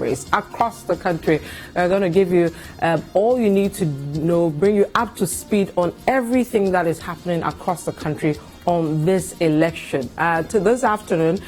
primaries across the country. We're going to give you all you need to know, bring you up to speed on everything that is happening across the country on this election. To this afternoon,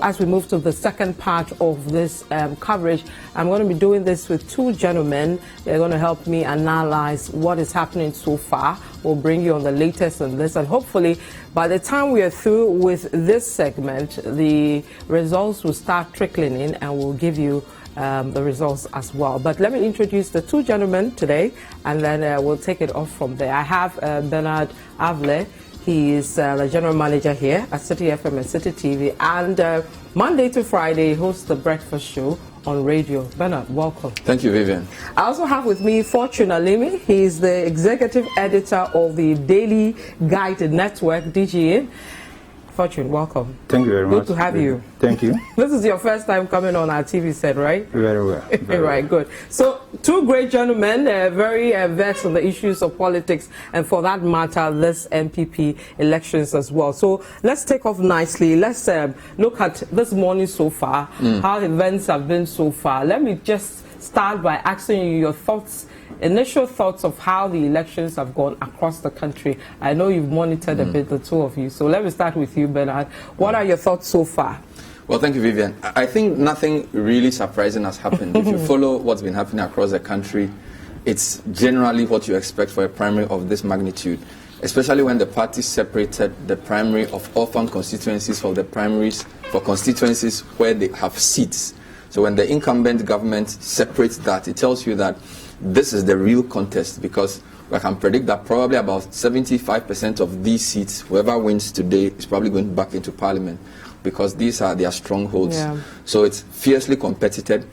as we move to the second part of this coverage, I'm going to be doing this with two gentlemen. They're going to help me analyze what is happening so far. We'll bring you on the latest on this, and hopefully by the time we are through with this segment, the results will start trickling in, and we'll give you the results as well. But let me introduce the two gentlemen today, and then we'll take it off from there. I have Bernard Avle. He is the general manager here at Citi FM and Citi TV, and Monday to Friday hosts the breakfast show on radio. Bernard, welcome. Thank you, Vivian. I also have with me Fortune Alimi. He is the executive editor of the Daily Guide Network, DGN. Fortune, welcome. Thank you very much. Good to have you. Thank you. This is your first time coming on our TV set, right? Very well. Very right, well. Good. So, two great gentlemen, very versed on the issues of politics, and for that matter, this NPP elections as well. So, let's take off nicely. Let's look at this morning so far, how events have been so far. Let me just start by asking you your thoughts, initial thoughts of how the elections have gone across the country. I know you've monitored a bit, the two of you. So let me start with you, Bernard. What are your thoughts so far? Well, thank you, Vivian. I think nothing really surprising has happened. If you follow what's been happening across the country, it's generally what you expect for a primary of this magnitude, especially when the parties separated the primary of orphan constituencies from the primaries for constituencies where they have seats. So when the incumbent government separates that, it tells you that this is the real contest, because I can predict that probably about 75% of these seats, whoever wins today is probably going back into parliament, because these are their strongholds. Yeah. So it's fiercely competitive.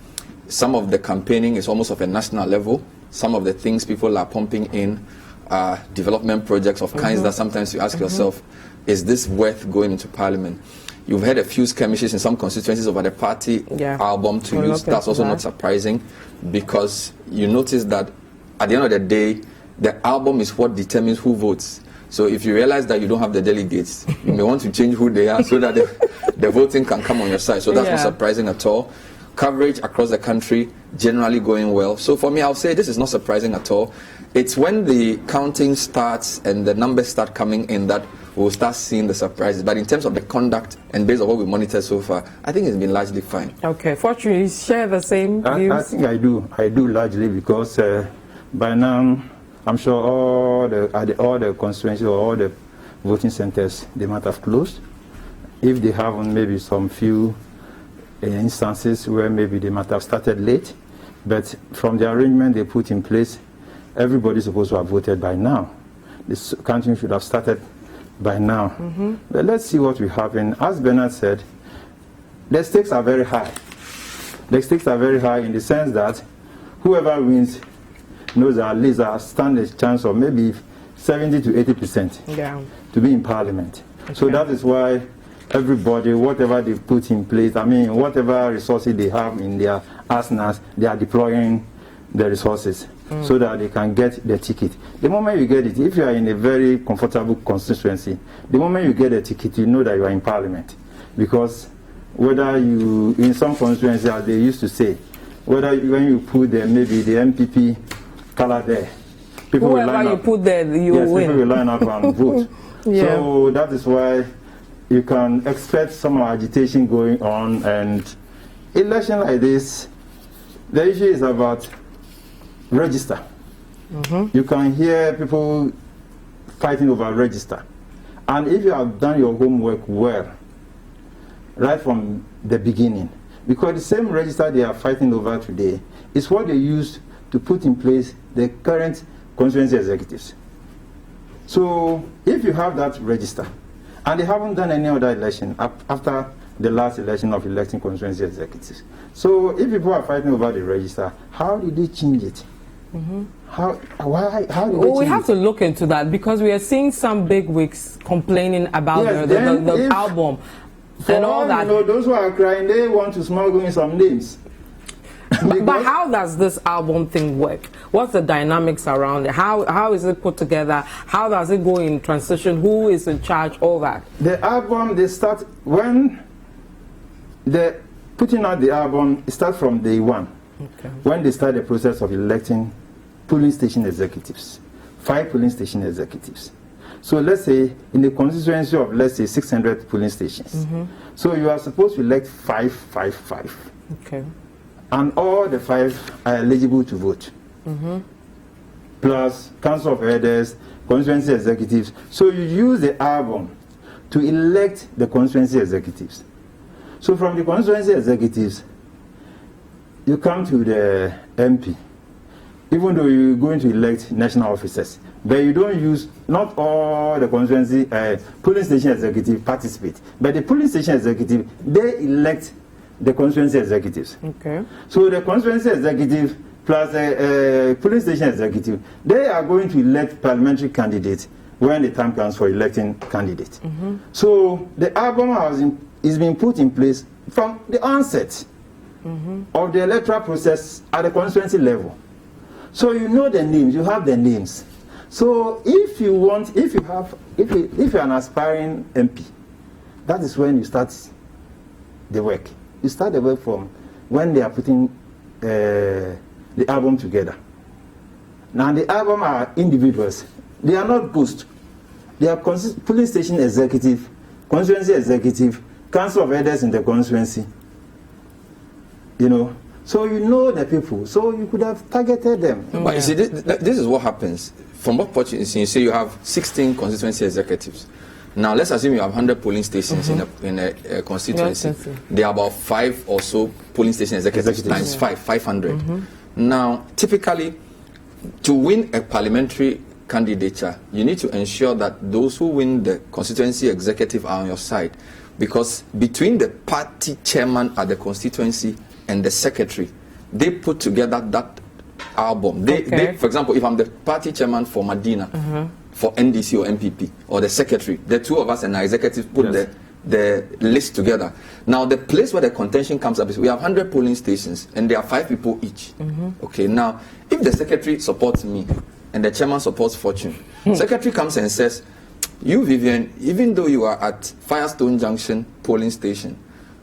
Some of the campaigning is almost of a national level. Some of the things people are pumping in are development projects of kinds that sometimes you ask yourself, is this worth going into parliament? You've had a few skirmishes in some constituencies over the party album to use. That's also not surprising, because you notice that at the end of the day, the album is what determines who votes. So if you realize that you don't have the delegates, you may want to change who they are so that the voting can come on your side. So that's not surprising at all. Coverage across the country generally going well. So for me, I'll say this is not surprising at all. It's when the counting starts and the numbers start coming in that we'll start seeing the surprises. But in terms of the conduct and based on what we monitor so far, I think it's been largely fine. Okay, Fortune, you share the same views? I think I do. I do largely, because by now I'm sure all the constituencies or all the voting centers, they might have closed. If they haven't, maybe some few instances where maybe they might have started late. But from the arrangement they put in place, everybody's supposed to have voted by now. This country should have started by now. But let's see what will happen. As Bernard said, the stakes are very high. The stakes are very high in the sense that whoever wins knows that at least there stands a chance of maybe 70 to 80% to be in parliament. Okay. So that is why everybody, whatever they put in place, I mean, whatever resources they have in their arsenals, they are deploying the resources so that they can get the ticket. The moment you get it, if you are in a very comfortable constituency, the moment you get a ticket, you know that you are in parliament. Because whether you, in some constituencies, as they used to say, whether when you put maybe the NPP color there, people will line up. Put there, you win. People will line up and vote. So that is why you can expect some agitation going on, and election like this, the issue is about register. You can hear people fighting over register. And if you have done your homework well, right from the beginning, because the same register they are fighting over today is what they used to put in place the current constituency executives. So if you have that register, and they haven't done any other election after the last election of electing constituency executives. So if people are fighting over the register, how did they change it? How did we have to look into that, because we are seeing some big wigs complaining about the album and all that. You know, those who are crying, they want to smuggle in some names. But how does this album thing work? What's the dynamics around it? How is it put together? How does it go in transition? Who is in charge? All that. The album, they start when the putting out the album, it starts from day one. Okay. When they start the process of electing polling station executives, 5 polling station executives. So let's say in the constituency of, let's say, 600 polling stations. So you are supposed to elect 5. Okay. And all the 5 are eligible to vote. Plus council of elders, constituency executives. So you use the album to elect the constituency executives. So from the constituency executives, you come to the MP. Even though you're going to elect national officers, but you don't use, not all the constituency polling station executive participate, but the polling station executive, they elect the constituency executives. Okay. So the constituency executive plus the polling station executive, they are going to elect parliamentary candidates when the time comes for electing candidates. So the album is being put in place from the onset of the electoral process at the constituency level. So you know the names, you have the names. So if you're an aspiring MP, that is when you start the work. You start the work from when they are putting the album together. Now the album are individuals. They are not ghosts. They are polling station executive, constituency executive, council of elders in the constituency. You know. So you know the people, so you could have targeted them. But you see, this is what happens. From what point you say you have 16 constituency executives. Now let's assume you have 100 polling stations in a constituency. There are about 5 or so polling station executives times 500. Now, typically, to win a parliamentary candidature, you need to ensure that those who win the constituency executive are on your side, because between the party chairman at the constituency and the secretary, they put together that album. They, for example, if I'm the party chairman for Medina, for NDC or NPP, or the secretary, the 2 of us and our executive put the list together. Now, the place where the contention comes up is we have 100 polling stations, and there are 5 people each. Okay, now, if the secretary supports me, and the chairman supports Fortune, secretary comes and says, you, Vivian, even though you are at Firestone Junction polling station,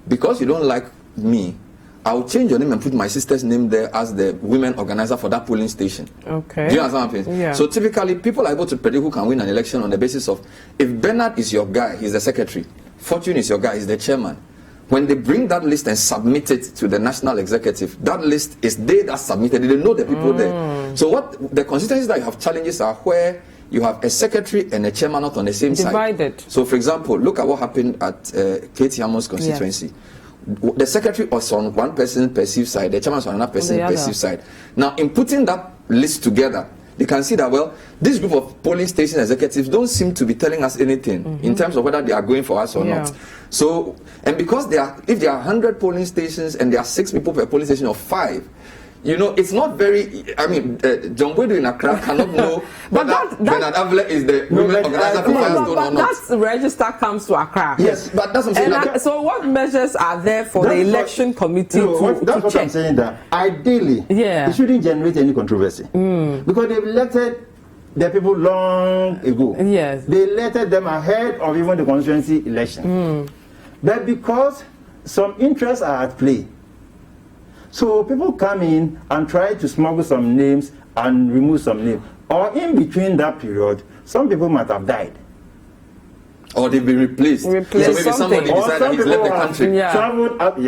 because you don't like me, I'll change your name and put my sister's name there as the women organizer for that polling station. Okay. Do you understand what I'm saying? Yeah. So typically, people are able to predict who can win an election on the basis of, if Bernard is your guy, he's the secretary. Fortune is your guy, he's the chairman. When they bring that list and submit it to the national executive, that list is they that submitted. They know the people there. So what the constituencies that you have challenges are where you have a secretary and a chairman not on the same Divided. side. So for example, look at what happened at Katie Hamon's constituency. Yes. The secretary was on one person's perceived side, the chairman was on another person's perceived side. Now, in putting that list together, they can see that, well, this group of polling station executives don't seem to be telling us anything in terms of whether they are going for us or not. So, and because if there are 100 polling stations and there are 6 people per polling station or 5, you know, it's not very. I mean, John Boydo in Accra cannot know whether Bernard Avle is the women organizer for Firestone or not. But that register comes to Accra. Yes, but that's what I'm saying. So, what measures are there for the election committee to that's what check? I'm saying. That ideally, it shouldn't generate any controversy because they've elected the people long ago. Yes, they elected them ahead of even the constituency election. But because some interests are at play. So people come in and try to smuggle some names and remove some names. Or in between that period, some people might have died. Or they've been replaced. So maybe somebody decided he's left the country. Traveled up,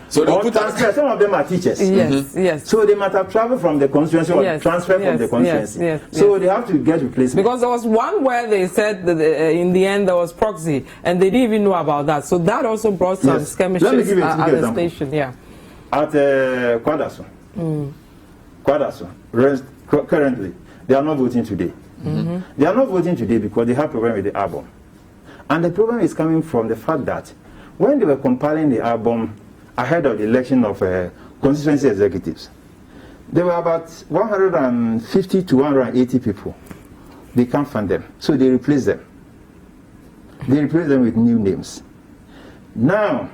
So they'll put transfer. Some of them are teachers. Yes. So they might have traveled from the constituency or transferred from the constituency. So they have to get replacement. Because there was one where they said that in the end there was proxy, and they didn't even know about that. So that also brought some skirmishes at the station. At Kwadaso. Currently, they are not voting today. They are not voting today because they have a problem with the album. And the problem is coming from the fact that when they were compiling the album ahead of the election of constituency executives, there were about 150 to 180 people. They can't find them. So they replace them. They replace them with new names. Now,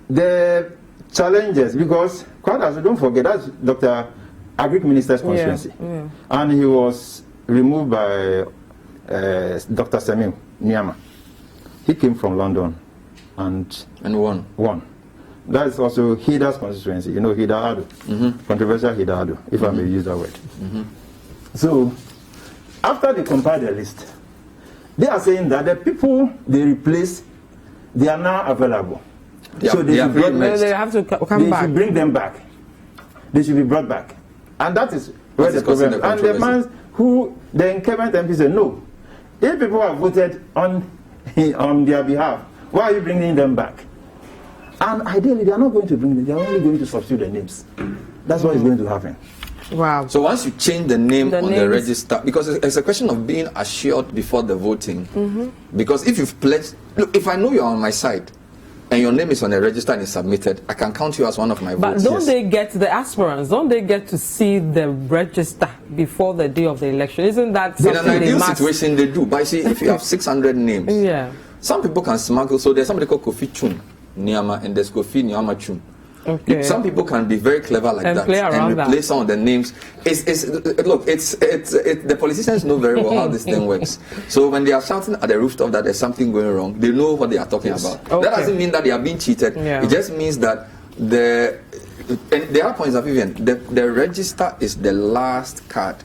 the challenges, because Kwadaso, don't forget, that's Dr. Agric Minister's constituency. And he was removed by Dr. Samuel Nyama. He came from London and won. That's also Hida's constituency. You know, Hida Ado, controversial Hida Ado, if I may use that word. So, after they compile the list, they are saying that the people they replace, they are now available. So they have to come back. They should bring them back. They should be brought back. And that is where the problem is. And the man who, the incumbent MP said, no, if people have voted on their behalf, why are you bringing them back? And ideally, they are not going to bring them, they are only going to substitute the names. That's what is going to happen. Wow. So once you change the name on the register, because it's a question of being assured before the voting. Because if you've pledged, look, if I know you're on my side, and your name is on a register and is submitted, I can count you as one of my votes. But don't they get, the aspirants, don't they get to see the register before the day of the election? Isn't that something in an ideal situation, they do. But you see, if you have 600 names, some people can smuggle. So there's somebody called Kofi Chun Niama, and there's Kofi Niama Chun. Okay. Some people can be very clever like and that play around and replace some of the names. Look, the politicians know very well how this thing works. So when they are shouting at the rooftop that there's something going wrong, they know what they are talking about. Okay. That doesn't mean that they are being cheated. It just means that there are points of Vivian. The register is the last card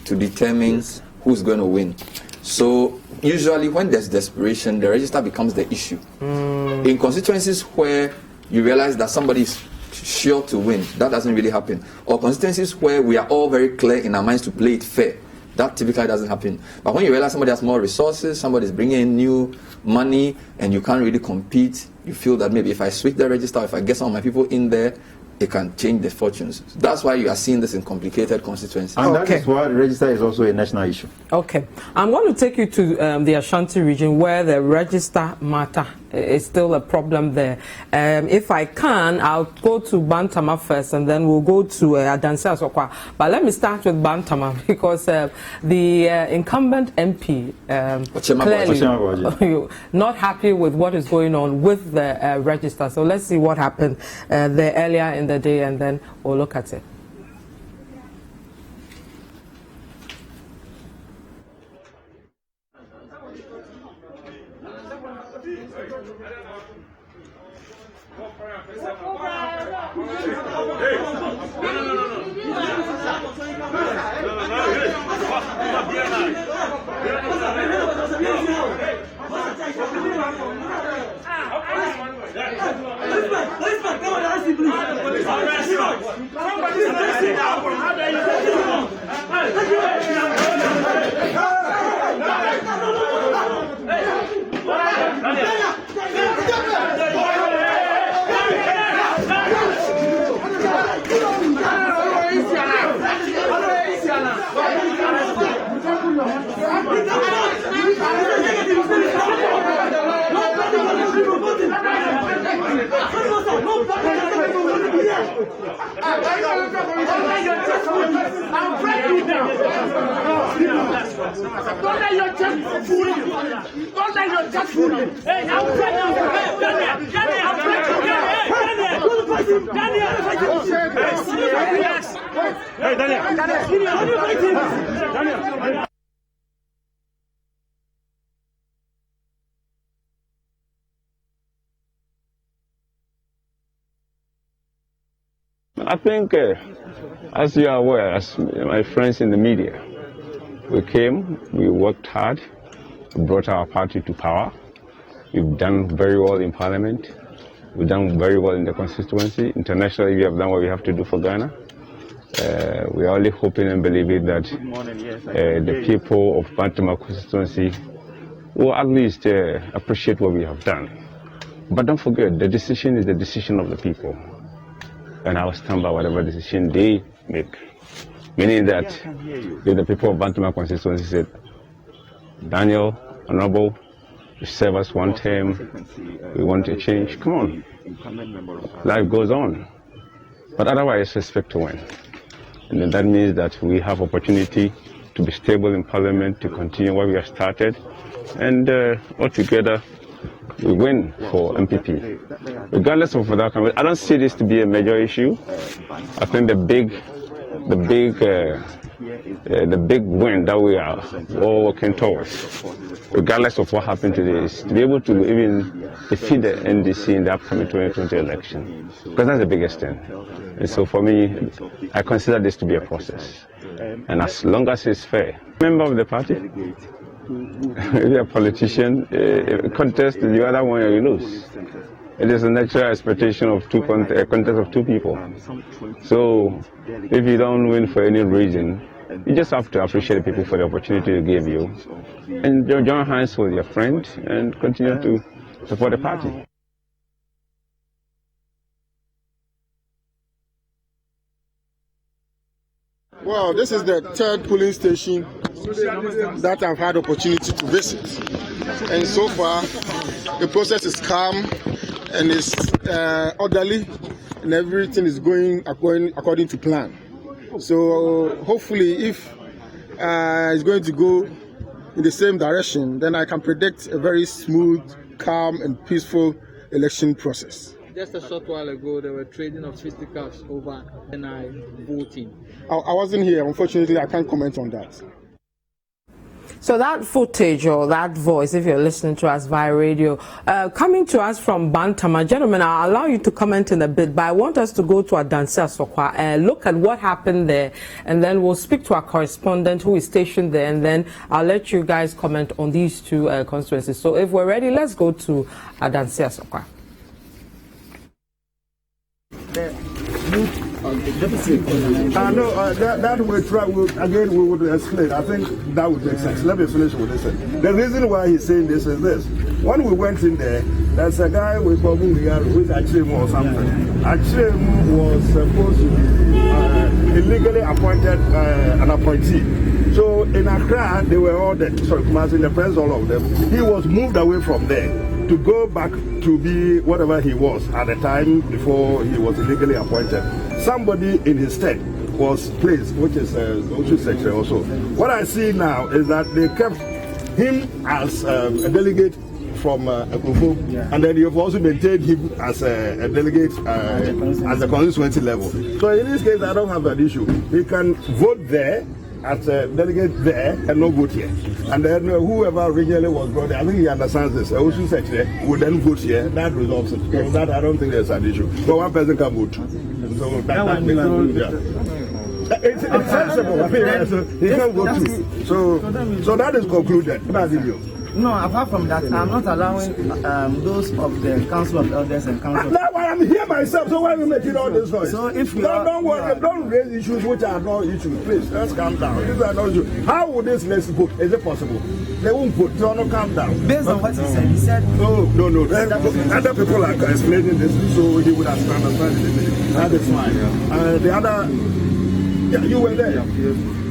to determine who's going to win. So usually when there's desperation, the register becomes the issue. In constituencies where you realize that somebody is sure to win, that doesn't really happen. Or constituencies where we are all very clear in our minds to play it fair, that typically doesn't happen. But when you realize somebody has more resources, somebody is bringing in new money, and you can't really compete, you feel that maybe if I switch the register, if I get some of my people in there, it can change the fortunes. That's why you are seeing this in complicated constituencies. And that is why the register is also a national issue. Okay. I'm going to take you to the Ashanti region where the register matter is still a problem there. If I can, I'll go to Bantama first and then we'll go to Adansi. But let me start with Bantama because the incumbent MP clearly not happy with what is going on with the register. So let's see what happened there earlier in the day and then we'll look at it. Don't let your chest fool you. Don't let your chest fool you. Hey, I'm pregnant. Daniel. I think, as you are aware, as my friends in the media, we came, we worked hard, we brought our party to power. We've done very well in Parliament. We've done very well in the constituency. Internationally, we have done what we have to do for Ghana. We are only hoping and believing that the people of Bantama constituency will at least appreciate what we have done. But don't forget, the decision is the decision of the people. And I will stand by whatever decision they make. Meaning that if the people of Bantama constituency said, Daniel, Honorable, you serve us one term, we want to change, come on. Life goes on. But otherwise, expect to win. And then that means that we have opportunity to be stable in Parliament, to continue what we have started, and altogether, we win for NPP. Regardless of that, I don't see this to be a major issue. I think the big the big win that we are all working towards, regardless of what happened today, is to be able to even defeat the NDC in the upcoming 2020 election, because that's the biggest thing. And so for me, I consider this to be a process. And as long as it's fair, member of the party, if you're a politician, contest the other one you lose. It is a natural expectation of a contest of two people. So if you don't win for any reason, you just have to appreciate the people for the opportunity they gave you, and join hands with your friend and continue to support the party. Well, this is the third polling station that I've had opportunity to visit, and so far the process is calm and is orderly, and everything is going according to plan. So hopefully, if it's going to go in the same direction, then I can predict a very smooth, calm, and peaceful election process. Just a short while ago, there were trading of fisticuffs over NI voting. I wasn't here, unfortunately. I can't comment on that. So that footage or that voice, if you're listening to us via radio, coming to us from Bantama, gentlemen, I'll allow you to comment in a bit, but I want us to go to Asenso-Boakye and look at what happened there, and then we'll speak to our correspondent who is stationed there, and then I'll let you guys comment on these two constituencies. So if we're ready, let's go to Asenso-Boakye. That we try, again, we would explain. I think that would make sense. Let me finish with this. The reason why he's saying this is this. When we went in there, there's a guy with Kwabenya who is Achemu or something. Achemu was supposed to be illegally appointed, an appointee. So in Accra, they were all there. Sorry, in the press, all of them. He was moved away from there to go back to be whatever he was at the time before he was illegally appointed. Somebody in his stead was placed, which is secretary also. What I see now is that they kept him as a delegate from Krowor, and then you've also maintained him as a delegate at the constituency level. So in this case, I don't have that issue. He can vote there as a delegate there and not vote here. And then whoever originally was brought there, I think he understands this. Also secretary would then vote here. That resolves it. So that I don't think there's an issue. But one person can vote. So it's sensible. I mean, so he can vote too. So that is concluded. No, apart from that, I'm not allowing those of the Council of Elders and Council. That's why I'm here myself. So why are we making all this noise? So if you don't worry, don't raise issues which are not issues. Please, let's calm down. These are not issues. How would this list vote? Is it possible? They won't vote. So no, calm down. Based on what he said, no. Other people are explaining this, so he would understand it. That is fine. The other, yeah, you were there.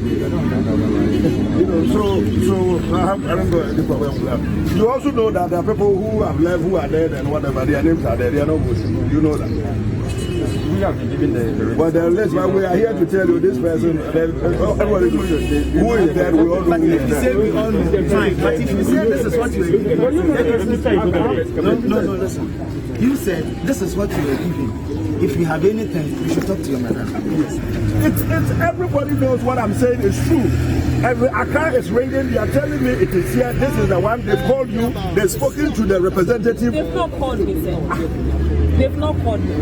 So I don't know any problem with that. You also know that there are people who have left, who are dead, and whatever their names are there. They are not voting. You know that. We have been given the. But the list, but we are here to tell you this person. Everybody who is dead, we all know who is dead. We all know. Fine. But if you say this is what you are giving, no, listen. You said this is what you are giving. If you have anything, you should talk to your mother. It's everybody knows what I'm saying is true. Every Accra is ringing. You are telling me it is here. This is the one. They've called you. They've spoken to the representative. They've not called me, sir. They've not called me.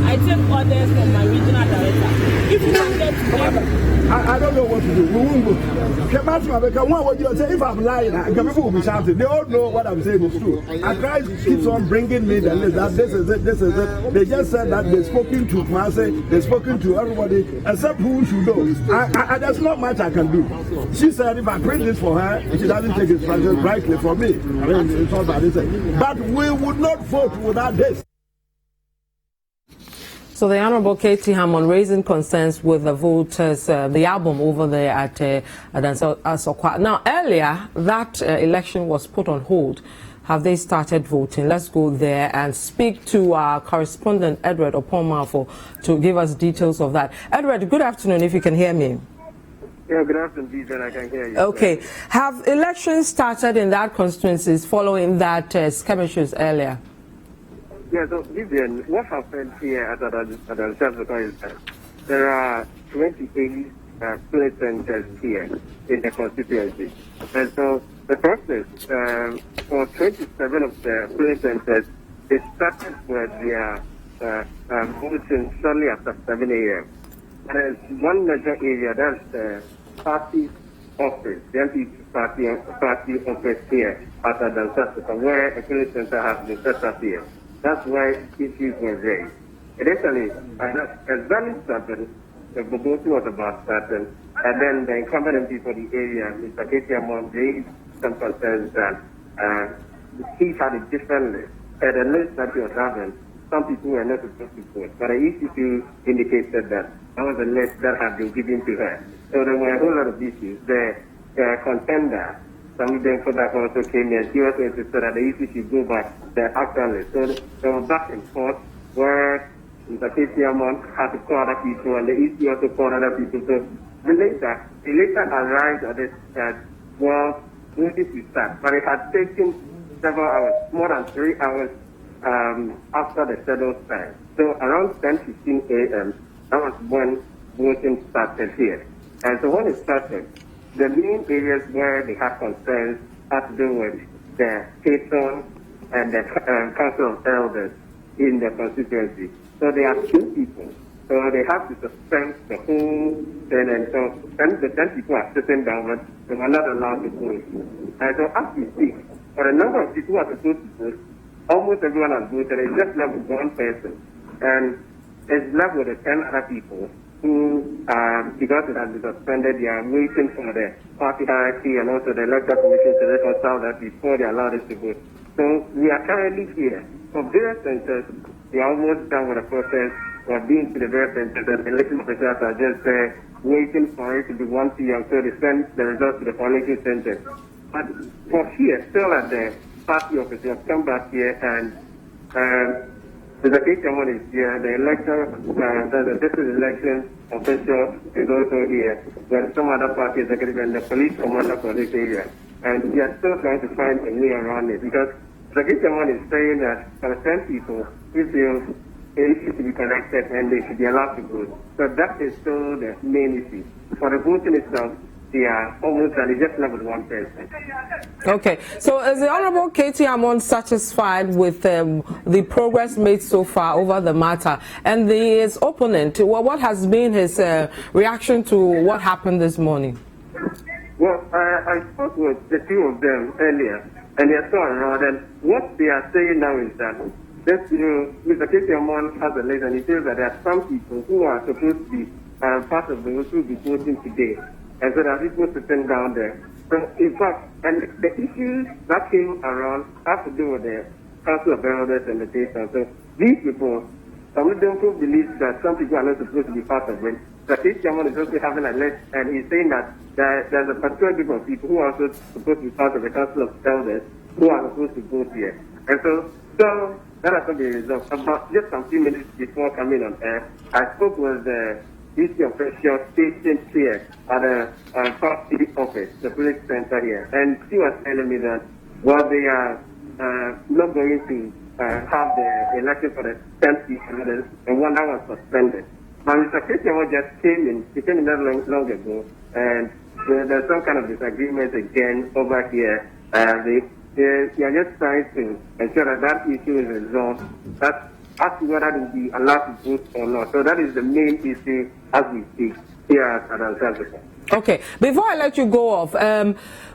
I take orders from my regional director. If you can get together. I don't know what to do. We won't go. If I'm lying, people will be shouting. They all know what I'm saying is true. Accra keeps on bringing me the list. That this is it. They just said that they've spoken to Kumasi, they've spoken to everybody, except who should know. There's not much I can do. She said if I print this for her, she doesn't take instructions rightly from me. I mean, it's all about this. But we would not vote without this. So the Honourable Katie Hammond raising concerns with the voters, the album over there at Asenso-Boakye. Now, earlier, that election was put on hold. Have they started voting? Let's go there and speak to our correspondent, Edward Oponmafo, to give us details of that. Edward, good afternoon, if you can hear me. Yeah, good afternoon, Vivian. I can hear you. Okay. Have elections started in that constituencies following that skirmishes earlier? Yeah, so Vivian, what happened here at Asenso-Boakye is that there are 28 polling centers here in the constituency. And so the process for 27 of the polling centers, they started with their voting shortly after 7 a.m. And there's one major area, that's the party office, the NPP party office here at Adansi, where a polling center has been set up here. That's why issues were raised. Initially, exactly started, the voting was about starting, and then the incumbent MP for the area, Mr. Kwabianya, raised some concerns that he had a different list. And the list that he was having, some people were not supposed to vote, but the ECC indicated that that was a list that had been given to her. So there were a whole lot of issues. The contender, some of them also came in, he also insisted that the ECC go back the actual list. So there was back and forth where Mr. Kwabianya had to call other people, and the EC also called other people. So the later arrived at this well, notice we start, but it had taken several hours, more than 3 hours after the scheduled time. So around 10:15 a.m., that was when voting started here. And so when it started, the main areas where they had concerns had to do with the patron and the Council of Elders in the constituency. So there are 2 people. So they have to suspend the whole thing, and so the 10 people are sitting down, but they were not allowed to vote. And so as we speak, for a number of people who are supposed to vote, almost everyone has voted. It's just left with one person. And it's left with the 10 other people who, because it has been suspended, they are waiting for the party hierarchy and also the electoral commission to reconcile that before they allow us to vote. So we are currently here. For various centers, we are almost done with the process. We are being to the various centers, and the election officials are just waiting for it to be 1 p.m. so they send the results to the polling center. But for here, still at the party office, we have come back here, and the Kwabianya is here. The the district election official is also here. There are some other party executive and the police commander for this area. And we are still trying to find a way around it, because the Kwabianya is saying that for 10 people, we feel it should be connected and they should be allowed to vote. So that is still the main issue. For the voting itself, they are almost at just level 1 person. Okay, so is the Honorable Kwabianya satisfied with the progress made so far over the matter? And his opponent, what has been his reaction to what happened this morning? Well, I spoke with the 2 of them earlier, and they are still around. And what they are saying now is that Mr. Kwabianya has a list, and he says that there are some people who are supposed to be part of those who will be voting today. And so there are people sitting down there. So in fact, and the issues that came around have to do with the Council of Elders and the patron. So these people, some of them who believe that some people are not supposed to be part of it. The Kwabianya is also having a list, and he's saying that there's a particular group of people who are also supposed to be part of the Council of Elders who are supposed to vote here. And so that has not been resolved. About just some few minutes before coming on air, I spoke with the DC official stationed here at the party office, the police center here, and she was telling me that they are not going to have the election for the 10th people, and one that was suspended. But Mr. Kwabianya just came in not long ago, and there's some kind of disagreement again over here. They are just trying to ensure that issue is resolved. That's as to whether they will be allowed to vote or not. So that is the main issue as we speak here at Adansi. Okay, before I let you go off,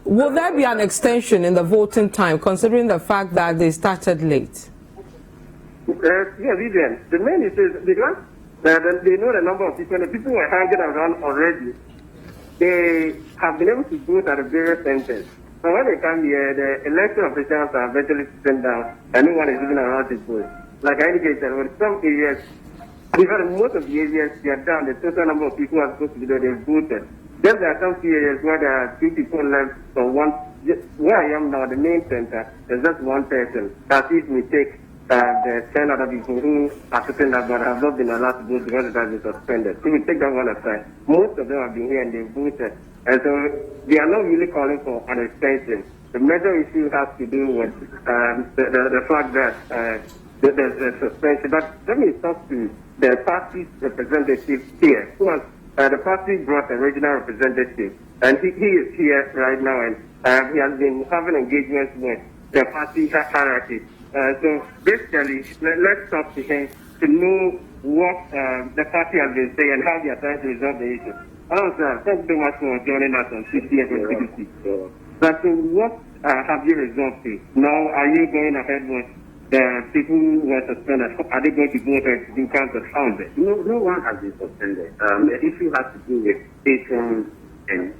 will there be an extension in the voting time, considering the fact that they started late? Yeah, Vivian. The main issue is because they know the number of people, and the people were hanging around already. They have been able to vote at the various centers. So when they come here, the election officials are eventually sitting down, and no one is even around to vote. Like I indicated, with some areas, because most of the areas they are down, the total number of people who are supposed to be there, they voted. Then there are some areas where there are 2 people left from one. Where I am now, the main center, there's just 1 person. That is, we take the 10 other people who are sitting there but have not been allowed to vote because it has been suspended. So we take that one aside. Most of them have been here and they voted. And so they are not really calling for an extension. The major issue has to do with the fact that there's a suspension. But let me talk to the party's representative here, who has the party brought a regional representative, and he is here right now, and he has been having engagements with the party hierarchy. So basically, let's talk to him to know what the party has been saying and how they are trying to resolve the issue. Hello, sir. Thanks so much for joining us on Citi TV. But what have you resolved to? Now, are you going ahead with the people who were suspended? Are they going to vote and do council found it? No one has been suspended. The issue has to do with patrons and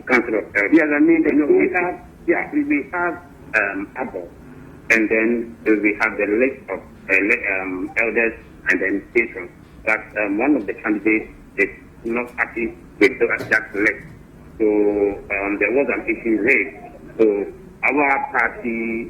council of elders. Yes, I mean, we have adults, and then we have the list of elders and then patrons. But one of the candidates is not happy with that list. So there was an issue raised. So our party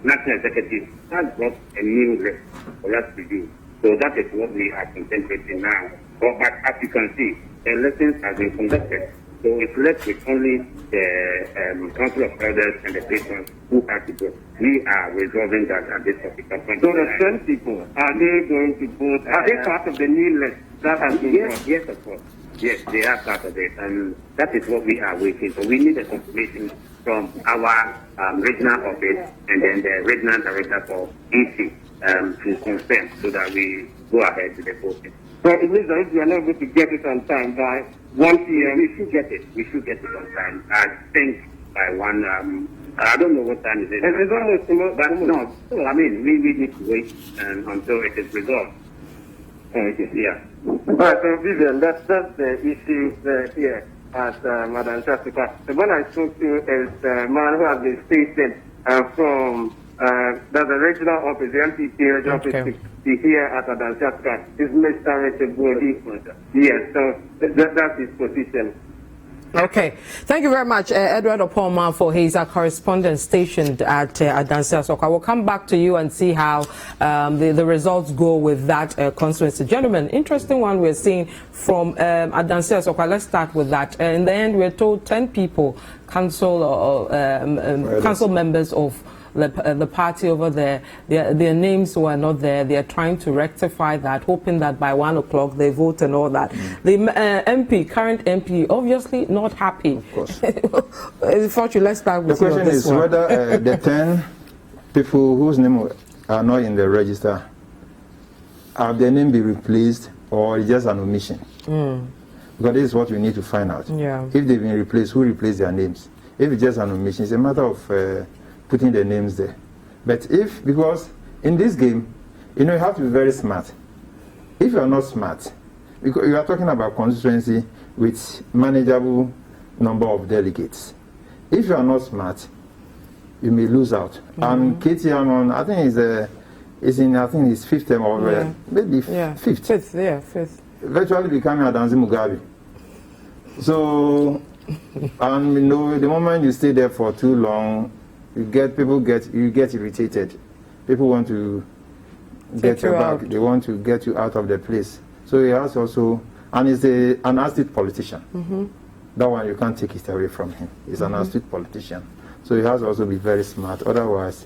national executive has brought a new list for us to do. So that is what we are concentrating now. But as you can see, the elections have been conducted. So it's left with only the Council of Elders and the patrons who have to vote. We are resolving that at this particular point. So the 10 people, are they going to vote? Are they part of the new list that has been brought? Yes, of course. Yes, they are part of it, and that is what we are waiting for. We need a confirmation from our regional office and then the regional director for EC to confirm so that we go ahead with the voting. So it means that if we are not able to get it on time by 1 p.m., we should get it. We should get it on time. I think by 1. I don't know what time it is. It's almost, but no. I mean, we need to wait until it is resolved. Okay. Yeah. All right, so Vivian, that's the issue here at Madam Chasika. The one I spoke to is the man who has been stationed from the regional office, the NPP regional office here at Madam Chasika, is Mr. Richard Bodi. Yes, so that's his position. Okay, thank you very much, Edward Opoma, for his correspondent stationed at Adansi. I will come back to you and see how the results go with that constituency. Gentlemen, interesting one we're seeing from Adansi. Let's start with that. In the end, we're told 10 people, council members of the party over there, their names were not there. They are trying to rectify that, hoping that by 1 o'clock they vote and all that. The MP, current MP, obviously not happy. Of course. Unfortunately, let's start with the question is whether the 10 people whose names are not in the register, have their name be replaced or just an omission? Because this is what we need to find out. Yeah. If they've been replaced, who replaced their names? If it's just an omission, it's a matter of putting the names there. But because in this game, you have to be very smart. If you are not smart, because you are talking about constituency with manageable number of delegates. If you are not smart, you may lose out. And Katie Amon, I think is in his 5th term or maybe 5th. Fifth. Virtually becoming Adansi Mugabe. So, and the moment you stay there for too long, you get irritated. People want to get you back. They want to get you out of the place. So he has also, and he's an astute politician. That one you can't take it away from him. He's an astute politician. So he has to also be very smart. Otherwise,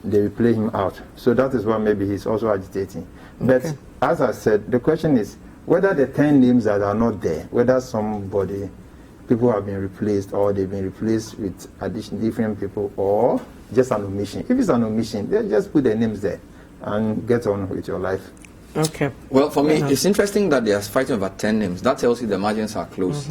they will play him out. So that is why maybe he's also agitating. But as I said, the question is whether the 10 names that are not there, whether people have been replaced or they've been replaced with different people or just an omission. If it's an omission, then just put their names there and get on with your life. Okay. Well, for me, it's interesting that they are fighting over 10 names. That tells you the margins are close.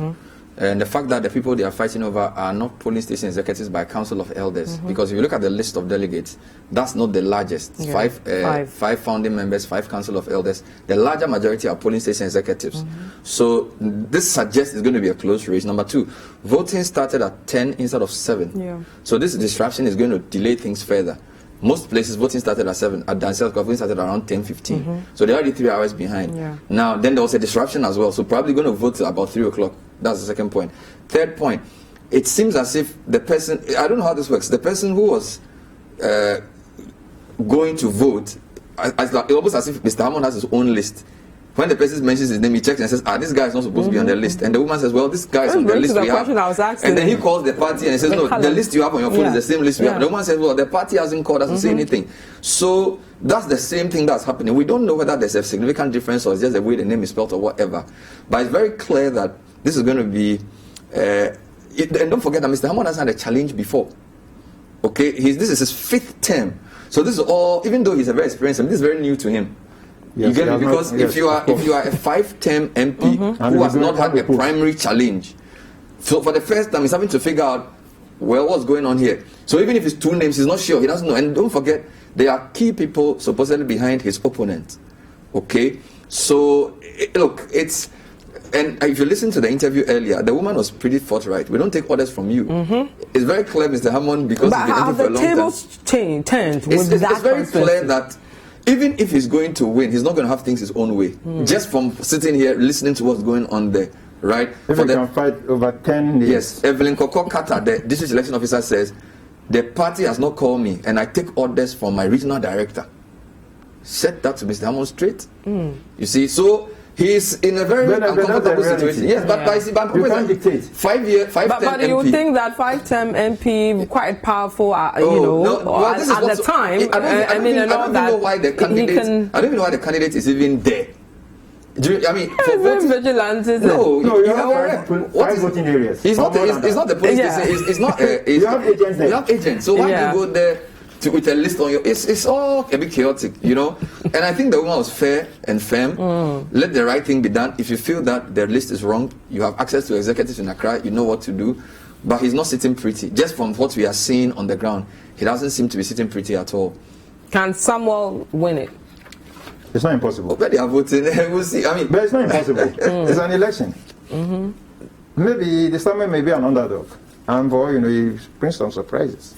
And the fact that the people they are fighting over are not polling station executives by Council of Elders. Because if you look at the list of delegates, that's not the largest. Five founding members, 5 Council of Elders. The larger majority are polling station executives. So this suggests it's going to be a close race. Number 2, voting started at 10 instead of 7. So this disruption is going to delay things further. Most places voting started at 7. At Dansiel, voting started around 10:15. So they're already 3 hours behind. Now, then there was a disruption as well. So probably going to vote till about 3 o'clock. That's the second point. Third point, it seems as if the person, I don't know how this works, the person who was going to vote, almost as if Mr. Hammond has his own list. when the person mentions his name, he checks and says, this guy is not supposed to be on the list. And the woman says, well, this guy is on the list we have. And then he calls the party and he says, no, the list you have on your phone is the same list we have. And the woman says, well, the party hasn't called us to say anything. So that's the same thing that's happening. We don't know whether there's a significant difference or it's just the way the name is spelled or whatever. But it's very clear that this is going to be, and don't forget that Mr. Hammond has had a challenge before. Okay, this is his 5th term. So this is all, even though he's a very experienced, this is very new to him. Yes, you get it? Because if you are a 5-term MP who has not had a primary challenge, so for the first time he's having to figure out, well, what's going on here? So even if it's 2 names, he's not sure, he doesn't know. And don't forget, there are key people supposedly behind his opponent. Okay, so look, it's, and if you listen to the interview earlier, the woman was pretty forthright. We don't take orders from you. It's very clear, Mr. Hammond, because he's been in for a long time. It's very clear that even if he's going to win, he's not going to have things his own way. Just from sitting here listening to what's going on there, right? If he can fight over 10 days. Yes, Evelyn Koko Kata, the district election officer, says, the party has not called me and I take orders from my regional director. Set that to Mr. Hammond straight. You see, so he's in a very uncomfortable situation. Yes, but you can't dictate. 5-term But MP. you think that 5-term MP quite powerful, at the time? I don't even know why the candidate is even there. I mean, for voting, vigilantes. No, you have 5 voting areas. It's not the police station. It's not. You have agents there. You have agents. So why do you go there with a list on your? It's all a bit chaotic, you know. And I think the woman was fair and firm. Let the right thing be done. If you feel that the list is wrong, you have access to executives in Accra. You know what to do. But he's not sitting pretty. Just from what we are seeing on the ground, he doesn't seem to be sitting pretty at all. Can Samuel win it? It's not impossible. But they are voting. We'll see. I mean, but it's not impossible. It's an election. Maybe the Samuel may be an underdog, and for he brings some surprises.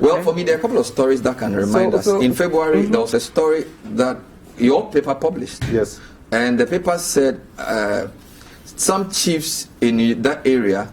Well, for me, there are a couple of stories that can remind us. In February, there was a story that your paper published. Yes. And the paper said some chiefs in that area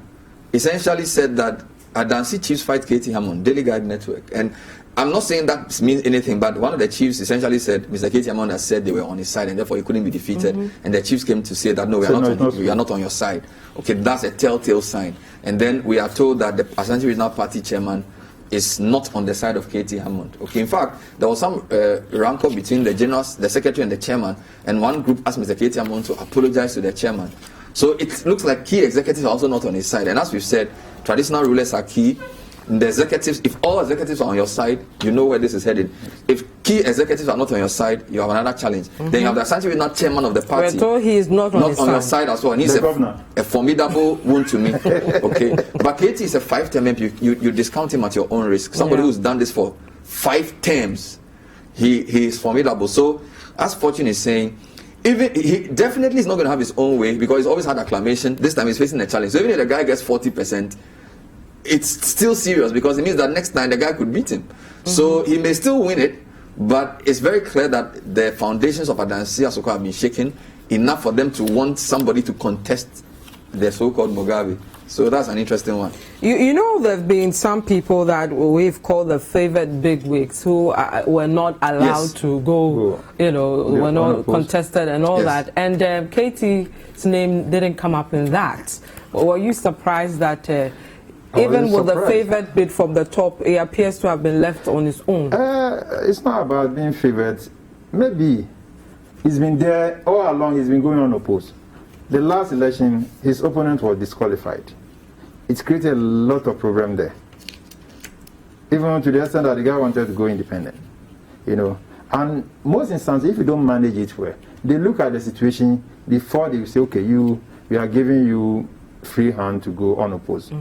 essentially said that Adansi chiefs fight Katie Hammond, Daily Guide Network. And I'm not saying that means anything, but one of the chiefs essentially said Mr. Katie Hammond has said they were on his side and therefore he couldn't be defeated. And the chiefs came to say that no, we are not on your side. Okay, that's a telltale sign. And then we are told that the Ashanti Regional Party chairman is not on the side of Katie Hammond. Okay, in fact, there was some rancor between the secretary and the chairman, and one group asked Mr. Katie Hammond to apologize to the chairman. So it looks like key executives are also not on his side. And as we've said, traditional rulers are key. The executives, if all executives are on your side, you know where this is headed. If key executives are not on your side, you have another challenge. Then you have the Ashanti Regional chairman of the party. We're told he is not on your side as well. And he's a formidable wound to me. Okay, but Katie is a 5-term MP. You discount him at your own risk. Somebody who's done this for 5 terms, he is formidable. So, as Fortune is saying, even he definitely is not going to have his own way because he's always had acclamation. This time he's facing a challenge. So even if the guy gets 40%. It's still serious because it means that next time the guy could beat him. So he may still win it, but it's very clear that the foundations of Adansi Asoko have been shaken enough for them to want somebody to contest the so-called Mugabe. So that's an interesting one. You know, there have been some people that we've called the favored bigwigs who were not allowed to go, were not contested and all that. And Katie's name didn't come up in that. Were you surprised that even with the favored bid from the top, he appears to have been left on his own? It's not about being favored. Maybe he's been there all along, he's been going unopposed. The last election, his opponent was disqualified. It created a lot of problem there. Even to the extent that the guy wanted to go independent. And most instances, if you don't manage it well, they look at the situation before they say, okay, we are giving you free hand to go unopposed.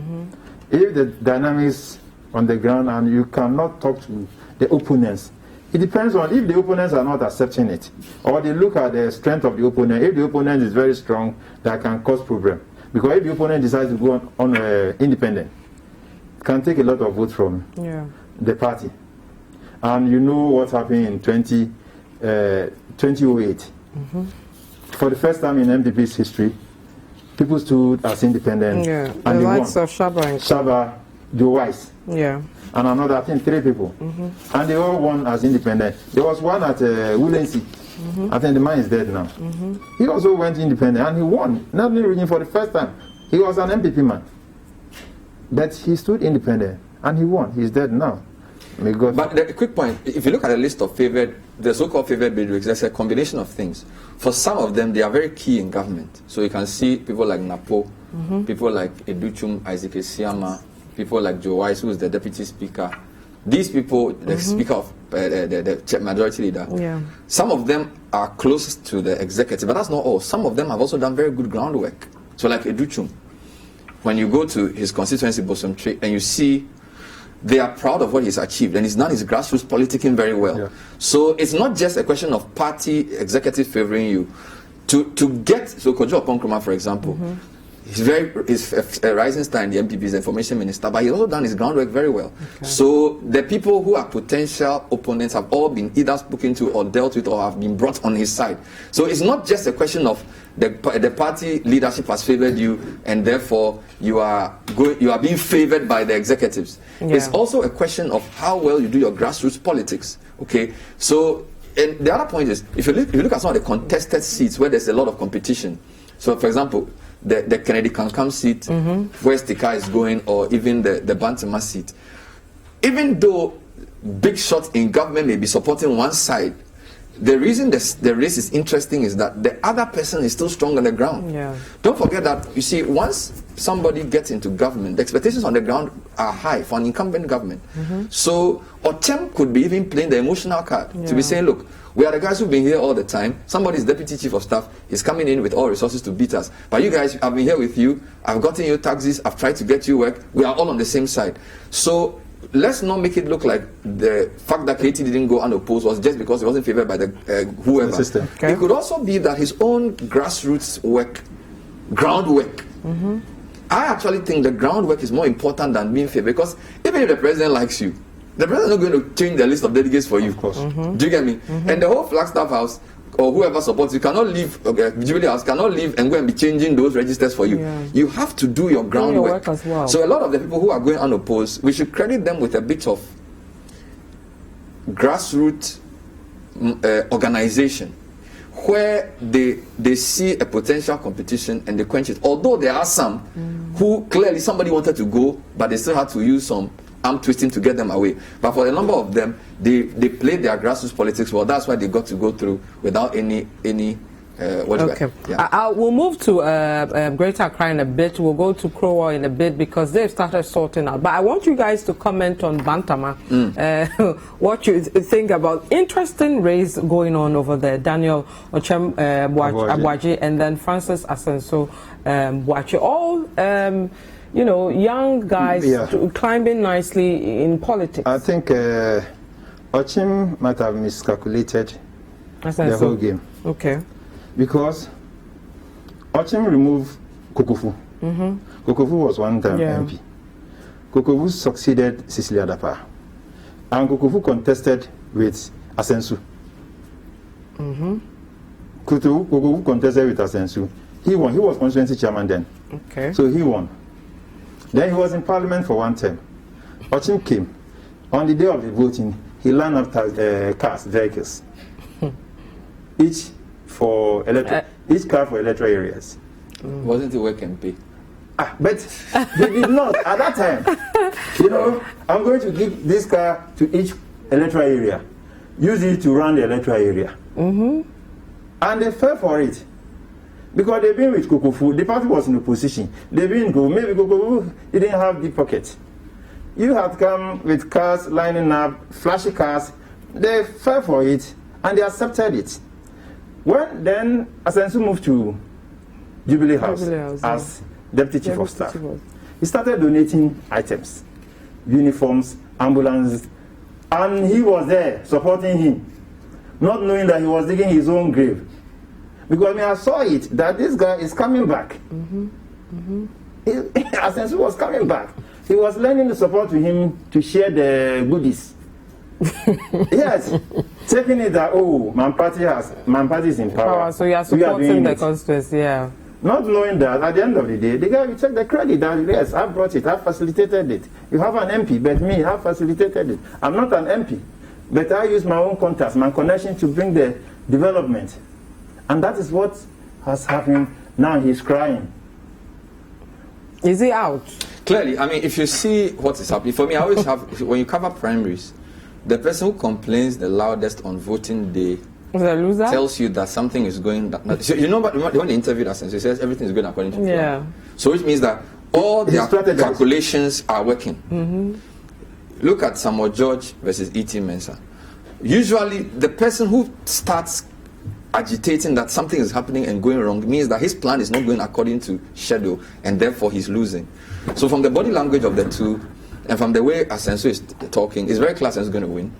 If the dynamics on the ground and you cannot talk to the opponents, it depends on if the opponents are not accepting it, or they look at the strength of the opponent. If the opponent is very strong, that can cause problem. Because if the opponent decides to go on independent, it can take a lot of votes from the party. And you know what happened in 2008. For the first time in MPP's history, people stood as independent. And the likes of Shaba, Joe Weiss. And another, I think 3 people. And they all won as independent. There was one at Woolensey. I think the man is dead now. He also went independent and he won. Not only region for the first time. He was an MPP man. But he stood independent and he won. He's dead now. May God. But the quick point, if you look at the list of favored, the so-called favored bidwigs, there's a combination of things. For some of them, they are very key in government. So you can see people like Napo, people like Educhum, Isaac Esiama, people like Joe Wise, who is the deputy speaker. These people, the speaker of the majority leader, some of them are close to the executive, but that's not all. Some of them have also done very good groundwork. So like Educhum, when you go to his constituency, Bosomtre, and you see they are proud of what he's achieved, and he's done his grassroots politicking very well. So it's not just a question of party executive favoring you. To get, so Kojo Oponkroma, for example, he's a rising star in the MPP, he's the information minister, but he's also done his groundwork very well. So the people who are potential opponents have all been either spoken to or dealt with or have been brought on his side. So it's not just a question of the party leadership has favored you and therefore you are being favored by the executives. It's also a question of how well you do your grassroots politics. Okay, so and the other point is if you look at some of the contested seats where there's a lot of competition. So for example, the Kennedy Kankam seat, where Stika is going, or even the Bantama seat. Even though big shots in government may be supporting one side, the reason the race is interesting is that the other person is still strong on the ground. Don't forget that, you see, once somebody gets into government, the expectations on the ground are high for an incumbent government. So Ochem could be even playing the emotional card to be saying, look, we are the guys who've been here all the time. Somebody's deputy chief of staff is coming in with all resources to beat us. But you guys, I've been here with you. I've gotten you taxes. I've tried to get you work. We are all on the same side. So let's not make it look like the fact that KT didn't go unopposed was just because he wasn't favored by the whoever. The system. It could also be that his own grassroots work, groundwork. I actually think the groundwork is more important than being favored, because even if the president likes you, the president is not going to change the list of delegates for you. Of course. Do you get me? And the whole Flagstaff House or whoever supports you cannot leave, Jubilee House cannot leave and go and be changing those registers for you. You have to do your groundwork as well. So a lot of the people who are going unopposed, we should credit them with a bit of grassroots organization, where they see a potential competition and they quench it. Although there are some who clearly somebody wanted to go, but they still had to use some arm twisting to get them away. But for a number of them, they played their grassroots politics well. That's why they got to go through without any we'll move to Greater Accra in a bit. We'll go to Krowor in a bit because they've started sorting out. But I want you guys to comment on Bantama, what you think about interesting race going on over there. Daniel Boakye and then Francis Asenso-Boakye. All you know, young guys climbing nicely in politics. I think Ochim might have miscalculated the whole game. Okay. Because Ochim removed Kokofu. Kokofu was one time MP. Kokofu succeeded Cecilia Dapa. And Kokofu contested with Asensu. Kokofu contested with Asensu. He won. He was constituency chairman then. Okay. So he won. Then he was in parliament for one term. Ochim came. On the day of the voting, he lined up cars, vehicles. Each car for electoral areas. Wasn't it work and pay? But they did not at that time. You know, I'm going to give this car to each electoral area. Use it to run the electoral area. And they fell for it. Because they've been with Kokofu, the party was in opposition. They've been maybe Kokofu didn't have deep pockets. You had come with cars lining up, flashy cars. They fell for it and they accepted it. When then Asensu moved to Jubilee House as deputy chief of staff, he started donating items, uniforms, ambulances, and he was there supporting him, not knowing that he was digging his own grave. Because I saw it, that this guy is coming back. Asensu was coming back. He was lending the support to him to share the goodies. Yes, taking it that, oh, my party is in power. So you are supporting the constituency, Not knowing that, at the end of the day, the guy will take the credit that, yes, I brought it, I facilitated it. You have an MP, but me, I facilitated it. I'm not an MP, but I use my own contacts, my connection to bring the development. And that is what has happened. Now he's crying. Is he out? Clearly, I mean, if you see what is happening, for me, I always have, when you cover primaries, the person who complains the loudest on voting day tells you that something is going down. So you know, when they interviewed Asenso, he says everything is going according to plan. So which means that all their calculations are working. Look at Samuel George versus E.T. Mensah. Usually, the person who starts agitating that something is happening and going wrong means that his plan is not going according to schedule, and therefore he's losing. So from the body language of the two, and from the way Asenso is talking, it's very clear Asenso is going to win.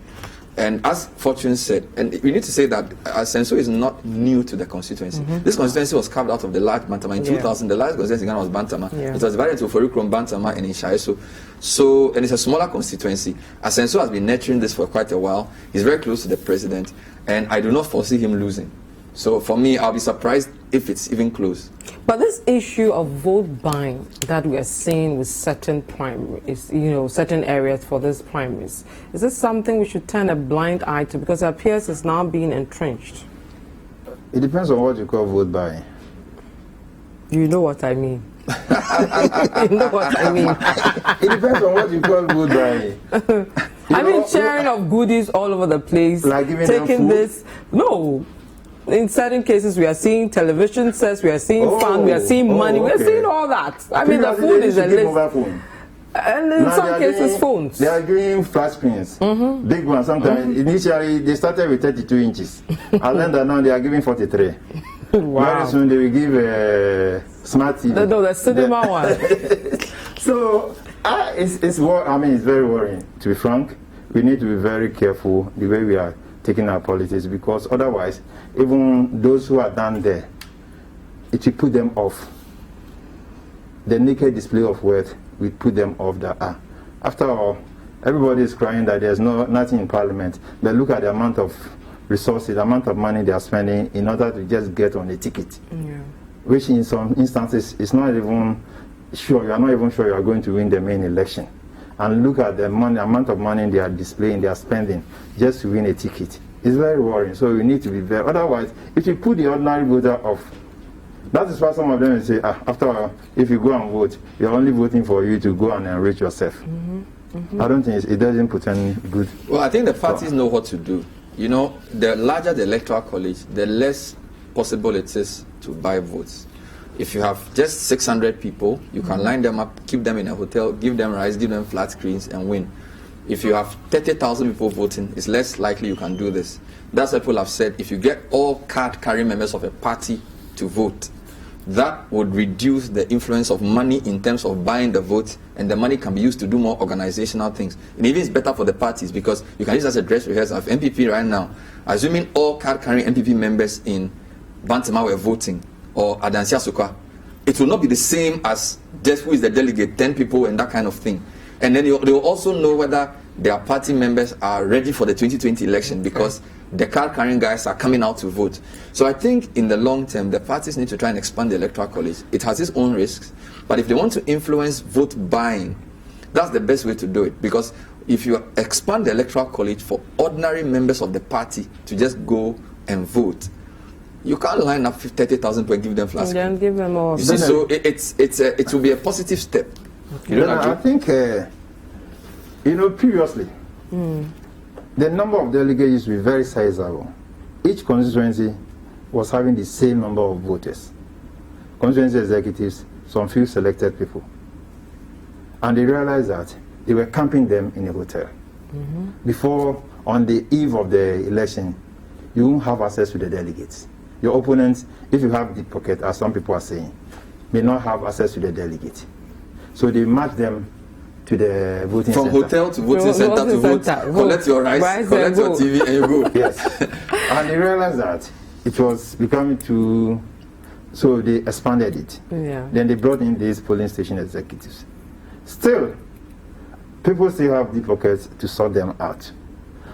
And as Fortune said, and we need to say that Asenso is not new to the constituency. This constituency was carved out of the large Bantama. In 2000, the largest constituency in Ghana was Bantama. It was divided into Forikrom, Bantama, and Inshaiso. So, and it's a smaller constituency. Asenso has been nurturing this for quite a while. He's very close to the president, and I do not foresee him losing. So for me, I'll be surprised if it's even close. But this issue of vote buying that we are seeing with certain primaries, you know, certain areas for these primaries, is this something we should turn a blind eye to, because it appears it's now being entrenched? It depends on what you call vote buying. You know what I mean. You know what I mean. It depends on what you call vote buying. I mean, sharing of goodies all over the place. Like giving taking them food? this. No. In certain cases, we are seeing television sets, we are seeing fun, we are seeing money, we are seeing all that. I mean, the food is a list. And in some cases, phones. They are doing flat screens, big ones. Sometimes, initially, they started with 32 inches. And then now they are giving 43. Wow. Very soon they will give smart TV. No, the cinema one. So, it's very worrying. To be frank, we need to be very careful the way we are taking our politics, because otherwise, even those who are down there, it will put them off. The naked display of wealth will put them off that. After all, everybody is crying that there's nothing in Parliament. But look at the amount of resources, the amount of money they are spending in order to just get on a ticket. Which in some instances is not even sure, you are not even sure you are going to win the main election. And look at the amount of money they are displaying, they are spending just to win a ticket. It's very worrying. So we need to be very. Otherwise, if you put the ordinary voter off, that is why some of them will say, after all, if you go and vote, you're only voting for you to go and enrich yourself. I don't think it doesn't put any good. Well, I think the parties know what to do. You know, the larger the electoral college, the less possible it is to buy votes. If you have just 600 people, you can line them up, keep them in a hotel, give them rice, give them flat screens, and win. If you have 30,000 people voting, it's less likely you can do this. That's why people have said, if you get all card-carrying members of a party to vote, that would reduce the influence of money in terms of buying the vote, and the money can be used to do more organizational things. And even it's better for the parties, because you can use it as a dress rehearsal. Of NPP right now, assuming all card-carrying NPP members in Bantama were voting, or Adansi Asokwa, it will not be the same as just who is the delegate, 10 people and that kind of thing. And then they will also know whether their party members are ready for the 2020 election, because the card-carrying guys are coming out to vote. So I think in the long term, the parties need to try and expand the electoral college. It has its own risks, but if they want to influence vote buying, that's the best way to do it. Because if you expand the electoral college for ordinary members of the party to just go and vote, you can't line up 30,000 people and give them flash. Then give them all. You see, so it will be a positive step. You don't agree? I think, previously, the number of delegates used to be very sizable. Each constituency was having the same number of voters. Constituency executives, some few selected people. And they realized that they were camping them in a hotel. Before, on the eve of the election, you won't have access to the delegates. Your opponents, if you have deep pocket, as some people are saying, may not have access to the delegate. So they match them to the voting From center. hotel to voting center to vote, collect your rice, collect your TV, and you go. Yes. And they realized that it was becoming too, so they expanded it. Then they brought in these polling station executives. Still, people still have deep pockets to sort them out.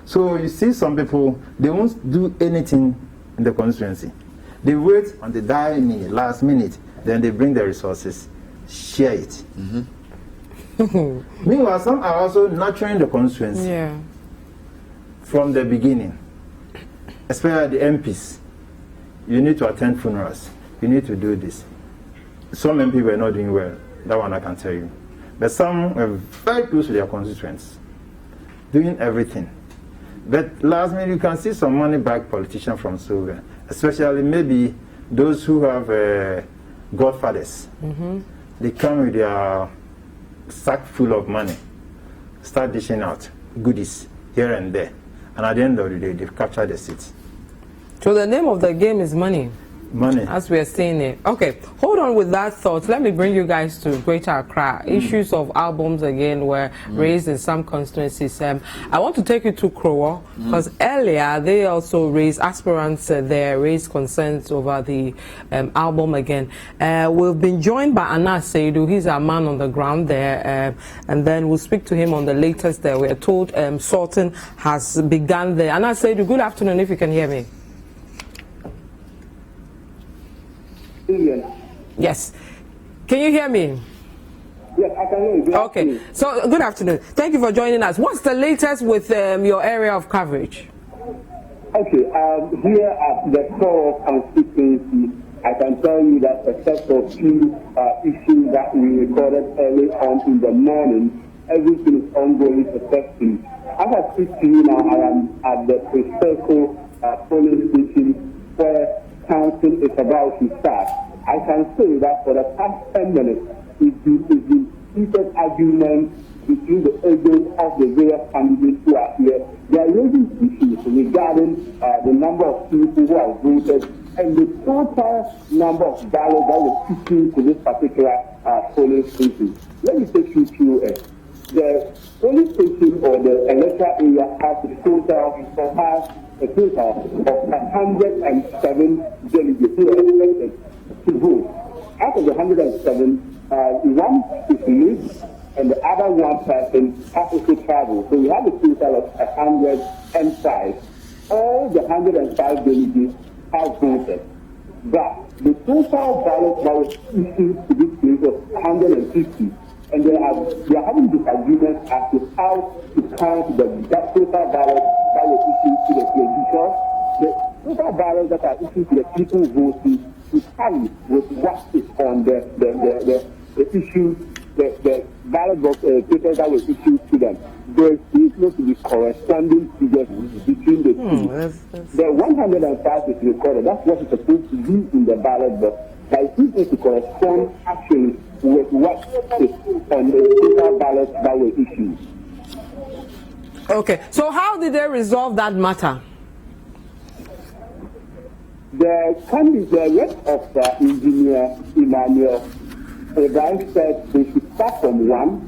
So you see some people, they won't do anything in the constituency. They wait on the last minute, then they bring the resources, share it. Meanwhile, some are also nurturing the constituency from the beginning. especially the MPs, you need to attend funerals. You need to do this. Some MPs were not doing well. That one I can tell you. But some were very close to their constituents, doing everything. But last minute, you can see some money back politicians from Silver, especially maybe those who have godfathers. They come with their sack full of money, start dishing out goodies here and there, and at the end of the day, they've captured the seats. So the name of the game is money. Money. As we are seeing it. Okay, hold on with that thought. Let me bring you guys to Greater Accra. Issues of albums again were raised in some constituencies. I want to take you to Krowor because earlier they also raised aspirants there, raised concerns over the album again. We've been joined by Asenso-Boakye. He's our man on the ground there, and then we'll speak to him on the latest there. We are told sorting has begun there. Asenso-Boakye, good afternoon if you can hear me. Yes. Can you hear me? Yes, I can hear you. Okay. So, good afternoon. Thank you for joining us. What's the latest with your area of coverage? Okay. Here at the Krowor constituency, I can tell you that except for a few issues that we recorded early on in the morning, everything is ongoing successfully. As I speak to you now, I am at the Krowor polling station where counting is about to start. I can say that for the past 10 minutes, it's been heated arguments between the agents of the various candidates who are here. They are raising issues regarding the number of people who have voted and the total number of ballots that were issued to this particular polling station. Let me take you through it. The polling station or the electoral area has a total of 107 delegates who are expected to vote. Out of the 107, one is missed and the other one person has to travel. So we have a total of 105. All the 105 delegates have voted. But the total ballot that was issued to this place was 150. And they are having disagreements as to how to count the total ballots that were issued to the place, because the total ballots that are issued to the people voting is tally with what is on the issue, the ballot box papers that were issued to them. There seems not to be corresponding figures between the two. The 105 is recorded. That's what is supposed to be in the ballot box. But it seems not to correspond actually with what is on the total ballots that were issued. Okay, so how did they resolve that matter? The rest of the engineer, Emmanuel, said they should start from 1,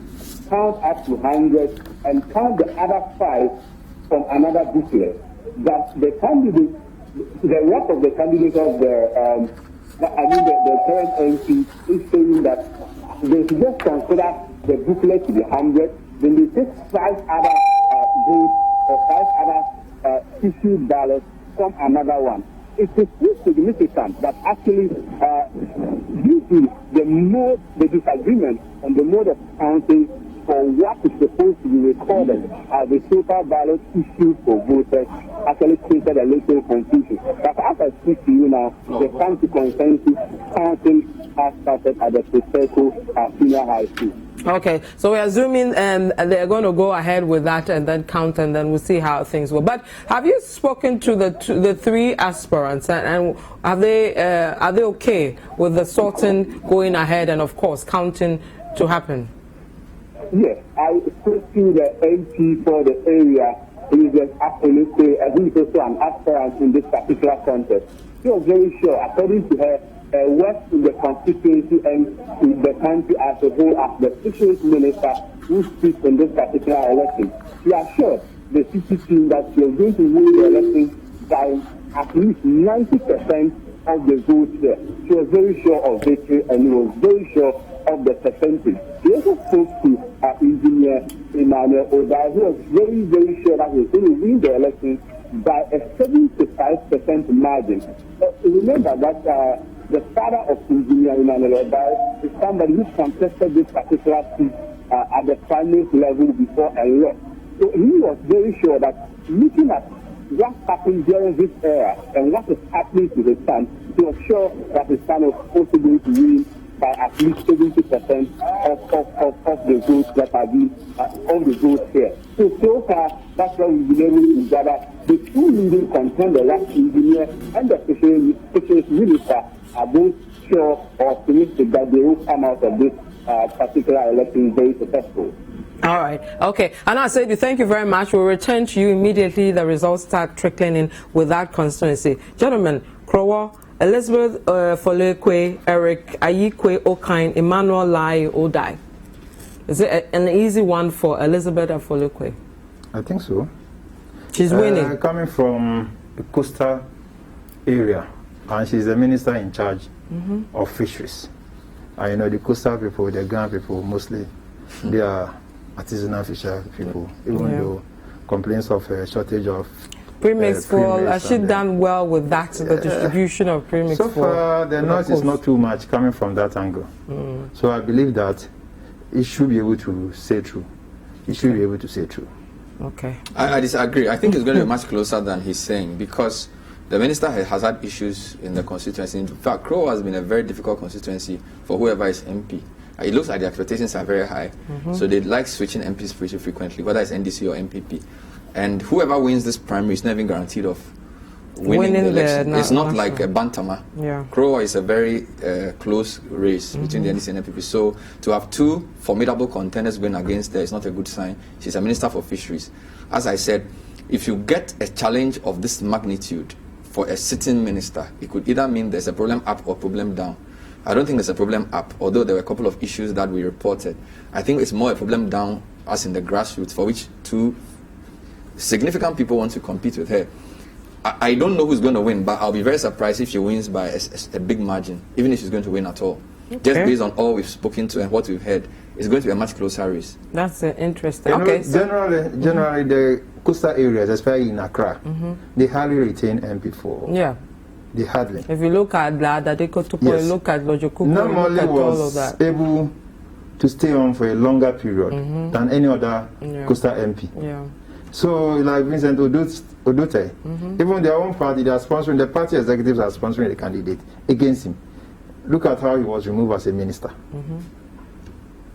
count up to 100, and count the other 5 from another booklet. That the candidate, the rest of the candidates of the current MP is saying that they should just consider the booklet to be 100, then they take 5 other votes or 5 other issued ballots from another one. It is significant that actually, due to the disagreement on the mode of counting for what is supposed to be recorded as the total ballot issued for voters, actually created a little confusion. But as I speak to you now, the county consensus counting has started at the Prosecco Senior High School. Okay, so we're assuming they're going to go ahead with that and then count, and then we'll see how things go. But have you spoken to the 3 aspirants, and are they okay with the sorting going ahead and of course counting to happen? Yes, I spoke to the MP for the area. He is actually, I think he's also an aspirant in this particular contest. She was very sure, according to her, works in the constituency and in the country as a whole as the fisheries minister who speaks in this particular election. She assured the Citi team that she is going to win the election by at least 90% of the votes there. She was very sure of victory and he was very sure of the percentage. He also spoke to engineer Emmanuel Odai, who was very, very sure that he was going to win the election by a 75% margin. Remember that the father of engineer Emmanuel Odai is somebody who contested this particular seat at the primary level before a lot. So he was very sure that looking at what happened during this era and what is happening to the son to ensure that the son is also going to win by at least 70% of the votes that have been of the votes here. So far, that's why we've been able to gather the two leading contenders, like engineer and the fisheries minister, are both sure or optimistic that they will come out of this particular election very successful. All right. Okay. And I said, thank you very much. We'll return to you immediately. The results start trickling in with that constituency. Gentlemen, Krowor, Elizabeth Folekwe, Eric Ayikwe Okain, Emmanuel Lai Odai. Is it an easy one for Elizabeth Folekwe? I think so. She's winning. Coming from the coastal area, and she's the minister in charge of fisheries. And you know, the coastal people, the Ghana people, mostly, they are artisanal fisher people, even though complaints of a shortage of premix for, has she done well with that, the distribution of premix? So far, the noise is not too much coming from that angle. So I believe that it should be able to say true. It should be able to say true. Okay. I disagree. I think it's going to be much closer than he's saying, because the minister has had issues in the constituency. In fact, Krowor has been a very difficult constituency for whoever is MP. It looks like the expectations are very high. So they like switching MPs pretty frequently, whether it's NDC or MPP. And whoever wins this primary is not even guaranteed of winning the election. It's not like a Bantama. Krowor is a very close race between the NDC and MPP. So to have two formidable contenders going against her is not a good sign. She's a minister for fisheries. As I said, if you get a challenge of this magnitude for a sitting minister, it could either mean there's a problem up or problem down. I don't think there's a problem up, although there were a couple of issues that we reported. I think it's more a problem down, as in the grassroots, for which two significant people want to compete with her. I don't know who's going to win, but I'll be very surprised if she wins by a big margin, even if she's going to win at all. Just based on all we've spoken to and what we've heard, it's going to be a much closer race. That's interesting. You know, generally, the coastal areas, especially in Accra, they hardly retain MP4. Yeah. They hardly. If you look at Ladadeko, look at Lojokupo, normally look at all of that. Able to stay on for a longer period than any other coastal MP. So, like Vincent Odote, even their own party, they are sponsoring, the party executives are sponsoring the candidate against him. Look at how he was removed as a minister. You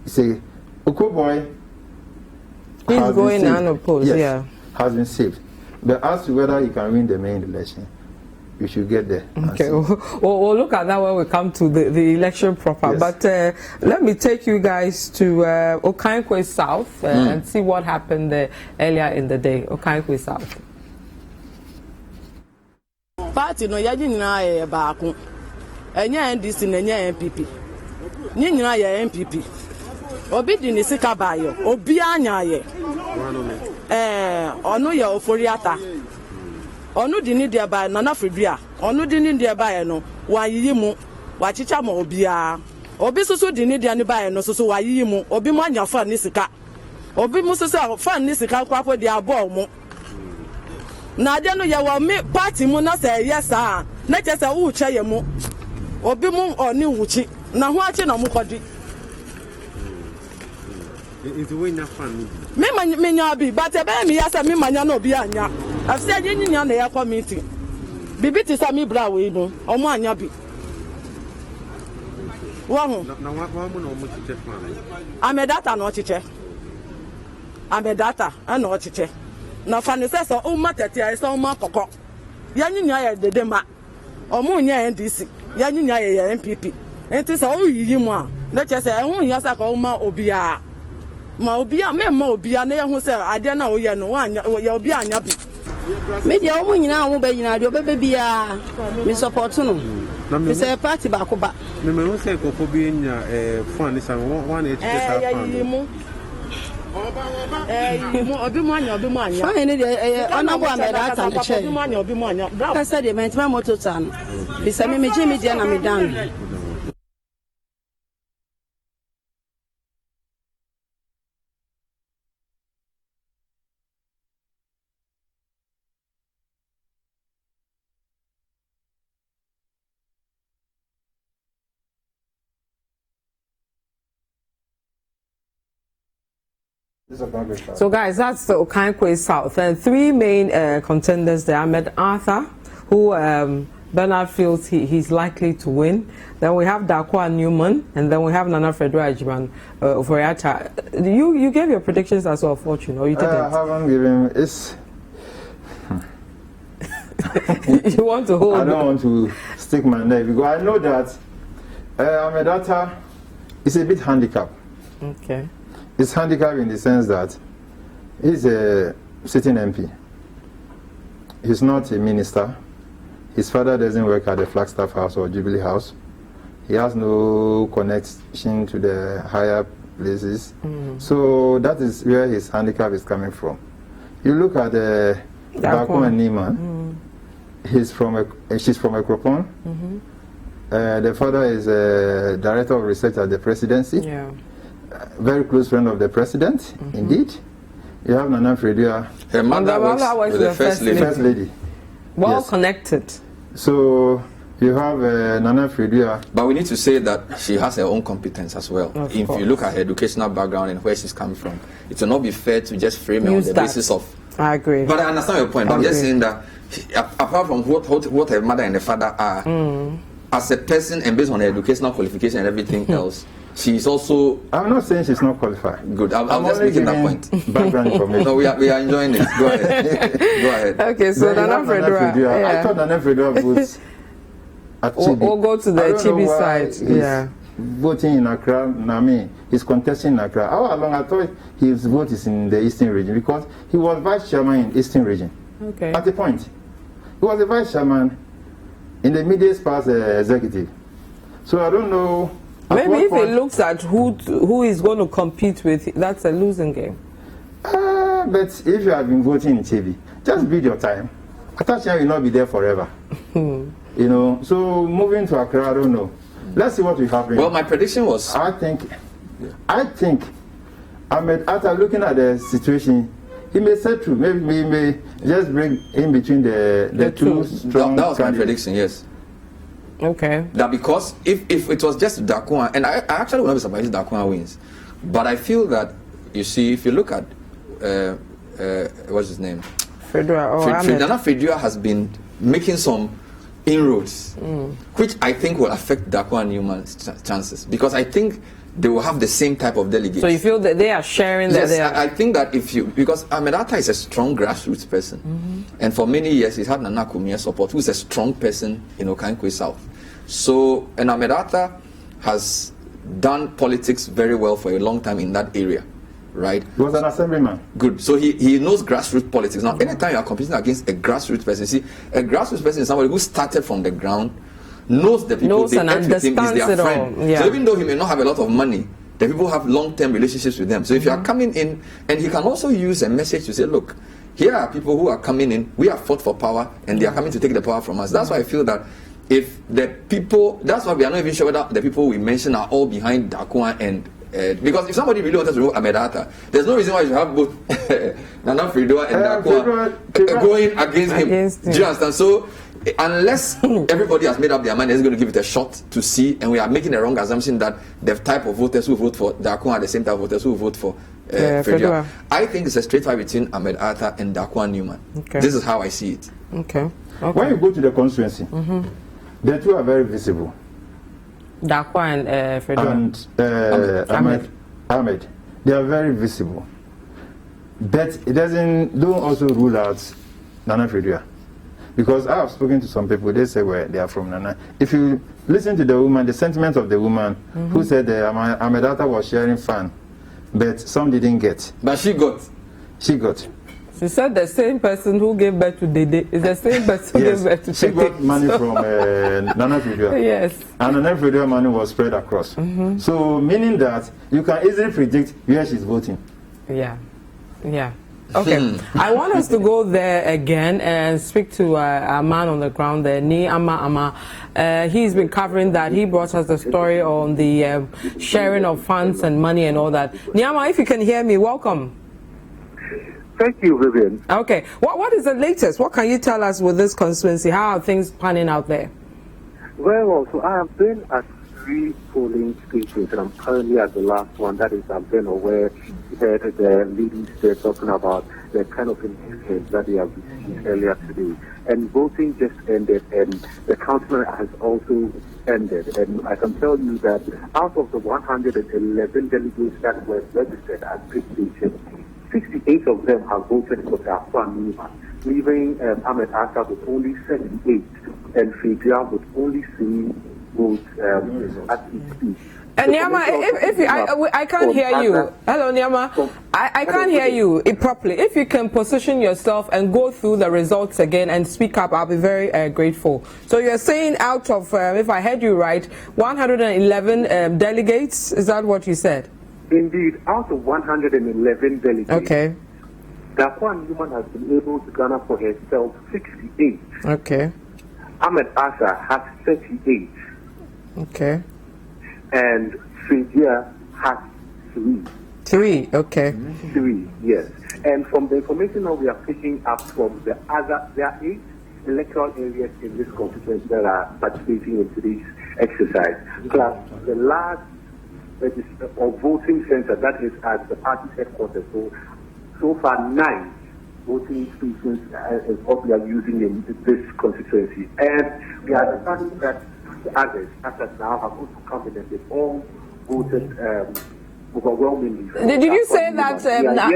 say, Okoboy he's going unopposed, has been saved. But as to whether he can win the main election, we should get there. Okay, we'll look at that when we come to the election proper. But let me take you guys to Okaikoi South and see what happened there earlier in the day. Okaikoi South. Party no yaji nyina ye baako. Enya NDC na enya NPP. Nyi nyina ye NPP. Obi di ni sika bayo. Obi anya ye. Onu ye oforiata. Onu di ni dia ba na na fredua. Onu di ni dia ba ye no wayiyi mu. Wachicha ma obia. Obi susu di ni dia ni ba ye no susu wayiyi mu. Obi mu anya fa ni sika. Obi mu susu fa ni sika kwafo di abo mu. Na ade no ye wo me party mu na say yes ah. Na che say wo che ye mu. Obi mu oni wuchi. Na ho ache na mu kwadi. Is the way na fan me nya bi but e be me yasa me manya na obi anya afse nyinya na ya committee bibi ti sa mi bra we no omo anya bi wo ho na wa mu na omo chiche fan amedata na ochiche amedata na ochiche na fa ne so o ma tete ai so ma kokko ya nyinya ya dede ma omo nya NDC ya nyinya ya NPP enti so o yiyi mu a na che se ehun yasa ka o ma obi a ma obia me ma obia na yehu se ade na oye no anya ya obia anya bi me dia o nyina wo ba nyina de obebe bia me support no me say party ba ko ba me me say ko bi nya fan ni san one e tete sa fan yi mu obi mu anya fan ni de ona bo ameda ata me che obi mu anya ka say de me tima moto tan me say me je me dia na me dan So guys, that's the Okaikoi South, and 3 main contenders there. Ahmed Arthur, who Bernard feels he's likely to win. Then we have Dakwa Newman, and then we have Nana Fredwa Ajiman Oforiatta. You gave your predictions as well, Fortune, or you didn't? I haven't given. It's. You want to hold? I don't want to stick my neck because I know that Ahmed Arthur is a bit handicapped. Okay. It's handicapped in the sense that he's a sitting MP. He's not a minister. His father doesn't work at the Flagstaff House or Jubilee House. He has no connection to the higher places. So that is where his handicap is coming from. You look at Bantama and Nima. She's from Krowor. The father is a director of research at the presidency. Yeah. Very close friend of the president, indeed. You have Nana Fredua. Her mother works with the first lady. Well connected. So you have Nana Fredua. But we need to say that she has her own competence as well. If you look at her educational background and where she's coming from, it will not be fair to just frame her on the basis of. I agree. But I understand your point. I'm just saying that apart from what her mother and her father are, as a person and based on her educational qualification and everything else, she's also. I'm not saying she's not qualified. Good. I'm just making that point. Background information. No, we are enjoying it. Go ahead. Go ahead. Okay, so Nana Fredua. I thought Nana Fredua votes at Chibi. Or go to the Chibi side. Yeah. Voting in Accra, Nami, he's contesting in Accra. How long? I thought his vote is in the Eastern region because he was vice chairman in Eastern region. Okay. At the point, he was a vice chairman in the Media Sparse executive. So I don't know. Maybe if it looks at who is going to compete with, that's a losing game. But if you have been voting in TV, just bid your time. Atacha will not be there forever. You know. So moving to Accra, I don't know. Let's see what will happen. Well, my prediction was. I think Ahmed Arthur, looking at the situation, he may set through. Maybe he may just bring in between the two strong. That was my prediction. Yes. Okay. That because if it was just Dakwa, and I actually would not be surprised if Dakwa wins, but I feel that, you see, if you look at what's his name, Nana Fredua has been making some inroads, which I think will affect Dakwa and Newman's chances, because I think they will have the same type of delegates. So you feel that they are sharing that? Yes, I think that because Ahmed Arthur is a strong grassroots person, and for many years he's had Nana Kumia's support, who's a strong person in Okaikoi South. So, and Ahmed Arthur has done politics very well for a long time in that area, right? He was an assemblyman. Good. So he knows grassroots politics. Now, anytime you are competing against a grassroots person, see, a grassroots person is somebody who started from the ground, knows the people, they act with him, is their friend. Yeah. So even though he may not have a lot of money, the people have long-term relationships with them. So if you are coming in, and he can also use a message to say, look, here are people who are coming in, we have fought for power, and they are coming to take the power from us. That's why I feel that if the people, that's why we are not even sure whether the people we mention are all behind Dakwa and because if somebody really wants to remove Ahmed Arthur, there's no reason why you have both Nana Fredua and Dakwa going against him. Do you understand? So unless everybody has made up their mind, they're going to give it a shot to see, and we are making a wrong assumption that the type of voters who vote for Dakwa are the same type of voters who vote for Fredua. I think it's a straight fight between Ahmed Arthur and Dakwa Newman. Okay. This is how I see it. Okay. When you go to the constituency, the two are very visible. Dakwa and Fredua. And Ahmed. They are very visible. But it don't also rule out Nana Fredua. Because I have spoken to some people, they say where they are from Nana. If you listen to the woman, the sentiment of the woman who said Ahmed Arthur was sharing fun, but some didn't get. But she got. She got. She said the same person who gave birth to Dede is the same person who gave birth to She got money from Nana Fredua. Yes. And Nana Fredua money was spread across. So meaning that you can easily predict where she's voting. Yeah. Yeah. Okay. I want us to go there again and speak to a man on the ground there, Ni Ama. He's been covering that. He brought us the story on the sharing of funds and money and all that. Niama, if you can hear me, welcome. Thank you, Vivian. Okay. What is the latest? What can you tell us with this constituency? How are things panning out there? Well, so I have been at 3 polling stations, and I'm currently at the last one. That is Abeno, where you heard the ladies there talking about the kind of engagement that they have received earlier today. And voting just ended, and the counting has also ended. And I can tell you that out of the 111 delegates that were registered at this station, 68 of them have voted for Dakwa Nima, leaving Ahmed Asa with only 78 and Fidria with only 3 votes at his speech. And Nyama, I can't hear you. Hello, Nyama. I can't hear you properly. If you can position yourself and go through the results again and speak up, I'll be very grateful. So you're saying out of, if I heard you right, 111 delegates. Is that what you said? Indeed, out of 111 delegates. Okay. Dakwa Newman has been able to garner for herself 68. Okay. Ahmed Asa has 38. Okay. And Fidria has 3. 3, okay. 3, yes. And from the information that we are picking up from the other, there are 8 electoral areas in this constituency that are participating in today's exercise. Plus the last or voting center that is at the party headquarters. So far 9 voting stations is what we are using in this constituency. And we are understanding that others, as of now, have also come in and they've all voted overwhelmingly. Did you say that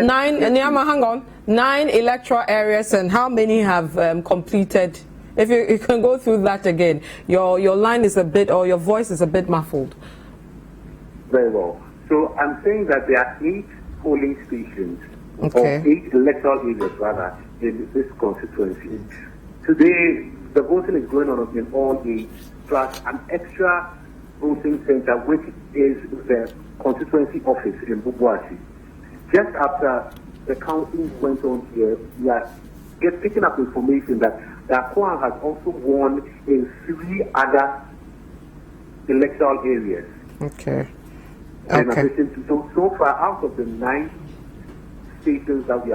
9, Nyama, hang on, 9 electoral areas, and how many have completed? If you can go through that again. Your line is a bit, or your voice is a bit muffled. Very well. So I'm saying that there are 8 polling stations, okay, or 8 electoral areas rather, in this constituency. Today, the voting is going on in all 8, plus an extra voting center, which is the constituency office in Bubuasi. Just after the counting went on here, we are picking up information that the Dakwa has also won in 3 other electoral areas. Okay. In addition to, so far, out of the 9 stations that we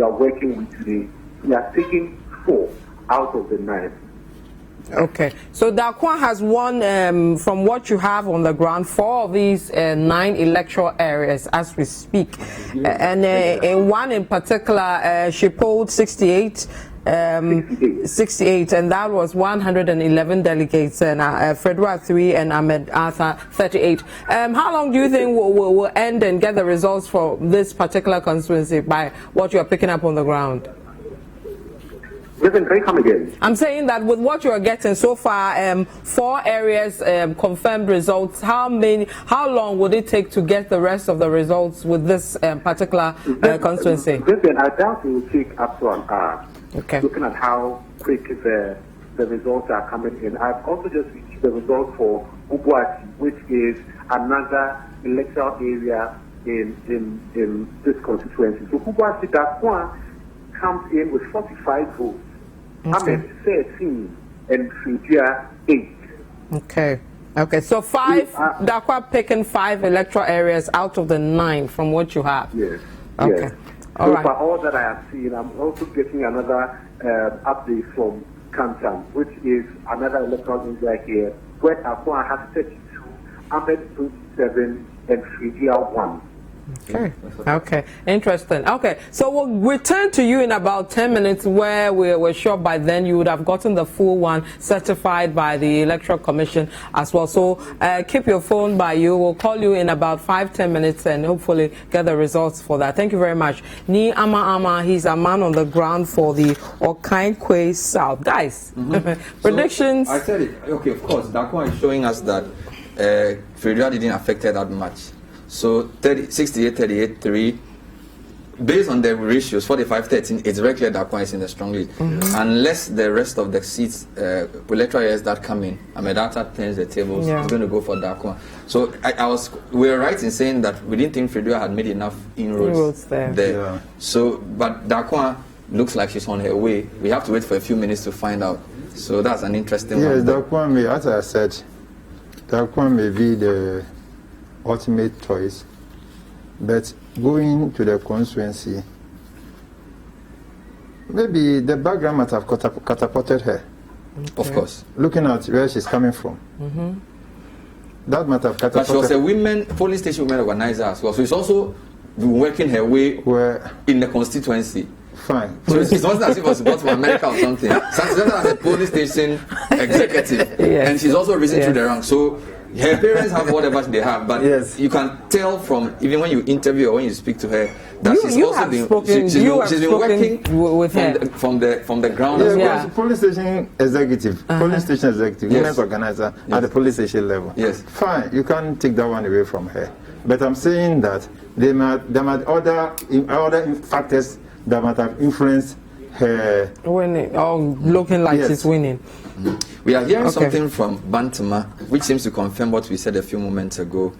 are working with today, we are taking 4 out of the 9. Okay, so Dakwa has won, from what you have on the ground, 4 of these 9 electoral areas as we speak. And in one in particular, she polled 68, and that was 111 delegates, and Fredwa 3 and Ahmed Asa 38. How long do you think will end and get the results for this particular constituency by what you're picking up on the ground? Listen, can you come again? I'm saying that with what you are getting so far, 4 areas confirmed results. How long would it take to get the rest of the results with this particular constituency? Listen, I doubt it will take up to an hour. Okay. Looking at how quick the results are coming in. I've also just reached the results for Bubuasi, which is another electoral area in this constituency. So Bubuasi, Dakwa comes in with 45 votes. Ahmed 13 and Fidria 8. Okay. Okay, so 5, Dakwa picking 5 electoral areas out of the 9 from what you have. Yes. Okay. Yes. All so right. for all that I have seen, I'm also getting another update from Kantan, which is another electoral area here, where Dakwa has 32, Ahmed 27, and Fidria 1. Okay. Okay. Interesting. Okay. So we'll return to you in about 10 minutes, where we're sure by then you would have gotten the full one certified by the Electoral Commission as well. So keep your phone by you. We'll call you in about 5-10 minutes and hopefully get the results for that. Thank you very much. Ni Ama, he's a man on the ground for the Okaikoi South. Guys, predictions? So I said it. Okay, of course. Dakwa is showing us that Federa didn't affect it that much. So 68, 38, 3. Based on the ratios, 45, 13, it's very clear that Dakwa is in the strong lead. Unless the rest of the seats, electoral areas that come in, Ahmedata turns the tables, it's going to go for Dakwa. So we were right in saying that we didn't think Federa had made enough inroads there. Yeah. So, but Dakwa looks like she's on her way. We have to wait for a few minutes to find out. So that's an interesting one. Yes, Dakwa may, as I said, Dakwa may be the ultimate choice, but going to the constituency, maybe the background might have catapulted her. Of course. Looking at where she's coming from. that might have catapulted. But she was a polling station women organizer as well. So she's also been working her way in the constituency. Fine. So it's not as if it was brought from America or something. She's as a polling station executive, and she's also risen through the ranks. So her parents have whatever they have, but you can tell from even when you interview or when you speak to her that she's been working with her from the ground. Yeah, police station executive, women's organizer at the police station level. Yes, fine. You can't take that one away from her. But I'm saying that there might other factors that might have influenced her winning or looking like she's winning. We are hearing something from Bantama, which seems to confirm what we said a few moments ago,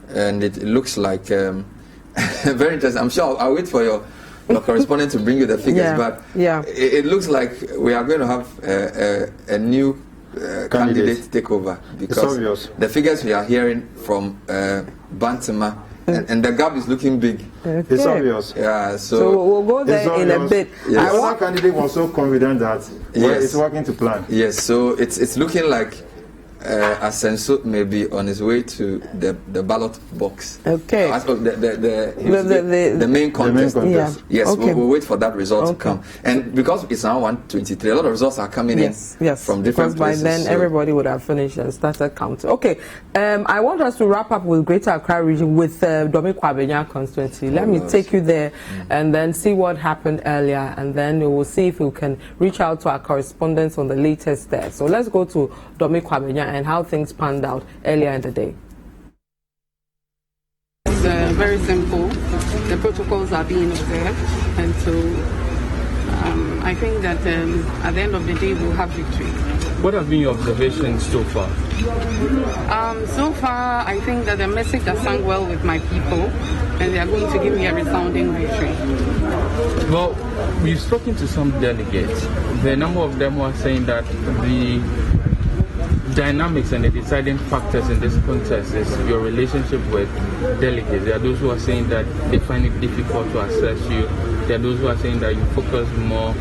and it looks like very interesting. I'm sure I'll wait for your correspondent to bring you the figures, but it looks like we are going to have a new candidate take over, because the figures we are hearing from Bantama, and the gap is looking big. Okay. It's obvious. Yeah, so we'll go there in a bit. Yes. Our candidate was so confident that it's working to plan. Yes, so it's looking like Asenso may be on his way to the ballot box. Okay. The main contest. Yes, we'll wait for that result to come. And because it's now 123, a lot of results are coming in from different places. By then everybody would have finished and started counting. Okay, I want us to wrap up with Greater Accra region with Kwabenya constituency. Let me take you there and then see what happened earlier, and then we will see if we can reach out to our correspondents on the latest there. So let's go to Kwabenya and how things panned out earlier in the day. It's very simple. The protocols are being observed, and so I think that at the end of the day we'll have victory. What have been your observations so far? So far, I think that the message has sung well with my people, and they are going to give me a resounding victory. Well, we've spoken to some delegates. The number of them were saying that the dynamics and the deciding factors in this contest is your relationship with delegates. There are those who are saying that they find it difficult to assess you. There are those who are saying that you focus more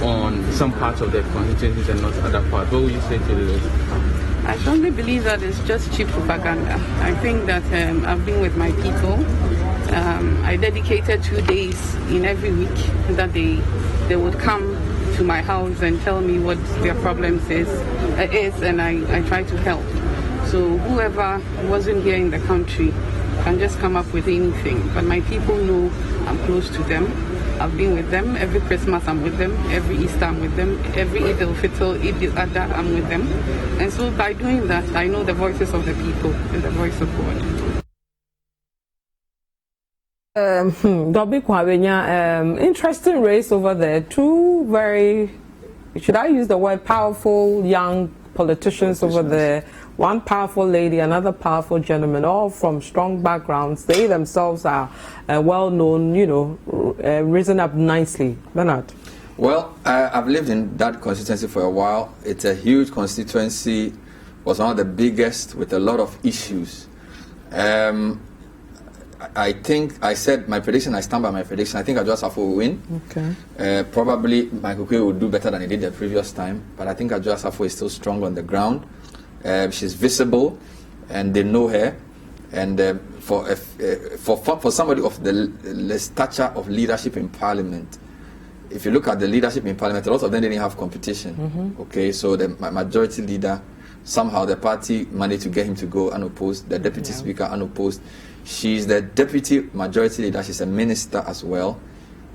on some parts of the constituencies and not other parts. What would you say to this? I strongly believe that it's just cheap propaganda. I think that I've been with my people. I dedicated 2 days in every week that they would come to my house and tell me what their problems is, and I try to help. So whoever wasn't here in the country can just come up with anything. But my people know I'm close to them. I've been with them. Every Christmas I'm with them. Every Easter I'm with them. Every Eid al-Fitr, Eid al-Adha I'm with them. And so by doing that, I know the voices of the people and the voice of God. Kwabenya, interesting race over there. Two very, should I use the word powerful young politicians over there. One powerful lady, another powerful gentleman, all from strong backgrounds. They themselves are well known, you know, risen up nicely. Bernard. Well, I've lived in that constituency for a while. It's a huge constituency, was one of the biggest with a lot of issues. I think I said my prediction, I stand by my prediction. I think Adwoa will win. Okay. Probably Okaikoi will do better than he did the previous time, but I think Adwoa is still strong on the ground. She's visible, and they know her. And for somebody of the stature of leadership in Parliament, if you look at the leadership in Parliament, a lot of them didn't have competition. Okay, so the majority leader, somehow the party managed to get him to go unopposed. The deputy speaker unopposed. She's the deputy majority leader. She's a minister as well,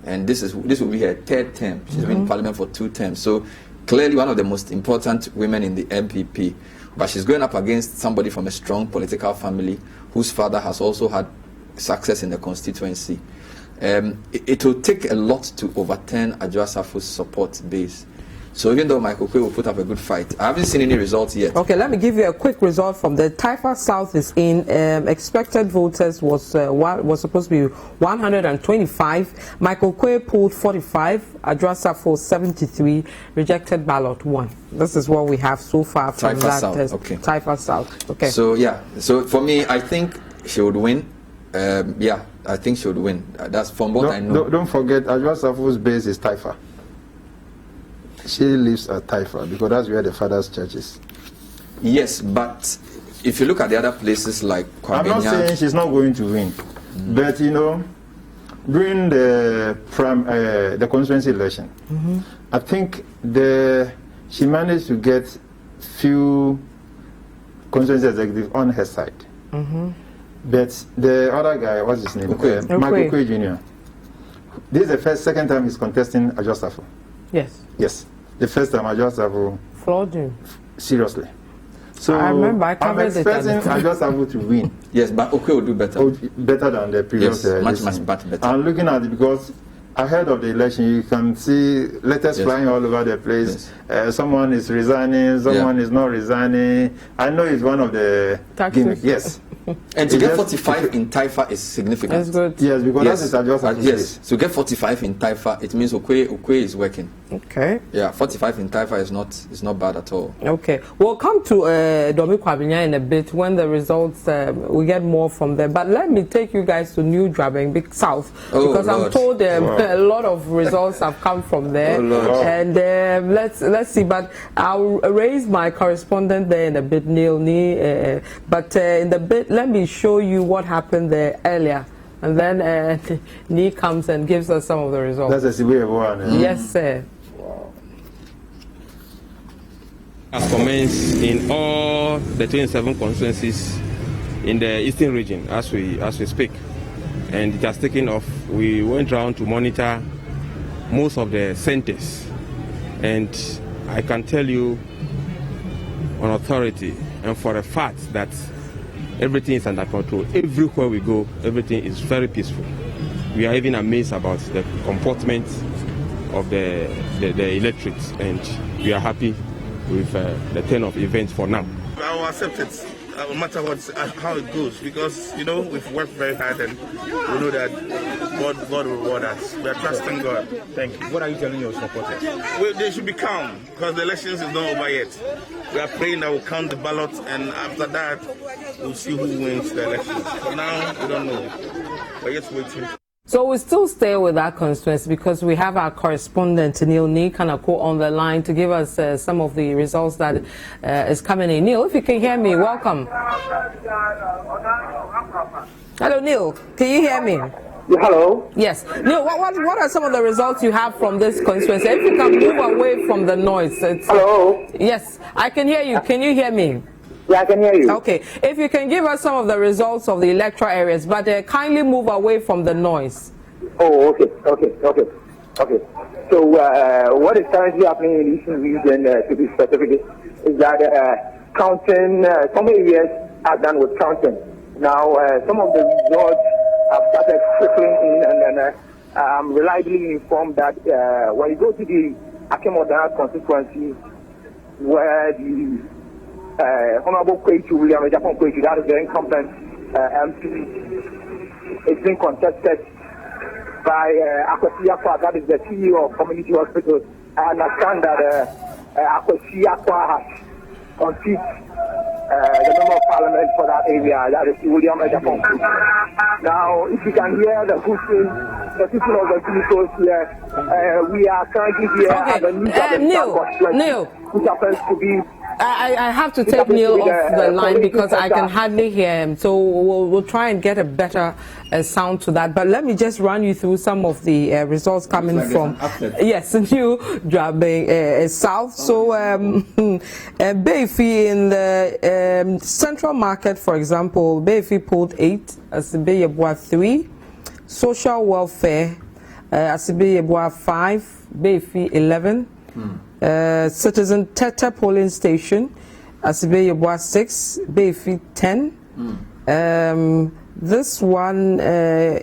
and this will be her third term. She's been in Parliament for 2 terms. So clearly one of the most important women in the NPP. But she's going up against somebody from a strong political family whose father has also had success in the constituency. It will take a lot to overturn Adwoa support base. So even though Okaikoi will put up a good fight, I haven't seen any results yet. Okay, let me give you a quick result from the Taifa South is in. Expected voters was supposed to be 125. Okaikoi polled 45. Adwoa 73. Rejected ballot 1. This is what we have so far from Taifa South. Okay. Taifa South. Okay. So yeah. So for me, I think she would win. Yeah, I think she would win. That's from what I know. Don't forget, Adwoa's base is Taifa. She lives at Taifa because that's where the father's church is. Yes, but if you look at the other places like Kwabenya, I'm not saying she's not going to win, but you know, during the constituency election, I think she managed to get few constituency executives on her side. But the other guy, what's his name? Michael Kwabenya Jr. This is the second time he's contesting Ajostafo. Yes. Yes. The first time Ajostafo flawed him. Seriously. So I remember I'm expecting Ajostafo to win. Yes, but Okwe will do better. Better than the previous. Yes, much better. I'm looking at it because ahead of the election, you can see letters flying all over the place. Someone is resigning, someone is not resigning. I know it's one of the gimmicks. Yes. And to get 45 in Taifa is significant. That's good. Yes, because that is Ajostafo. Yes. So get 45 in Taifa, it means Okwe is working. Okay. Yeah, 45 in Taifa is not bad at all. Okay. We'll come to Domi Kwabenya in a bit when the results we get more from there. But let me take you guys to New Juaben South because I'm told a lot of results have come from there. And let's see. But I'll raise my correspondent there in a bit, Neil. But in the bit, let me show you what happened there earlier. And then Nee comes and gives us some of the results. That's a severe one. Yes, sir. Has commenced in all the 27 constituencies in the eastern region as we speak, and it has taken off. We went around to monitor most of the centers, and I can tell you on authority and for a fact that everything is under control. Everywhere we go, everything is very peaceful. We are even amazed about the comportment of the electorates, and we are happy with the turn of events for now. I will accept it, no matter how it goes, because you know we've worked very hard and we know that God will reward us. We are trusting God. Thank you. What are you telling your supporters? Well, they should be calm because the elections is not over yet. We are praying that we'll count the ballots, and after that we'll see who wins the elections. For now, we don't know. We're just waiting. So we still stay with that constituency because we have our correspondent Neil Kanako on the line to give us some of the results that is coming in. Neil, if you can hear me, welcome. Hello, Neil. Can you hear me? Hello. Yes. Neil, what are some of the results you have from this constituency? If you can move away from the noise. Hello. Yes, I can hear you. Can you hear me? Yeah, I can hear you. Okay. If you can give us some of the results of the electoral areas, but kindly move away from the noise. Oh, okay. So what is currently happening in the Eastern region, to be specific, is that counting, some areas are done with counting. Now, some of the results have started trickling in, and then I'm reliably informed that when you go to the Akemoda constituency, where the Honorable William Kwabenya, that is the incumbent MP, it's been contested by Akwesi Akwa, that is the CEO of Community Hospital. I understand that Akwesi Akwa has unseated the member of parliament for that area, that is William Kwabenya. Now, if you can hear the hooting, the people of the vehicles here, we are currently here at the Neil, which happens to be. I have to take Neil off the line because I can hardly hear him. So we'll try and get a better sound to that. But let me just run you through some of the results coming from New Juaben South. So Beifi in the Central Market, for example, Beifi polled 8, Asibeyebwa 3, Social Welfare, Asibeyebwa 5, Beifi 11. Citizen Tete polling station, Asibeyebwa 6, Beifi 10. This one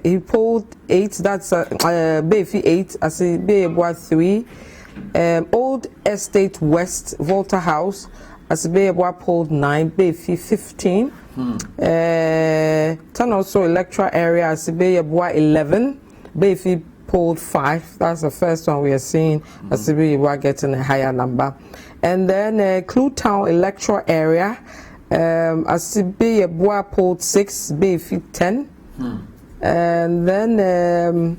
he polled 8. That's Beifi 8, Asibeyebwa 3. Old Estate West, Volta House, Asibeyebwa polled 9, Beifi 15. Turn also electoral area, Asibeyebwa 11, Beifi polled 5. That's the first one we are seeing. Asibeyebwa getting a higher number. And then Clue Town electoral area, Asibeyebwa polled 6, Beifi 10. And then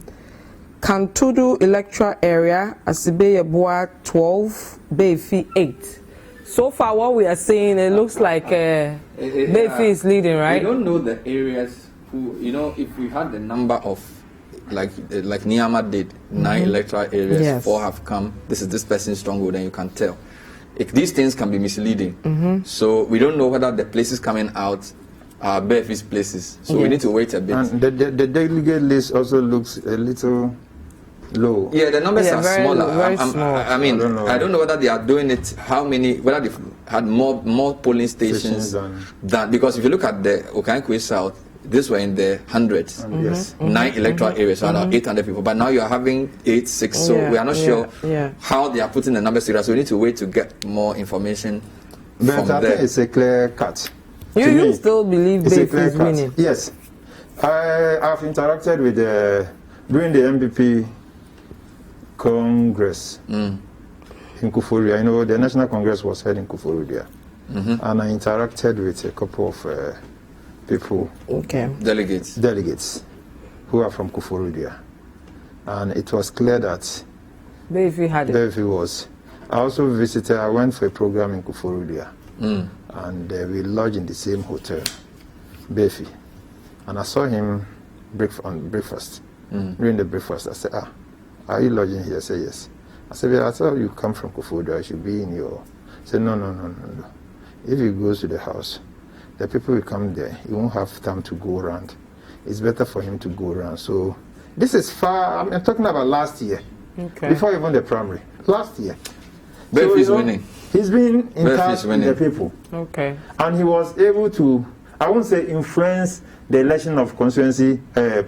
Kantudu electoral area, Asibeyebwa 12, Beifi 8. So far, what we are seeing, it looks like Befi is leading, right? We don't know the areas who, you know, if we had the number of, like Niama did, 9 electoral areas, Yes. 4 have come, this is this person's stronghold, then you can tell. These things can be misleading. So we don't know whether the places coming out are Befi's places. So we need to wait a bit. And the delegate list also looks a little low. Yeah, the numbers are smaller. very small. I mean, I don't know whether they are doing it, whether they've had more polling stations than, because if you look at the Okaikoi South, these were in the hundreds. Yes. 9 electoral areas, so about 800 people. But now you are having 8, 6, so we are not sure how they are putting the numbers together. So we need to wait to get more information But I think it's a clear cut. You still believe Befi is winning? Yes. I've interacted with during the NPP Congress in Kufuria. You know, the National Congress was held in Kufuria. And I interacted with a couple of people, delegates who are from Kufuria. And it was clear that Befi was. I also visited, I went for a program in Kufuria. And we lodged in the same hotel, Befi. And I saw him on breakfast. During the breakfast, I said, are you lodging here? I said, yes. I said, well, I thought you come from Kufuria, I should be in your... I said, no. If he goes to the house, the people will come there. He won't have time to go around. It's better for him to go around. So this is far, I'm talking about last year, before even the primary. Last year. Befi is winning. He's been in touch with the people. And he was able to, I won't say influence the election of constituency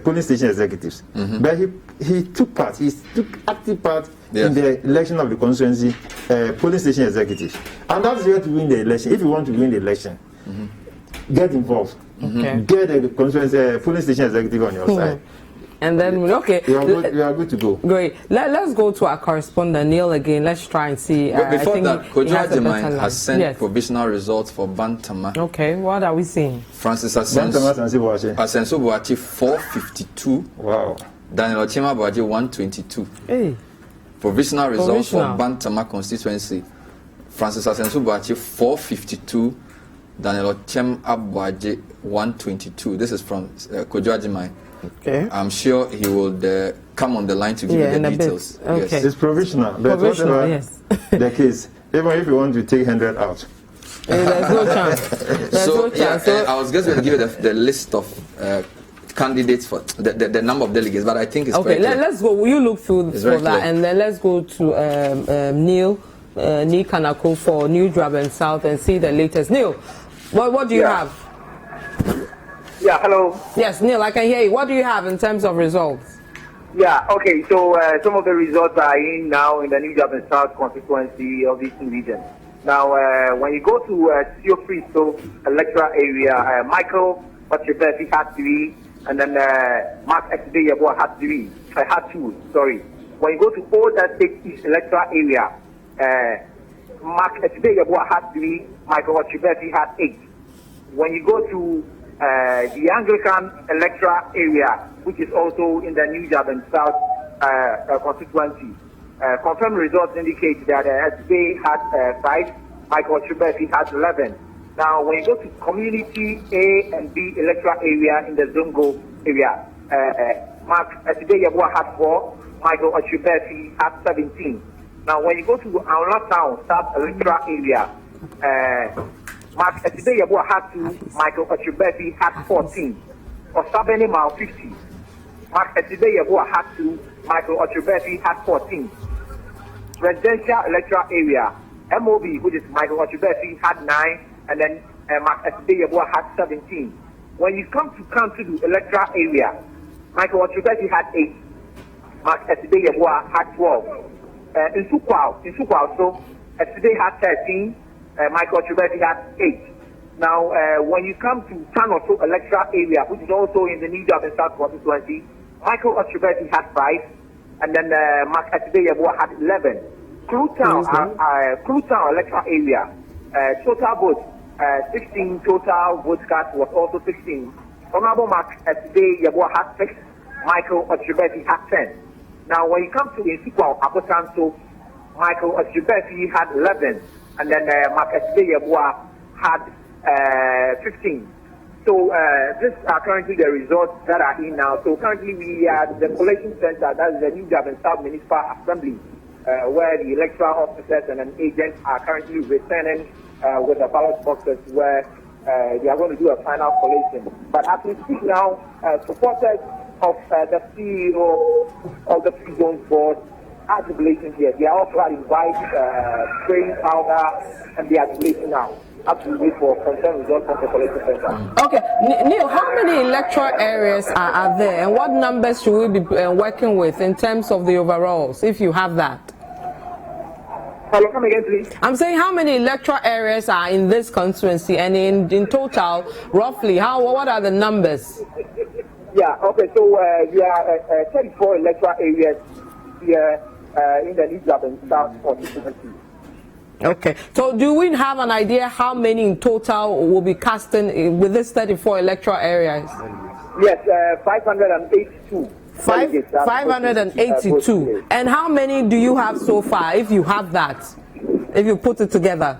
police station executives. But he took part, he took active part in the election of the constituency police station executives. And that's the way to win the election. If you want to win the election, get involved. Get the constituency police station executive on your side. And then, you are good to go. Great. Let's go to our correspondent, Neil, again. Let's try and see. But before that, Juaben has sent provisional results for Bantama. Okay, what are we seeing? Francis Asenso-Boakye 452. Wow. Daniel Ochema-Boakye 122. Hey. Provisional results for Bantama constituency. Francis Asenso-Boakye 452. Daniel Ochema-Boakye 122. This is from Juaben. I'm sure he will come on the line to give you the details. Yes. It's provisional. But whatever the case, even if you want to take 100 out. There's no chance. So I was just going to give you the list of candidates for the number of delegates, but I think it's let's go. Will you look through that, and then let's go to Neil Kanako for New Juaben South and see the latest. Neil, what do you have? Yeah, hello. Yes, Neil, I can hear you. What do you have in terms of results? Yeah, okay, so some of the results are in now in the New Juaben South constituency of the Eastern region. Now, when you go to Siofriso electoral area, Michael Ochebefi had 3, and then Mark Esideyabo had 3. I had 2, sorry. When you go to Old State East electoral area, Mark Esideyabo had 3, Michael Ochebefi had 8. When you go to the Anglican electoral area, which is also in the New Juaben South constituency, confirmed results indicate that SBA had 5, Michael Ochebefi had 11. Now, when you go to community A and B electoral area in the Zongo area, Mark SBA had 4, Michael Ochebefi had 17. Now, when you go to Aula Town South electoral area, Mark Esideyabo had 2, Michael Ochebefi had 14. Osabeni Mao 50. Mark Esideyabo had 2, Michael Ochebefi had 14. Residential electoral area, MOB, which is Michael Ochebefi, had 9, and then Mark Esideyabo had 17. When you come to Kansudu electoral area, Michael Ochebefi had 8, Mark Esideyabo had 12. In Sukwao, so Esidey had 13. Michael Ochebefi had 8. Now, when you come to Tanoso electoral area, which is also in the New Juaben South constituency, Michael Ochebefi had 5, and then Mark Esideyabo had 11. Krowor electoral area, total votes, 16 total votes cast was also 16. Honorable Mark Esideyabo had 6, Michael Ochebefi had 10. Now, when you come to Insukwao Abosanso, Michael Ochebefi had 11. and then Makaside Yabua had 15. So these are currently the results that are in now. So currently we are at the collation center, that is the new Juaben South Municipal Assembly, where the electoral officers and an agent are currently returning with the ballot boxes where they are going to do a final collation. But as we speak now, supporters of the CEO of the Free Zones Board are jubilating here. They are all clad in white, spraying powder, and they are jubilating now. Absolutely for concerned results from the collation center. Okay, Neil, how many electoral areas are there, and what numbers should we be working with in terms of the overalls, if you have that? Hello, come again, please. I'm saying how many electoral areas are in this constituency, and in total, roughly, what are the numbers? Yeah, okay, so we are 34 electoral areas here in the new Juaben South constituency. Okay, so do we have an idea how many in total will be casting with this 34 electoral areas? Yes, 582. 582. And how many do you have so far, if you have that, if you put it together?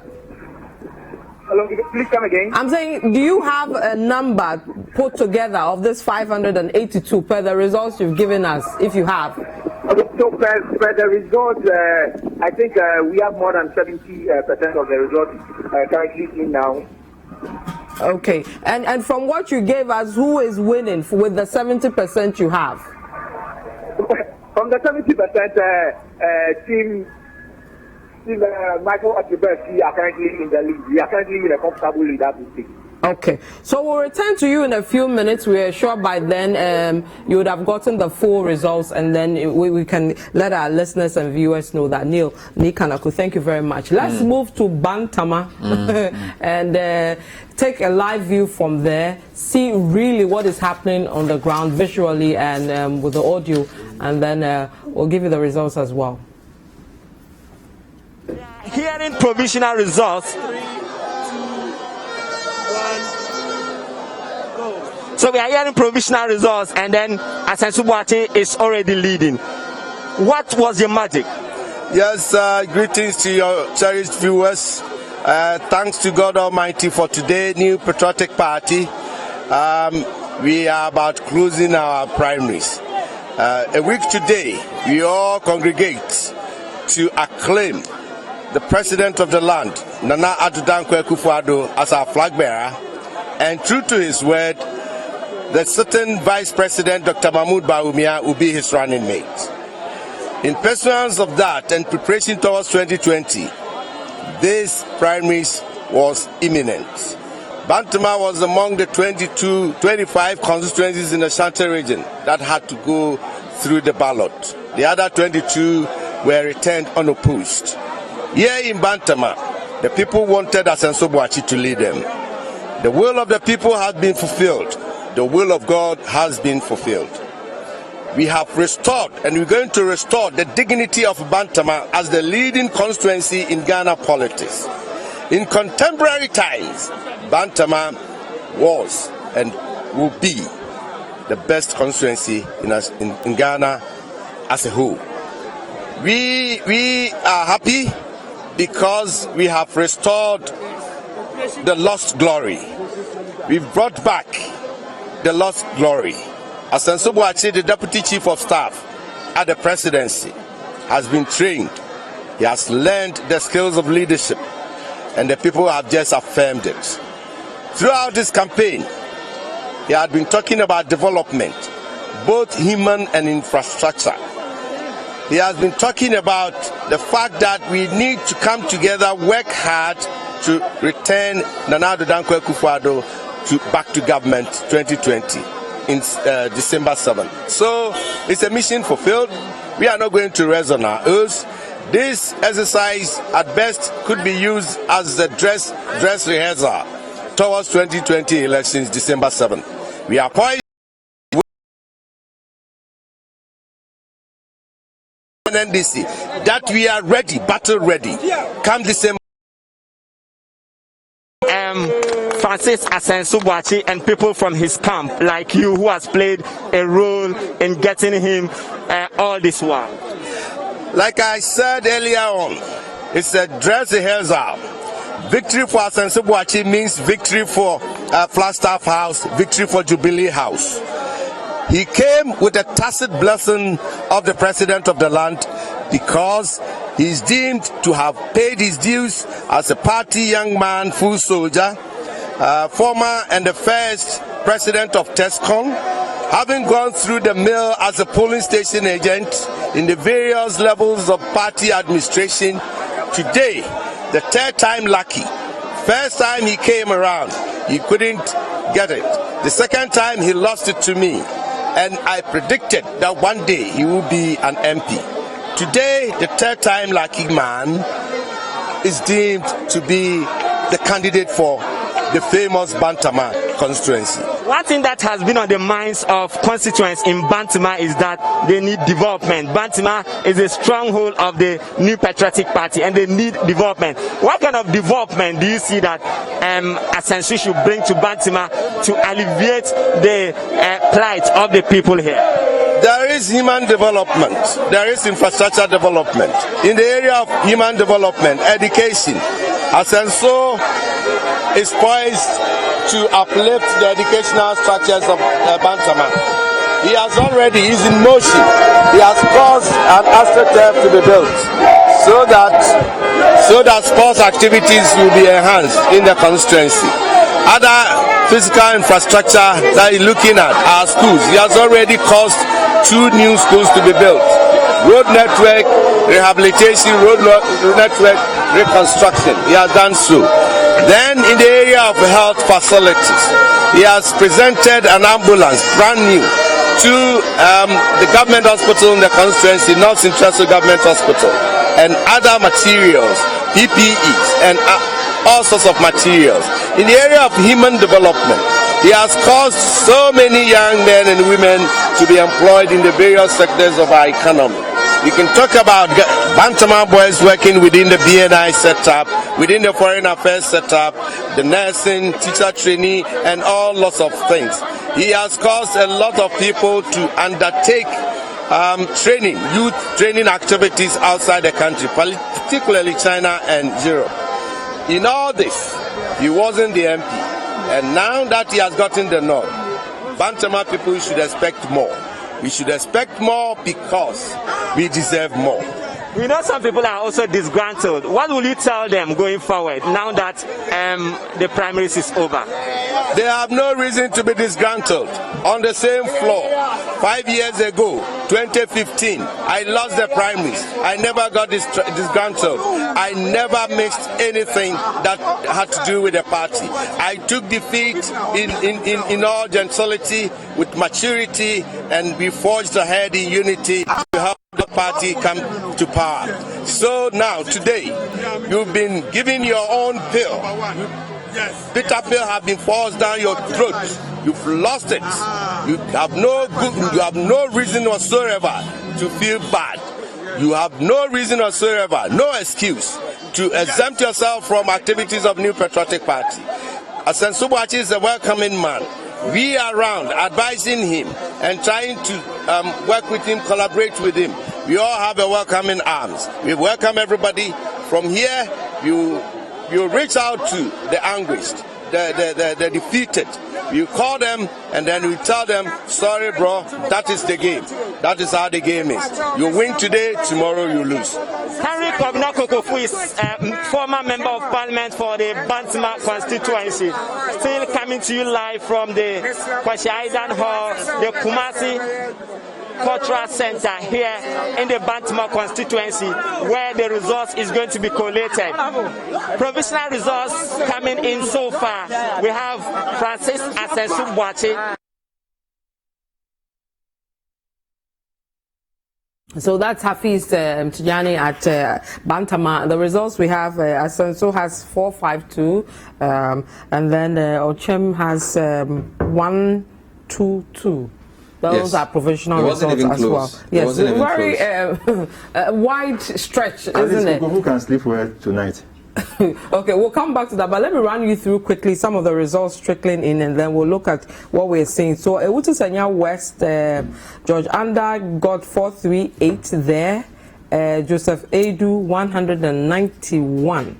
Hello, please come again. I'm saying, do you have a number put together of this 582 per the results you've given us, if you have? Okay, so per the results, I think we have more than 70% of the results currently in now. Okay, and from what you gave us, who is winning with the 70% you have? From the 70%, team Michael Atibesi are currently in the lead. We are currently in a comfortable lead at this stage. Okay, so we'll return to you in a few minutes. We are sure by then you would have gotten the full results, and then we can let our listeners and viewers know that. Neil Nikanaku, thank you very much. Let's move to Bantama and take a live view from there, see really what is happening on the ground visually and with the audio, and then we'll give you the results as well. Hearing provisional results. So we are hearing provisional results, and then Asenso-Boakye is already leading. What was the magic? Yes, greetings to your cherished viewers. Thanks to God Almighty for today, New Patriotic Party. We are about closing our primaries. A week today, we all congregate to acclaim the President of the land, Nana Addo Dankwa Akufo-Addo, as our flag bearer, and true to his word, the certain Vice President, Dr. Mahmoud Bawumia, will be his running mate. In pursuance of that and preparation towards 2020, this primaries was imminent. Bantama was among the 25 constituencies in the Ashanti region that had to go through the ballot. The other 22 were returned unopposed. Here in Bantama, the people wanted Asenso-Boakye to lead them. The will of the people has been fulfilled. The will of God has been fulfilled. We have restored, and we're going to restore the dignity of Bantama as the leading constituency in Ghana politics. In contemporary times, Bantama was and will be the best constituency in Ghana as a whole. We are happy because we have restored the lost glory. We've brought back the lost glory. Asenso-Boakye, the Deputy Chief of Staff at the Presidency, has been trained. He has learned the skills of leadership, and the people have just affirmed it. Throughout this campaign, he had been talking about development, both human and infrastructure. He has been talking about the fact that we need to come together, work hard to return Nana Addo Dankwa Akufo-Addo back to government 2020 in December 7th. So it's a mission fulfilled. We are not going to rest on our oars. This exercise at best could be used as the dress rehearsal towards 2020 elections December 7th. We are poised NDC that we are ready, battle ready. Come December. Francis Asenso-Boakye and people from his camp, like you, who has played a role in getting him all this while. Like I said earlier on, It's a dress the hairs out. Victory for Asenso-Boakye means victory for Flagstaff House, victory for Jubilee House. He came with a tacit blessing of the president of the land because he's deemed to have paid his dues as a party young man, full soldier, former and the first president of TESCON, having gone through the mill as a polling station agent in the various levels of party administration. Today, the third time lucky. First time he came around, he couldn't get it. The second time he lost it to me. And I predicted that one day he will be an MP. Today, the third time lucky man is deemed to be the candidate for the famous Bantama constituency. One thing that has been on the minds of constituents in Bantama is that they need development. Bantama is a stronghold of the New Patriotic Party and they need development. What kind of development do you see that Asenso should bring to Bantama to alleviate the plight of the people here? There is human development. There is infrastructure development. In the area of human development, education, Asenso is poised to uplift the educational structures of Bantama. He is in motion. He has caused an astroturf to be built so that sports activities will be enhanced in the constituency. Other physical infrastructure that he's looking at are schools. He has already caused 2 new schools to be built. Road network rehabilitation, road network reconstruction. He has done so. Then in the area of health facilities, he has presented an ambulance, brand new, to the government hospital in the constituency, North Central Government Hospital, and other materials, PPEs, and all sorts of materials. In the area of human development, he has caused so many young men and women to be employed in the various sectors of our economy. You can talk about Bantama boys working within the BNI setup, within the foreign affairs setup, the nursing, teacher training, and all lots of things. He has caused a lot of people to undertake youth training activities outside the country, particularly China and Europe. In all this, he wasn't the MP. And now that he has gotten the nod, Bantama people should expect more. We should expect more because we deserve more. We know some people are also disgruntled. What will you tell them going forward now that the primaries is over? They have no reason to be disgruntled. On the same floor, 5 years ago, 2015, I lost the primaries. I never got disgruntled. I never mixed anything that had to do with the party. I took defeat in all gentility, with maturity, and we forged ahead in unity to help the party come to power. So now, today, you've been given your own pill. Bitter pill have been forced down your throat. You've lost it. You have no reason whatsoever to feel bad. You have no reason whatsoever, no excuse to exempt yourself from activities of New Patriotic Party. Asenso-Boakye is a welcoming man. We are around advising him and trying to work with him, collaborate with him. We all have a welcoming arms. We welcome everybody. From here, you reach out to the anguished, the defeated. You call them and then you tell them, sorry bro, that is the game. That is how the game is. You win today, tomorrow you lose. Henry Kwabenya Kokofu is former member of parliament for the Bantama constituency. Still coming to you live from the Kwasi Aidan Hall, the Kumasi Cultural Center here in the Bantama constituency, where the results is going to be collated. Provisional results coming in so far. We have Francis Asenso-Boakye. So that's Hafiz Tijani at Bantama. The results we have, Asenso has 452, and then Ochem has 122. Those are provisional results as well. Yes, very wide stretch, isn't it? Who can sleep well tonight? Okay, we'll come back to that, but let me run you through quickly some of the results trickling in, and then we'll look at what we're seeing. So, Ewutu Sanya West, George Anda got 438 there, Joseph Edu 191.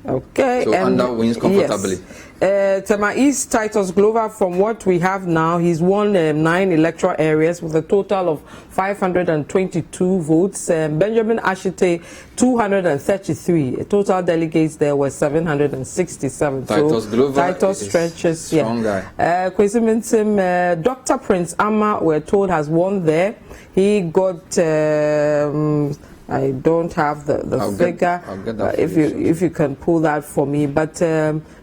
Okay. So under wins comfortably. Yes. Tema East Titus Glover, from what we have now, he's won 9 electoral areas with a total of 522 votes. Benjamin Ashite 233. Total delegates there were 767. Titus Glover, Titus stretches. Strong guy. Kwesi Mintim, Dr. Prince Amma, we're told, has won there. He got. I don't have the figure. I'll get that if you can pull that for me. But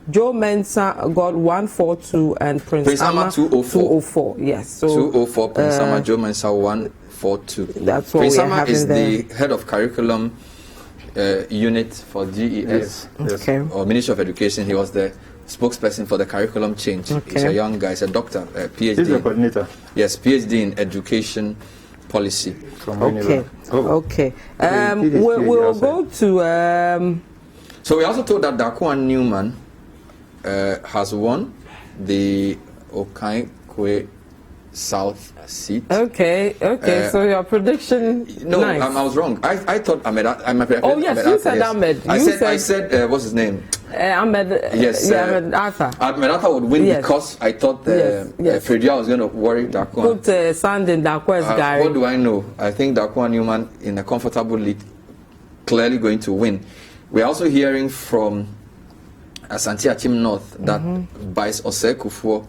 Joe Mensah got 142 and Prince Amma 204. Yes. So 204. Prince Amma, Joe Mensah 142. That's what Prince we're Amma having is there. the head of curriculum unit for GES Okay. or Ministry of Education. He was the spokesperson for the curriculum change. Okay. He's a young guy. He's a doctor, PhD. He's the coordinator. Yes, PhD in education policy. Okay. Okay. We'll go to. So we also told that Dakuan Newman has won the Okaikoi South seat. Okay. So your prediction? No, nice. I was wrong. I thought Ahmed. Oh yes, you said Ahmed. I said what's his name? Ahmed. Yes. Ahmed Arthur. Ahmed Arthur would win because I thought Fredia was going to worry Dakuan. Put sand in Dakuan's Gary. What do I know? I think Dakuan Newman in a comfortable lead, clearly going to win. We're also hearing from Asante Achim North that Vice Ose Kufuor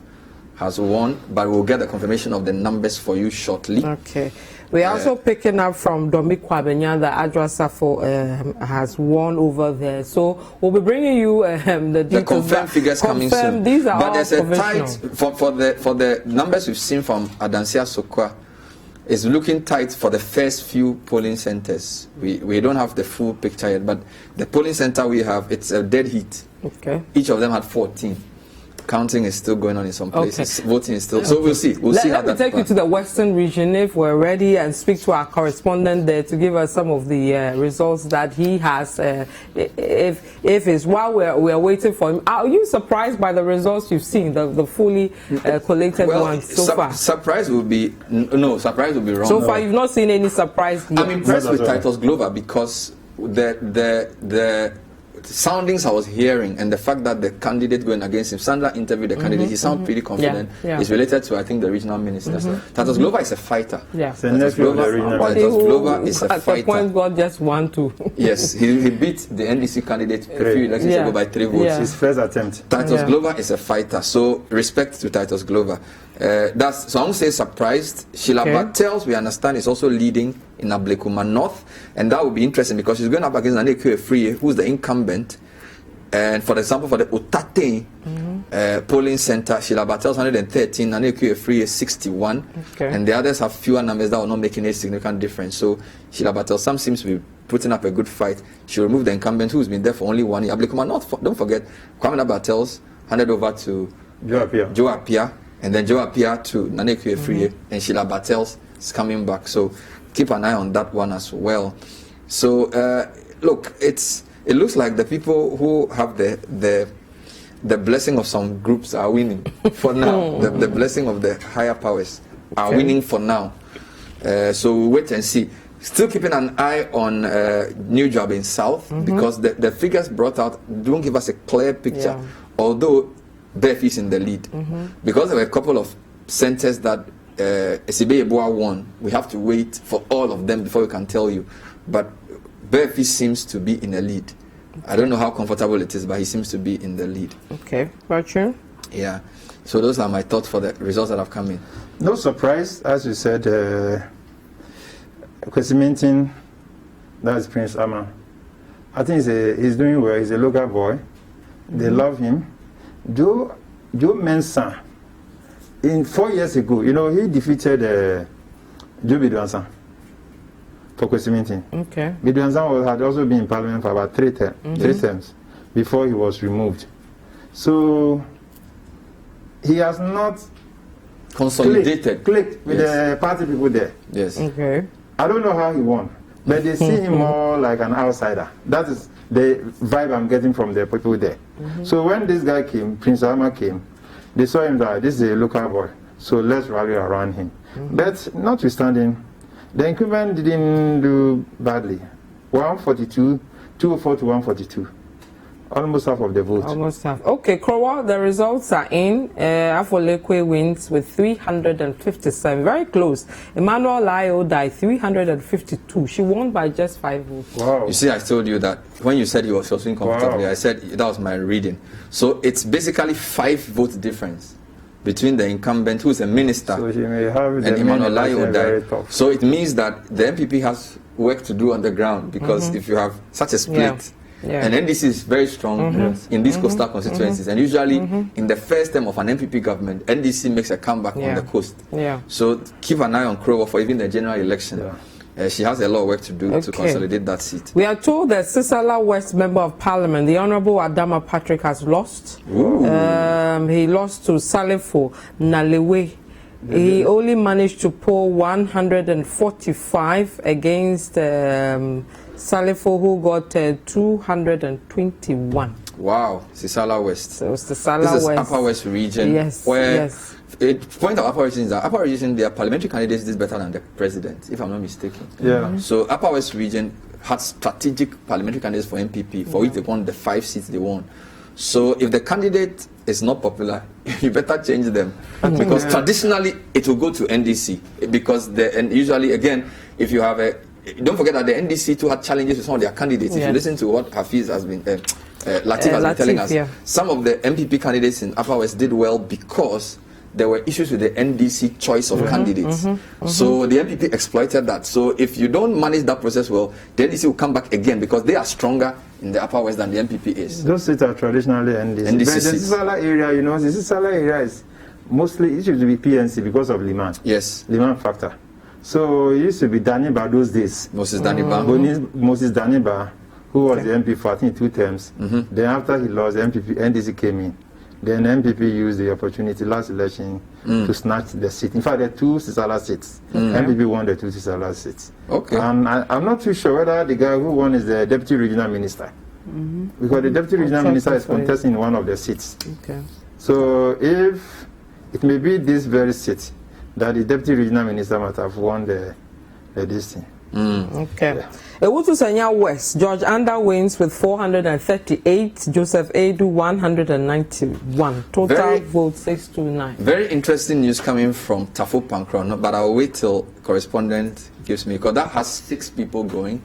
has won, but we'll get the confirmation of the numbers for you shortly. Okay. We're also picking up from Domi Kwabenya that Adra Safo has won over there. So we'll be bringing you the details. The confirmed figures coming soon. These are but there's all a tight for the numbers we've seen from Adansi Sokwa. It's looking tight for the first few polling centers. We don't have the full picture yet, but the polling center we have, it's a dead heat. Okay. Each of them had 14. Counting is still going on in some places. Okay. Voting is still. So we'll see. We'll see how that. Let me take you to the Western region if we're ready and speak to our correspondent there to give us some of the results that he has. If it's while we're waiting for him, are you surprised by the results you've seen, the fully collated ones so far? Surprise will be surprise will be wrong. So far, you've not seen any surprise. I'm impressed with Titus Glover because the soundings I was hearing and the fact that the candidate going against him, Sandra interviewed the candidate, he sounded pretty confident. It's related to, I think, the regional ministers. Titus Glover is a fighter. Titus Glover is a fighter. At the point, God just want to. Yes, he beat the NDC candidate a few elections ago by 3 votes. His first attempt. Titus Glover is a fighter, so respect to Titus Glover. So I won't say surprised. Sheila Bartels, we understand, is also leading in Ablekuma North, and that will be interesting because she's going up against Nanekwe Free, who's the incumbent. And for example, for the Otate polling center, Sheila Bartels 113, Nanekwe Free is 61, and the others have fewer numbers that will not make any significant difference. So Sheila Bartels seems to be putting up a good fight. She removed the incumbent who's been there for only 1 year. Ablekuma North, don't forget, Kwabenya Bartels handed over to Joe Apia. And then Joe Apia to Nanekwe Free, and Sheila Bartels is coming back. So keep an eye on that one as well. So look, it looks like the people who have the blessing of some groups are winning for now. The blessing of the higher powers are winning for now. So we'll wait and see. Still keeping an eye on New Juaben South because the figures brought out don't give us a clear picture. Although Beth is in the lead. Because there were a couple of centers that Esibe Eboa won. We have to wait for all of them before we can tell you. But Beth seems to be in the lead. I don't know how comfortable it is, but he seems to be in the lead. Okay, Roger? Yeah. So those are my thoughts for the results that have come in. No surprise, as you said, Kwesi Mintin, that's Prince Amma. I think he's doing well. He's a local boy. They love him. Joe Mensah, in 4 years ago, he defeated Joe Bidwansan for Kwesi Mintin. Okay. Bidwansan had also been in Parliament for about 3 terms before he was removed. So he has not consolidated clicked with the party people there. Yes. Okay. I don't know how he won, but they see him more like an outsider. That is the vibe I'm getting from the people there. So when this guy came, Prince Amma came, they saw him that this is a local boy, so let's rally around him. But notwithstanding, The incumbent didn't do badly. 142, 204 to 142. Almost half of the vote. Almost half. Okay, Krowor, the results are in. Afolekwe wins with 357. Very close. Emmanuel Ayo died 352. She won by just 5 votes. Wow. You see, I told you that when you said you were sourcing comfortably, I said that was my reading. So it's basically 5 vote difference between the incumbent, who is a minister, so she may have and Emmanuel Ayo died. So it means that the NPP has work to do on the ground, because if you have such a split, and NDC is very strong in these coastal constituencies, and usually in the first term of an NPP government, NDC makes a comeback on the coast. So keep an eye on Krowor for even the general election. She has a lot of work to do to consolidate that seat. We are told that Sisala West Member of Parliament, the Honourable Adama Patrick, has lost. He lost to Salifo Nalewe. He only managed to pull 145 against Salifo, who got 221. Wow, Sisala West. So it's the Sisala West. This is West. Upper West region. Yes, where the point of Upper region is that Upper region, their parliamentary candidates did better than the president, if I'm not mistaken. So Upper West region had strategic parliamentary candidates for NPP, for which they won the 5 seats they won. So if the candidate is not popular, you better change them, because traditionally it will go to NDC, because and usually, again, if you have a, don't forget that the NDC too had challenges with some of their candidates. If you listen to what Hafiz has been Latif has been telling us, some of the MPP candidates in Upper West did well because there were issues with the NDC choice of candidates. So the MPP exploited that. So if you don't manage that process well, the NDC will come back again, because they are stronger in the Upper West than the MPP is. Those seats are traditionally NDC. But the Sisala area, you know, the Sisala area is mostly, it used to be PNC because of Liman. Liman factor. So it used to be Daniba those days. Moses Daniba. Moses Daniba, who was the MP for I think 2 terms. Then after he lost, the NDC came in. Then MPP used the opportunity last election to snatch the seat. In fact, there are 2 Sisala seats. MPP won the 2 Sisala seats. And I'm not too sure whether the guy who won is the Deputy Regional Minister. Because the Deputy Regional Minister is contesting one of the seats. So if it may be this very seat that the Deputy Regional Minister might have won the this thing. Ewutu Sanya West, George Anda wins with 438, Joseph Edu 191. Total vote 629. Very interesting news coming from Tafo Pankron, but I'll wait till correspondent gives me, because that has 6 people going.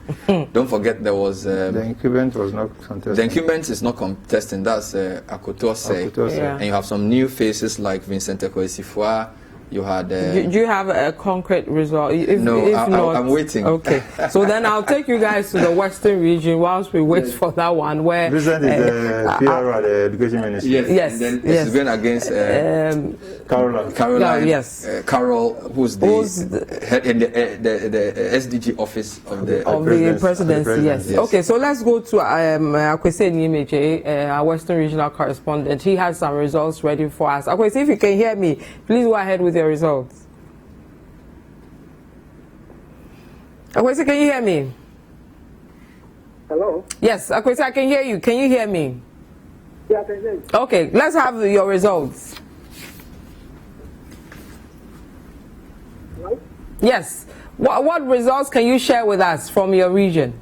Don't forget there was the incumbent was not contesting. The incumbent is not contesting. That's Akotose. And you have some new faces like Vincent Ekoesifwa. You had. Do you have a concrete result? If not, I'm waiting. Okay, so then I'll take you guys to the Western region whilst we wait for that one. Where Vincent is the PR at the Education Ministry. Yes. It's going against Caroline. Carol, who's the head in the SDG office of the presidency. Yes. Okay, so let's go to Akwese Nyimeje, our Western regional correspondent. He has some results ready for us. Akwese, if you can hear me, please go ahead with your results. Akwese, can you hear me? Hello? Yes, Akwese, I can hear you. Can you hear me? Yeah, I can hear you. Okay, let's have your results. Hello? Yes. What results can you share with us from your region?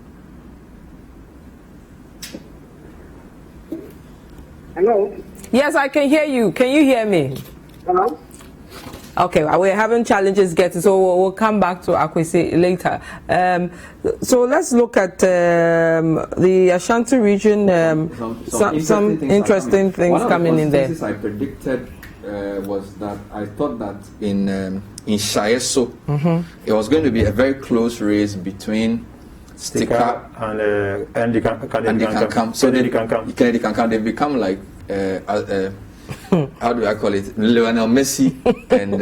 Hello? Yes, I can hear you. Can you hear me? Hello? Okay, we're having challenges getting, so we'll come back to Akwese later. So let's look at the Ashanti region. Some interesting things coming in there. One of the things I predicted was that I thought that in Shayeso, it was going to be a very close race between Stika and the Kankam. So Kennedy Kankam, they become like how do I call it? Lionel Messi and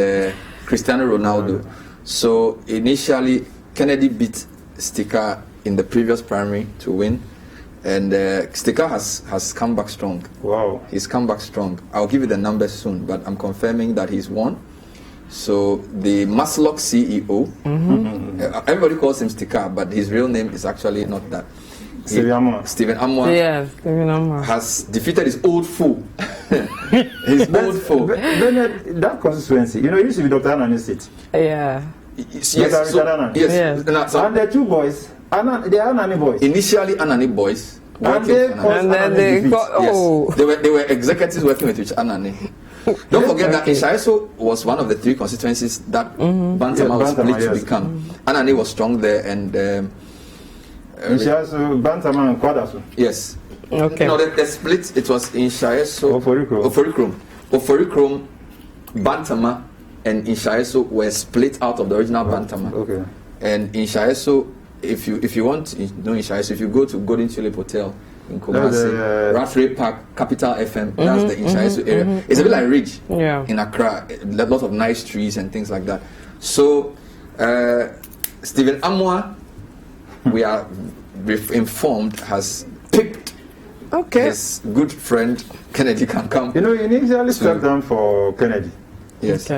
Cristiano Ronaldo. So initially, Kennedy beat Stika in the previous primary to win, and Stika has come back strong. Wow, he's come back strong. I'll give you the numbers soon, but I'm confirming that he's won. So the Maslock CEO, everybody calls him Stika, but his real name is actually not that. Stephen Amwa has defeated his old foe. His old foe. That constituency, you know, it used to be Dr. Anani's seat. Yes. Yes. And the two boys, they are Anani boys. Initially, Anani boys. And then they were executives working with Anani. Don't forget that Inshaiso was one of the 3 constituencies that Bantama was split to become. Anani was strong there, and Inshaiso, Bantama and Kwadaso. Yes. Okay. No, the split, it was Inshaiso, Oforikrom, Bantama, and Inshaiso were split out of the original Bantama. Okay. And Inshaiso, if you want to know Inshaiso, if you go to Golden Tulip Hotel in Kumasi, Rathray Park, Capital FM, that's the Inshaiso area. It's a bit like Ridge in Accra, a lot of nice trees and things like that. So, Stephen Amwa, we are informed, has picked his good friend Kennedy Kankam. You know, he initially stepped down for Kennedy. Yes.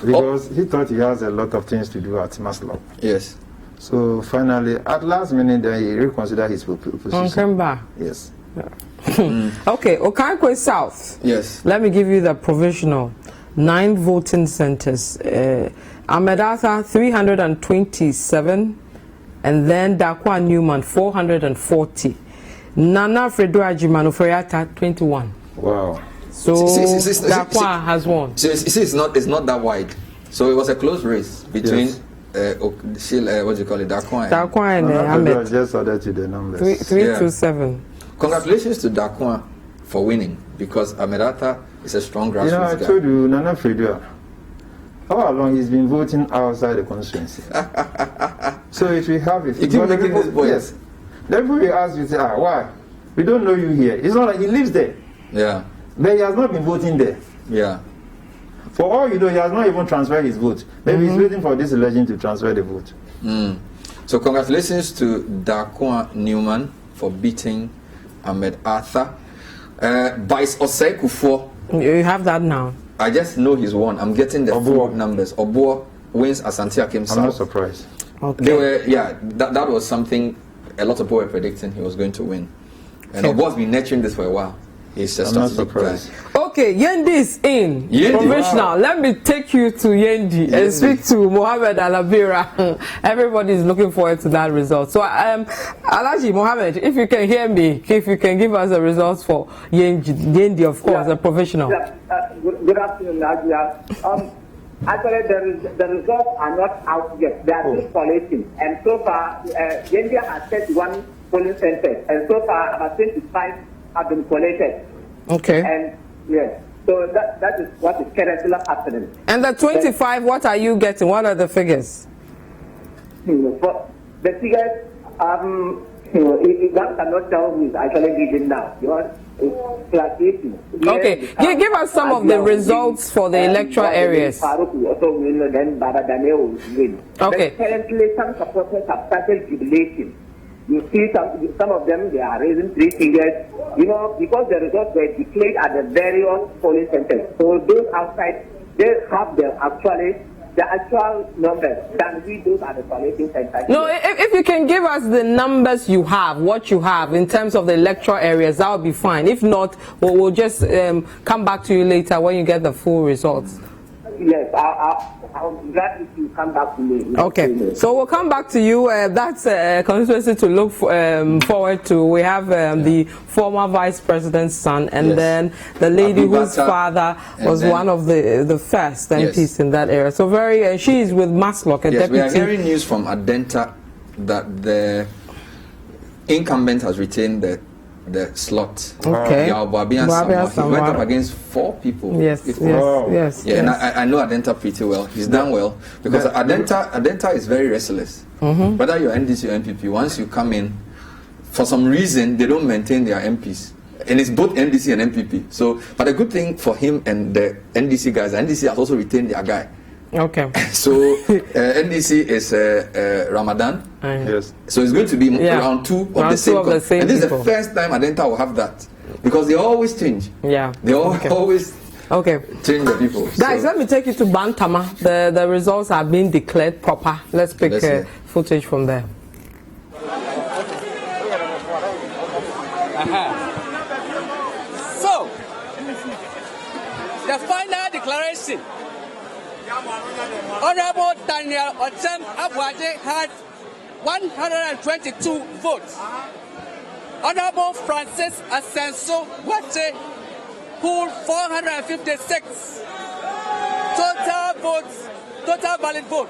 Because he thought he has a lot of things to do at Maslow. Yes. So finally, at last minute, he reconsidered his position. Yes. Okay, Okaikoi South. Yes. Let me give you the provisional. 9 voting centers. Ahmed Arthur 327, and then Dakwa Newman 440. Nana Fredo Ajimano Freata 21. Wow. So Dakwa has won. So it's not that wide. So it was a close race between what do you call it, Dakwa and Ahmed. Just added to the numbers. 327. Congratulations to Dakwa for winning, because Ahmed Arthur is a strong grassroots guy. I told you, Nana Fredo, all along he's been voting outside the constituency. So if we have it, you keep making this boy. Yes. Therefore we ask you, say, why? We don't know you here. It's not like he lives there. Yeah. But he has not been voting there. Yeah. For all you know, he has not even transferred his vote. Maybe he's waiting for this election to transfer the vote. So congratulations to Dakwa Newman for beating Ahmed Arthur. Vice Osei Kufuor. You have that now. I just know he's won. I'm getting the full numbers. Obuo wins Asante-Akim South. I'm not surprised. Okay. They were, that was something a lot of people were predicting he was going to win. And Obuo's been nurturing this for a while. He's just not surprised. Okay, Yendi is in. Provisional. Wow. Let me take you to Yendi and speak to Mohammed Alabira. Everybody is looking forward to that result. So, Alaji Mohammed, if you can hear me, if you can give us the results for Yendi, of course, the provisional. Good afternoon, Nadia. Actually, the results are not out yet. They are still collating. And so far, Yendi has 31 polling centers. And so far, about 25 have been collated. Okay. And yes, so that is what is currently happening. And the 25, what are you getting? What are the figures? For the figures, one cannot tell who is actually leading now. Okay, give us some of the results for the electoral areas. Okay. Currently, some supporters have started jubilating. You see some of them, they are raising 3 figures, because the results were declared at the various polling centers. So those outside, they have the actual numbers than we do at the polling centers. No, if you can give us the numbers you have, what you have in terms of the electoral areas, that would be fine. If not, we'll just come back to you later when you get the full results. Yes, I'm glad if you come back to me. Okay, so we'll come back to you. That's a constituency to look forward to. We have the former vice president's son, and then the lady whose father was one of the first MPs in that area. So she is with Maslock, a deputy. We are hearing news from Adenta that the incumbent has retained the slot. Okay. Juaben South. He went up against 4 people. Yes. Yeah, and I know Adenta pretty well. He's done well because Adenta is very restless. Whether you're NDC or NPP, once you come in, for some reason they don't maintain their MPs, and it's both NDC and NPP. So, but a good thing for him and the NDC guys, the NDC has also retained their guy. Okay. So NDC is Ramadan. Yes. So it's going to be round 2 of the same. And this is the first time Adenta will have that, because they always change. Yeah. They always change the people. Guys, let me take you to Bantama. The results are being declared proper. Let's pick footage from there. So, the final declaration Honorable Daniel Otem Abuaje had 122 votes. Honorable Francis Asenso-Boakye pooled 456. Total valid vote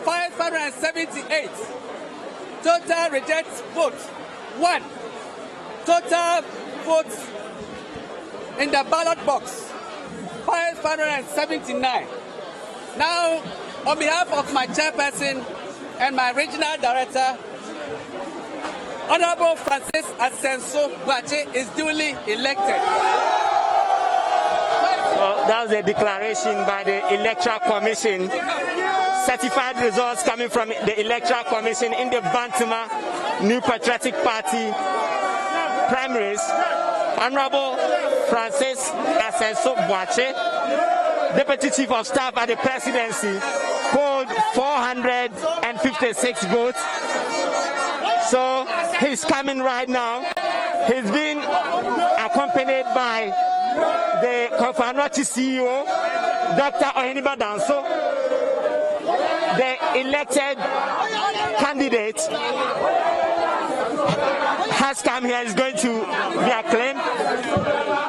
578. Total reject vote 1. Total votes in the ballot box 579. Now, on behalf of my chairperson and my regional director, Honorable Francis Asenso-Boakye is duly elected. Well, that was a declaration by the Electoral Commission. Certified results coming from the Electoral Commission in the Bantama New Patriotic Party primaries. Honorable Francis Asenso-Boakye, Deputy Chief of Staff at the Presidency, polled 456 votes. So he's coming right now. He's been accompanied by the constituency CEO, Dr. Oheniba Danso, the elected candidate has come here, is going to be acclaimed.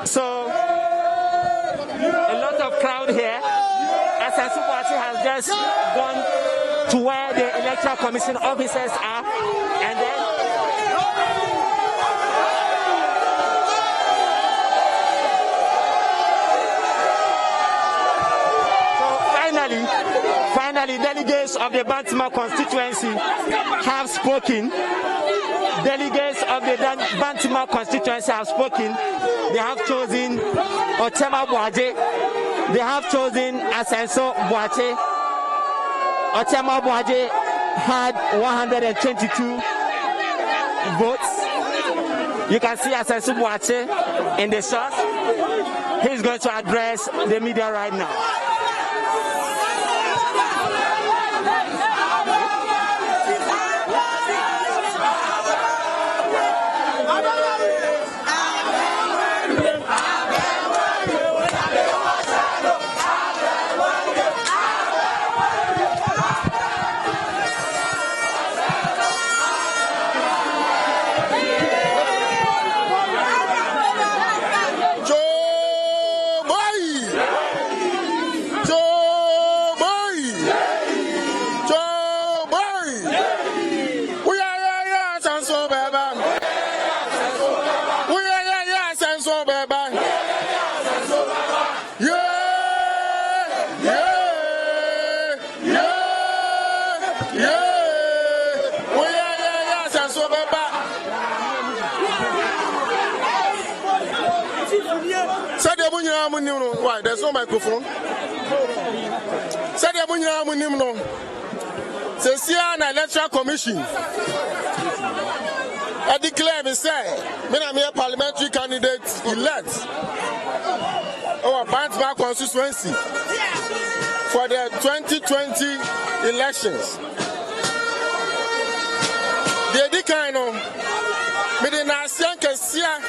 So a lot of crowd here. Asenso-Boakye has just gone to where the Electoral Commission officers are, and then Finally, delegates of the Bantama constituency have spoken. Delegates of the Bantama constituency have spoken. They have chosen Otem Abuaje. They have chosen Asenso-Boakye. Otem Abuaje had 122 votes. You can see Asenso-Boakye in the shot. He's going to address the media right now. Why? There's no microphone. Say the Bunya Munimno. Say Siana Electoral Commission. I declare me say, I'm a parliamentary candidate elect our Bantama constituency for the 2020 elections. The Dikaino, Medina Kesia,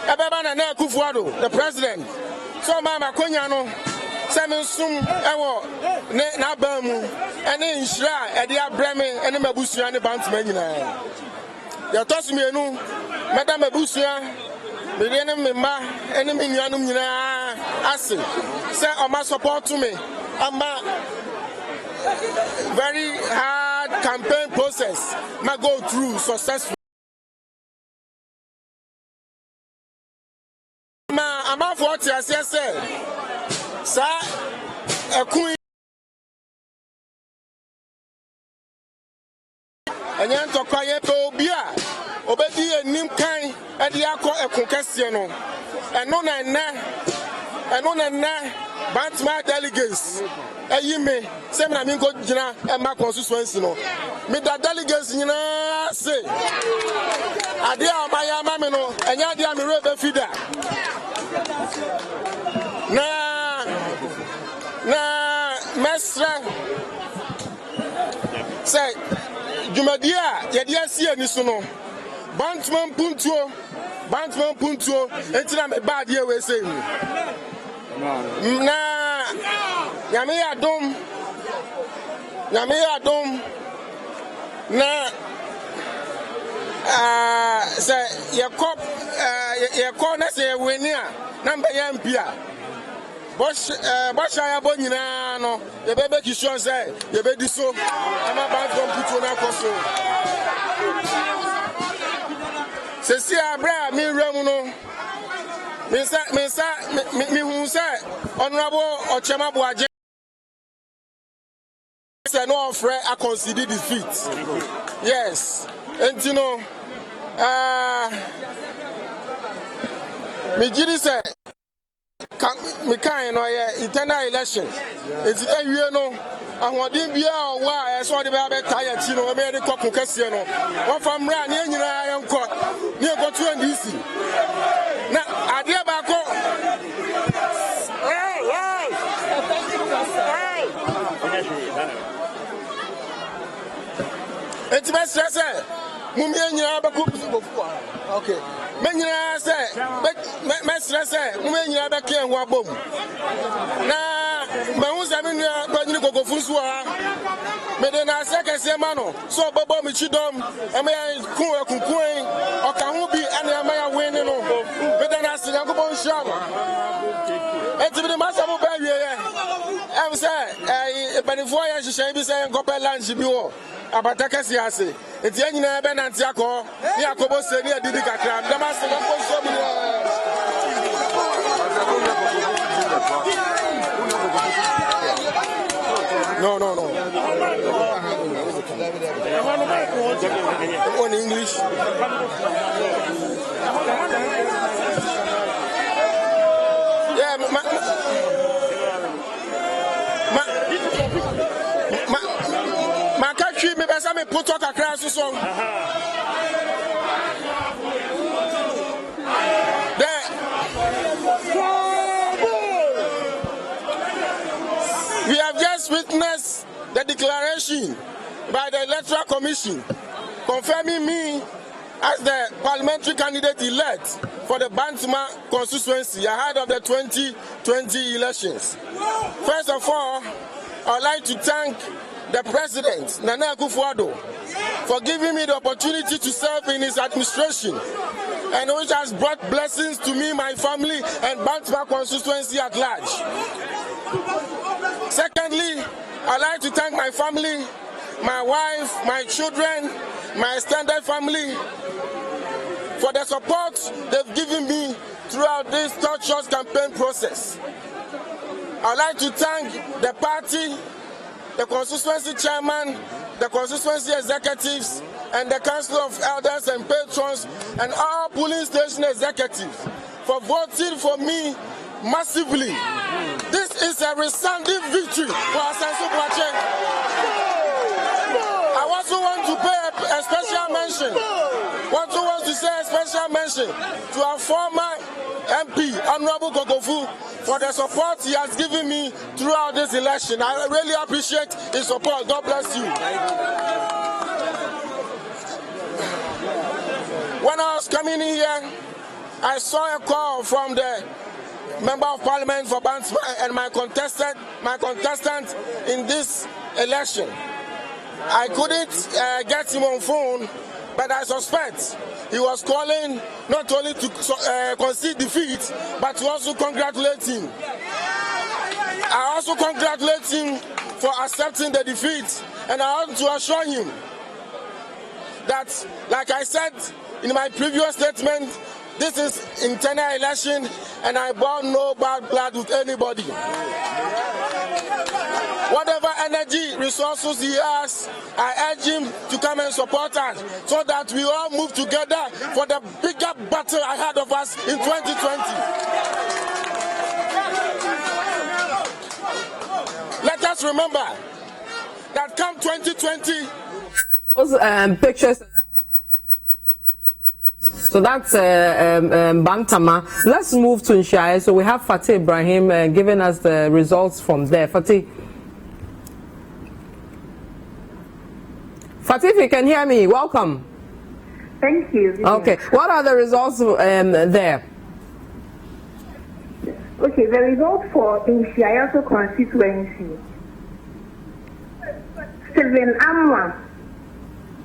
Ababana Kufuado, the president. So Mama Konyano, Samuel Sum, Ewo, Nabamu, and then Shra, Edia Bremen, and Mabusia and the Bantama. You toss me, Madame Mabusia, Millennium Mimba, and Minyanum Asin. Say, on my support to me. I'm a very hard campaign process. I go through successfully. I'm off what you say, sir. A queen. And then to quiet Obia, Obedi and Nimkai, and the Ako a Concasiano. And none and Bantama delegates. And you may say, I mean, go Jina and my constituency. Me the delegates, you know, say, I dear my mamino, and Yadia Mirabel Fida. Na mesra say Jumadia yadia see ani so no Bantama puntuo entina me bad here we say na Nyame adom na say your na say wini a number MP a bosh ya bo nyina no ye be make sure say ye be di so ama ban computer na koso se si abra mi remu no me hu say honorable Ochema Boaje say no offer a consider defeat. Yes, and you know me jiri say me kan no internal election it's you know ahodi bia o wa so de ba tire chi no me de kokun kase no won fam ra ne nyina yanko ne go to NDC na ade ba ko it's best say mummy nyina ba ko okay me nyina say me stress say mummy nyina ba ke ho abom na ma hu say me nyina ba nyini kokofu so a me de na say kese ma no so bobo mi chidom e me kun o ka hu bi ane ma ya win no me de na say yankobon sham e ti bi ma say mo ba wie e say e benifo ya hihye bi say nkopel lunch bi wo abataka siase eti anyina be nanti akọ ni akobo se ni adidi kakra dama se ko so mi no on English yeah Makatri me besa me put up kakra so so we have just witnessed the declaration by the Electoral Commission confirming me as the parliamentary candidate elect for the Bantama constituency ahead of the 2020 elections. First of all, I would like to thank the President, Nana Akufo-Addo, for giving me the opportunity to serve in his administration, and which has brought blessings to me, my family, and Bantama constituency at large. Secondly, I'd like to thank my family, my wife, my children, my extended family, for the support they've given me throughout this tortuous campaign process. I'd like to thank the party, the constituency chairman, the constituency executives, and the council of elders and patrons, and all polling station executives for voting for me massively. This is a resounding victory for Asenso-Boakye. I also want to pay a special mention. Want to say a special mention to our former MP, Honorable Gogofu, for the support he has given me throughout this election. I really appreciate his support. God bless you. When I was coming in here, I saw a call from the Member of Parliament for Bantama and my contestant in this election. I couldn't get him on phone, but I suspect he was calling not only to concede defeat, but to also congratulate him. I also congratulate him for accepting the defeat, and I want to assure him that, like I said in my previous statement, this is internal election, and I bore no bad blood with anybody. Whatever energy, resources he has, I urge him to come and support us so that we all move together for the bigger battle ahead of us in 2020. Let us remember that come 2020, those pictures. So that's Bantama. Let's move to Nshai. So we have Fatih Ibrahim giving us the results from there. Fatih, if you can hear me, welcome. Thank you. Okay, what are the results there? Okay, the result for Inshiayaso constituency. Stephen Amwa,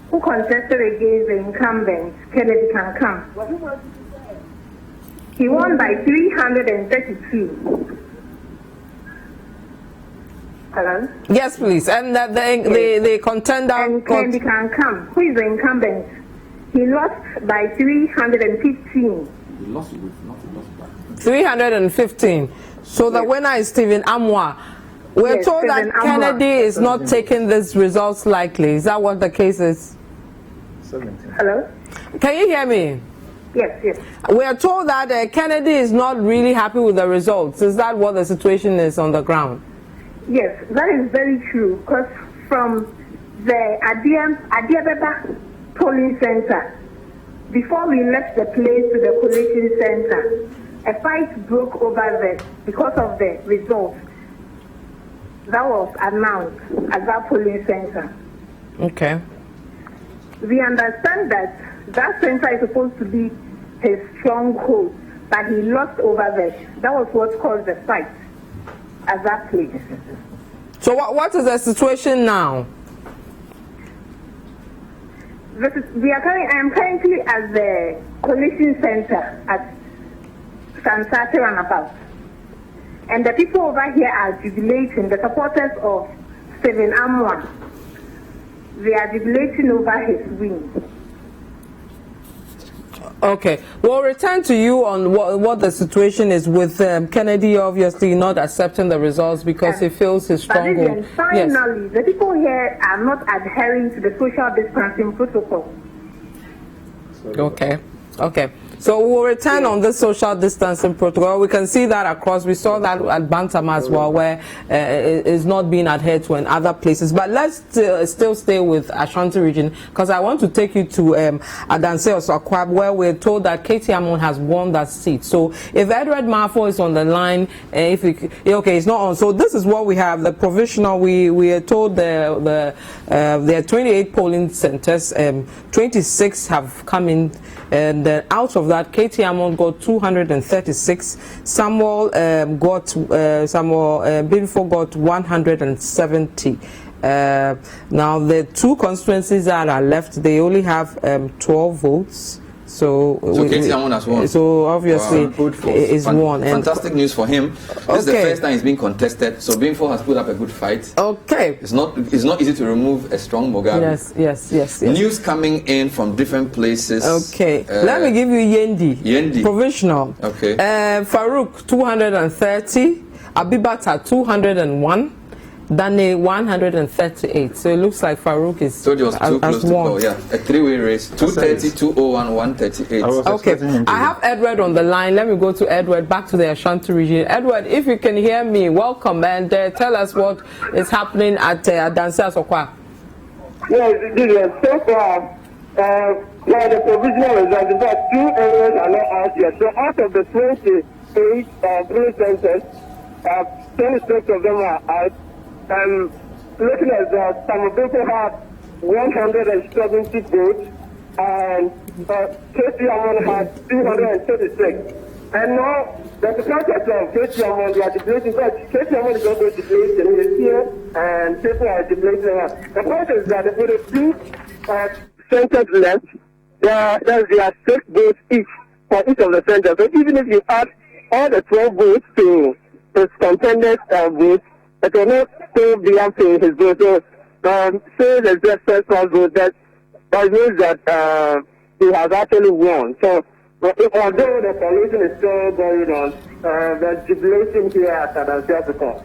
who contested against the incumbent, Kennedy Kankam. He won by 332. Hello? Yes, please. And the contender... And Kennedy Kankam, who is the incumbent, he lost by 315. He lost with 315. So the winner is Stephen Amwa. We're Yes, told that Stephen Amwa. Kennedy is not taking these results lightly. Is that what the case is? Hello? Can you hear me? Yes, yes. We are told that Kennedy is not really happy with the results. Is that what the situation is on the ground? Yes, that is very true. Because from the Adiababa polling center, before we left the place to the collation center, a fight broke over there because of the results that was announced at that polling center. Okay. We understand that that center is supposed to be his stronghold, but he lost over there. That was what caused the fight at that place. So what is the situation now? I am currently at the collation center at Sansate Runabout. And the people over here are jubilating, the supporters of Stephen Amwa. They are jubilating over his win. Okay, we'll return to you on what the situation is with Kennedy obviously not accepting the results because he feels his stronghold. Finally, the people here are not adhering to the social distancing protocol. Okay, okay. So we'll return on the social distancing protocol. We can see that across. We saw that at Bantama as well, where it is not being adhered to in other places. But let's still stay with Ashanti region, because I want to take you to Asenso-Boakye, where we're told that Katie Amon has won that seat. So if Edward Mafo is on the line, okay, it's not on. So this is what we have. The provisional. We are told there are 28 polling centers. 26 have come in, and out of that, Katie Amon got 236. Samuel Binfo got 170. Now the two constituencies that are left, they only have 12 votes. So Katie Amon has won. So obviously is won. Fantastic news for him. This is the first time he's been contested. So Binfo has put up a good fight. Okay. It's not easy to remove a strong Mugabe. Yes. News coming in from different places. Okay. Let me give you Yendi. Provisional. Okay. Farouk 230. Abibata 201. Dane 138. So it looks like Farouk is so was too close to call. Yeah, a three-way race. 230, 201, 138. Okay, I have Edward on the line. Let me go to Edward, back to the Ashanti region. Edward, if you can hear me, welcome, and tell us what is happening at Asenso-Boakye. Yes, so far, the provisional results, in fact, 2 areas are not out yet. So out of the 28 polling centers, 26 of them are out. Looking at that, some of them had 170 votes, and Katie Amon had 236. And now, the process of Katie Amon, they are debating, but Katie Amon is not going to debate in this year, and people are debating her. The point is that for the two centers left, there are 6 votes each for each of the centers. So even if you add all the 12 votes to his contenders' votes, it will not still be up to his vote. So, say there's just first vote, that means that he has actually won. So, although the coalition is still going on, the jubilation here at Asenso-Boakye.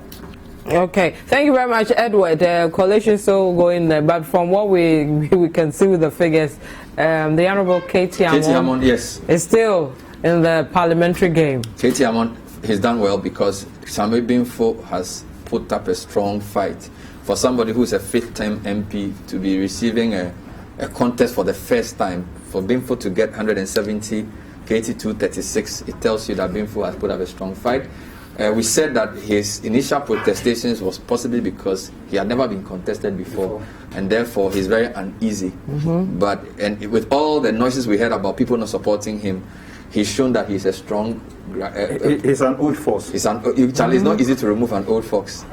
Okay, thank you very much, Edward. Coalition is still going there, but from what we can see with the figures, the Honourable Katie Amon yes, is still in the parliamentary game. Katie Amon has done well because Samuel Binfo has put up a strong fight. For somebody who is a 5th-time MP to be receiving a contest for the first time, for Binfo to get 170, Katie 236, it tells you that Binfo has put up a strong fight. We said that his initial protestations was possibly because he had never been contested before, and therefore he's very uneasy. But with all the noises we heard about people not supporting him, he's shown that he's a strong. He's an old fox. It's not easy to remove an old fox.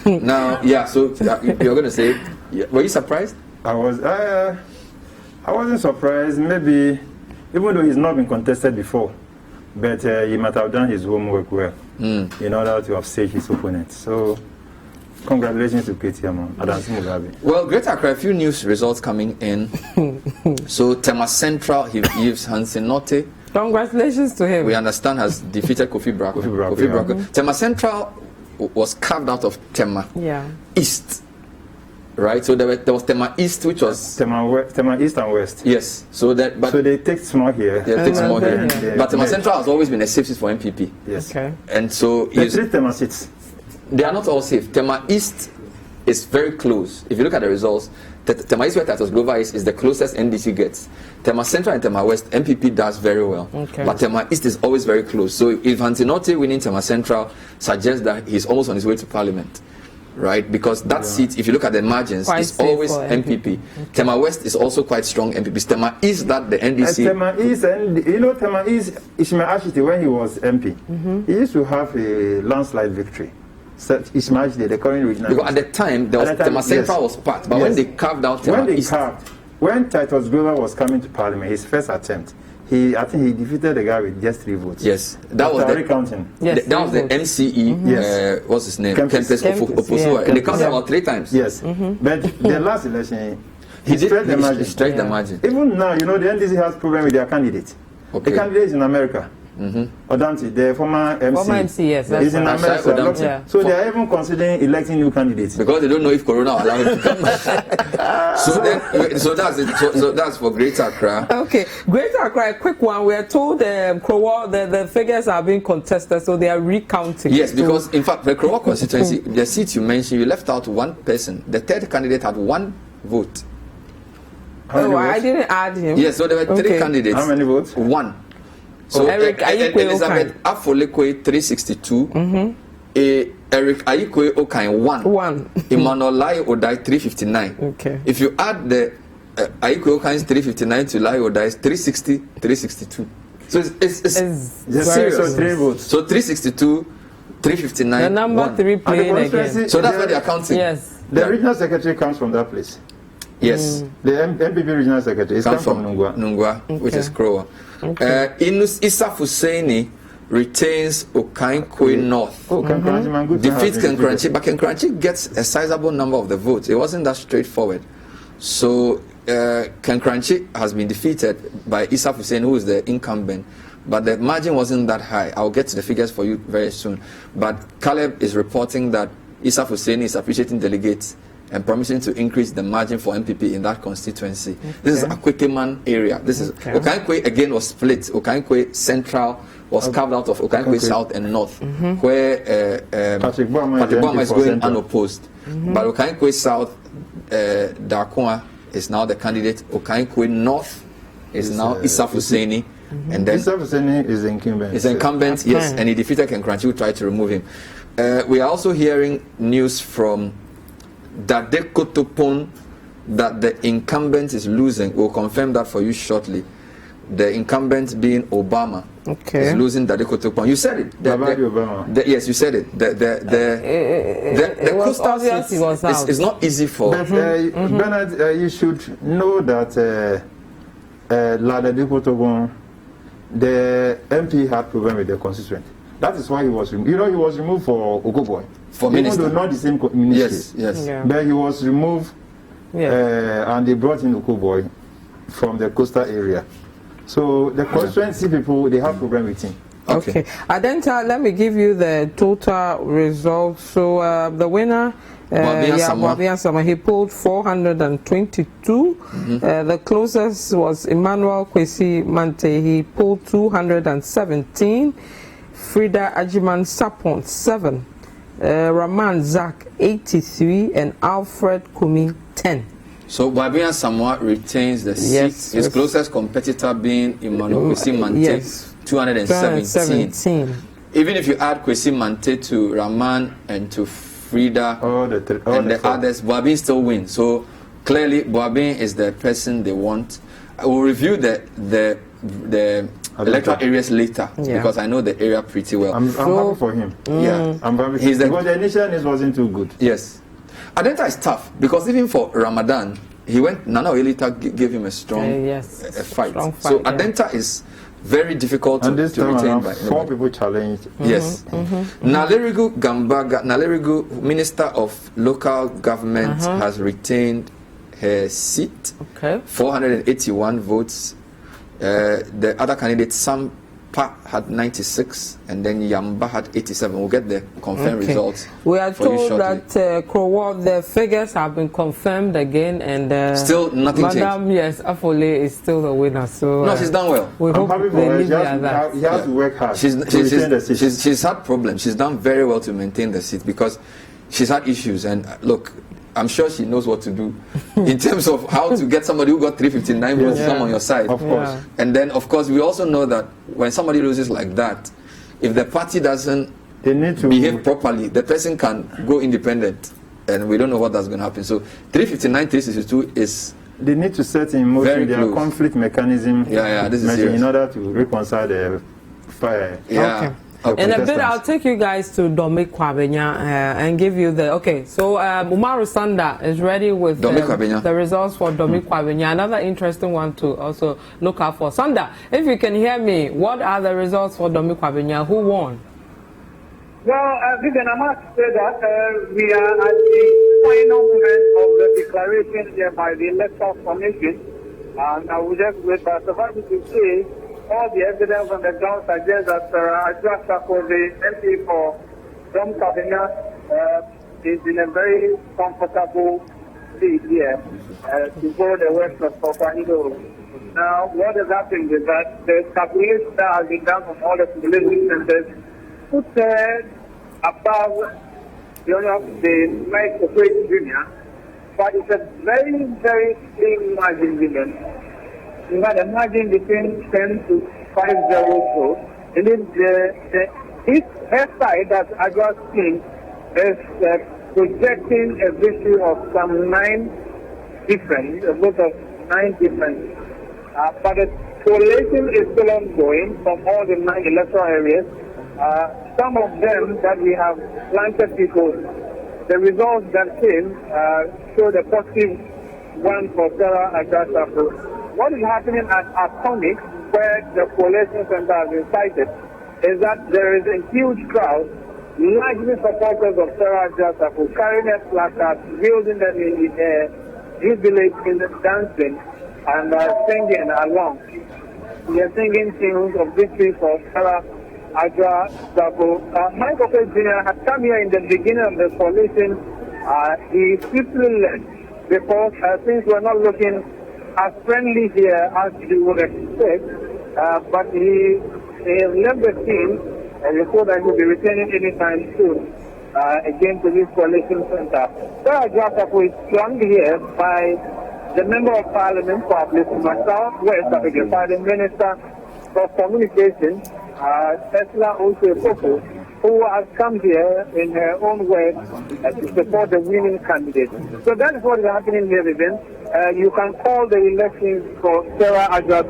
Now, yeah. So you're going to say, were you surprised? I wasn't surprised. Maybe, even though he's not been contested before, but he might have done his homework well in order to have saved his opponent. So, congratulations to Kwabenya, Adansi Mugabe. Well, Greater Accra, a few news results coming in. So, Tema Central, he gives Hansen Norte. Congratulations to him. We understand has defeated Kofi Brako. Tema Central was carved out of Tema East. Right, so there was Tema East, which was Tema East and West. Yes, so they take small here. They take small here. But Tema Central has always been a safe seat for NPP. Yes. Okay. And so the three Tema seats. They are not all safe. Tema East is very close. If you look at the results, Tema East, where Titus Glover is the closest NDC gets. Tema Central and Tema West, NPP does very well. Okay. But Tema East is always very close. So if Antinote winning Tema Central suggests that he's almost on his way to Parliament. Right, because that seat, if you look at the margins, is always NPP. Tema West is also quite strong NPP. Tema East, that the NDC. Tema East, and Tema East, Ishmael Ashiti, when he was MP, he used to have a landslide victory. So Ishmael Ashiti, the current regional. Because at the time, Tema Central was part, but when they carved out Tema East. When Titus Glover was coming to Parliament, his first attempt, I think he defeated the guy with just 3 votes. Yes, that was the recounting. Yes, that was the MCE. Yes, what's his name? Kempis Opposua, and they counted about 3 times. Yes, but the last election, he stretched the margin. Even now, the NDC has problem with their candidate. Okay. The candidate is in America. Adansi, the former MC, yes, is in America. So they are even considering electing new candidates because they don't know if Corona will allow him to come. So that's it. So that's for Greater Accra. Okay, Greater Accra. A quick one. We are told Krowor, the figures are being contested, so they are recounting. Yes, because in fact the Krowor constituency, the seat you mentioned, you left out one person. The third candidate had 1 vote. I didn't add him. Yes, so there were 3 candidates. How many votes? 1. So Eric Elizabeth Afolekwe 362, Eric Ayikwe Okai 1, Emmanuel Lai Odai 359. Okay. If you add the Ayikwe Okai's 359 to Lai Odai's 360, 362. So it's serious. So 3 votes. So 362, 359. The number 1. 3 playing again. So that's where they are counting. Yes. The regional secretary comes from that place. Yes. The MPP regional secretary is from Nungwa, which is Krowor. Inus Issa Husseini retains Okaikoi North. Defeats Kenkranchi, but Kenkranchi gets a sizable number of the votes. It wasn't that straightforward. So Kenkranchi has been defeated by Issa Husseini, who is the incumbent. But the margin wasn't that high. I'll get to the figures for you very soon. But Caleb is reporting that Issa Husseini is appreciating delegates and promising to increase the margin for NPP in that constituency. Okay. This is Akwiteman area. This is Okaikoi again was split. Okaikoi Central was carved out of Okaikoi South and North, where Patrick Bama is going unopposed. But Okaikoi South, Darkoa is now the candidate. Okaikoi North is now Issa Husseini. And then Issa Husseini is incumbent. He's incumbent, yes, and he defeated Kenkranchi, who tried to remove him. We are also hearing news from Dade Kotopon that the incumbent is losing. We'll confirm that for you shortly. The incumbent being Obama is losing Dade Kotopon. You said it. Obama. Yes, you said it. The coastal seat is not easy for. But, Bernard, you should know that Dade Kotopon, the MP had problem with the constituent. That is why he was removed. He was removed for Okoboi. For minister. Even though not the same ministry. Yes. Yeah. But he was removed and they brought in Okoboi from the coastal area. So the constituency people, they have problem with him. Okay. Adenta, let me give you the total results. So the winner, Juaben South, he pulled 422. The closest was Emmanuel Kwesi Mante. He pulled 217. Frida Ajiman Sapon 7. Raman Zak 83 and Alfred Kumi 10. So Juaben South retains the seat. His closest competitor being Emmanuel Kwesi Mante, 217. Even if you add Kwesi Mante to Raman and to Frida and the others, Juaben still wins. So clearly Juaben is the person they want. I will review the electoral areas later because I know the area pretty well. I'm happy for him. Yeah, I'm happy because the initial news wasn't too good. Yes. Adenta is tough because even for Ramadan, he went. Nana Oyelita gave him a strong fight. So Adenta is very difficult to retain. By 4 people challenged. Yes. Nalerigu Gambaga, Nalerigu, Minister of Local Government, has retained her seat. 481 votes. The other candidate, Sampa, had 96, and then Yamba had 87. We'll get the confirmed results. We are told that Krowor, the figures have been confirmed again, and still nothing Madam, changed. Afole is still the winner. So no, she's done well. We hope they leave it at that. He has to work hard. She's had problems. She's done very well to maintain the seat because she's had issues. And look, I'm sure she knows what to do in terms of how to get somebody who got 359 votes to come on your side. Of course. And then, of course, we also know that when somebody loses like that, if the party doesn't behave properly, the person can go independent. And we don't know what that's going to happen. So 359, 362 is... They need to set in motion their conflict mechanism this is serious. In order to reconcile the fire. In a bit, I'll take you guys to Kwabenya and give you the... Okay, so Umaru Sanda is ready with the results for Kwabenya. Another interesting one to also look out for. Sanda, if you can hear me, what are the results for Kwabenya? Who won? Well, Vivian, I must say that we are at the final moment of the declaration here by the Electoral Commission. And I will just wait, but suffice to say, all the evidence on the ground suggests that Ajua the MP for Kwabenya, is in a very comfortable seat here to go the west of Okaido. Now, what has happened is that the calculation that has been done from all the population centers put above the Mike Operating Junior, but it's a very, very slim margin given. You had a margin between 10 to 5-0. And then this side that I just seen is projecting a victory of some 9 different, a vote of 9 different. But the coalition is still ongoing from all the 9 electoral areas. Some of them that we have planted people, the results that came show the positive one for Sarah Ajua. What is happening at Atomic, where the coalition center has been cited, is that there is a huge crowd, largely supporters of Sarah Ajua, carrying a placard, wielding them in the air, jubilating, dancing, and singing along. They are singing tunes of victory for Sarah Ajua. Mike Operating Junior had come here in the beginning of the coalition. He swiftly led because things were not looking as friendly here as you would expect, but he left the team and he thought that he will be returning anytime soon again to this coalition center. Sarah Ajua is flanked here by the Member of Parliament for Southwest Africa, by the Minister for Communication, Tesla Oshefoko, who has come here in her own way to support the winning candidate. So that is what is happening here, Vivian. You can call the elections for Sarah Ajua,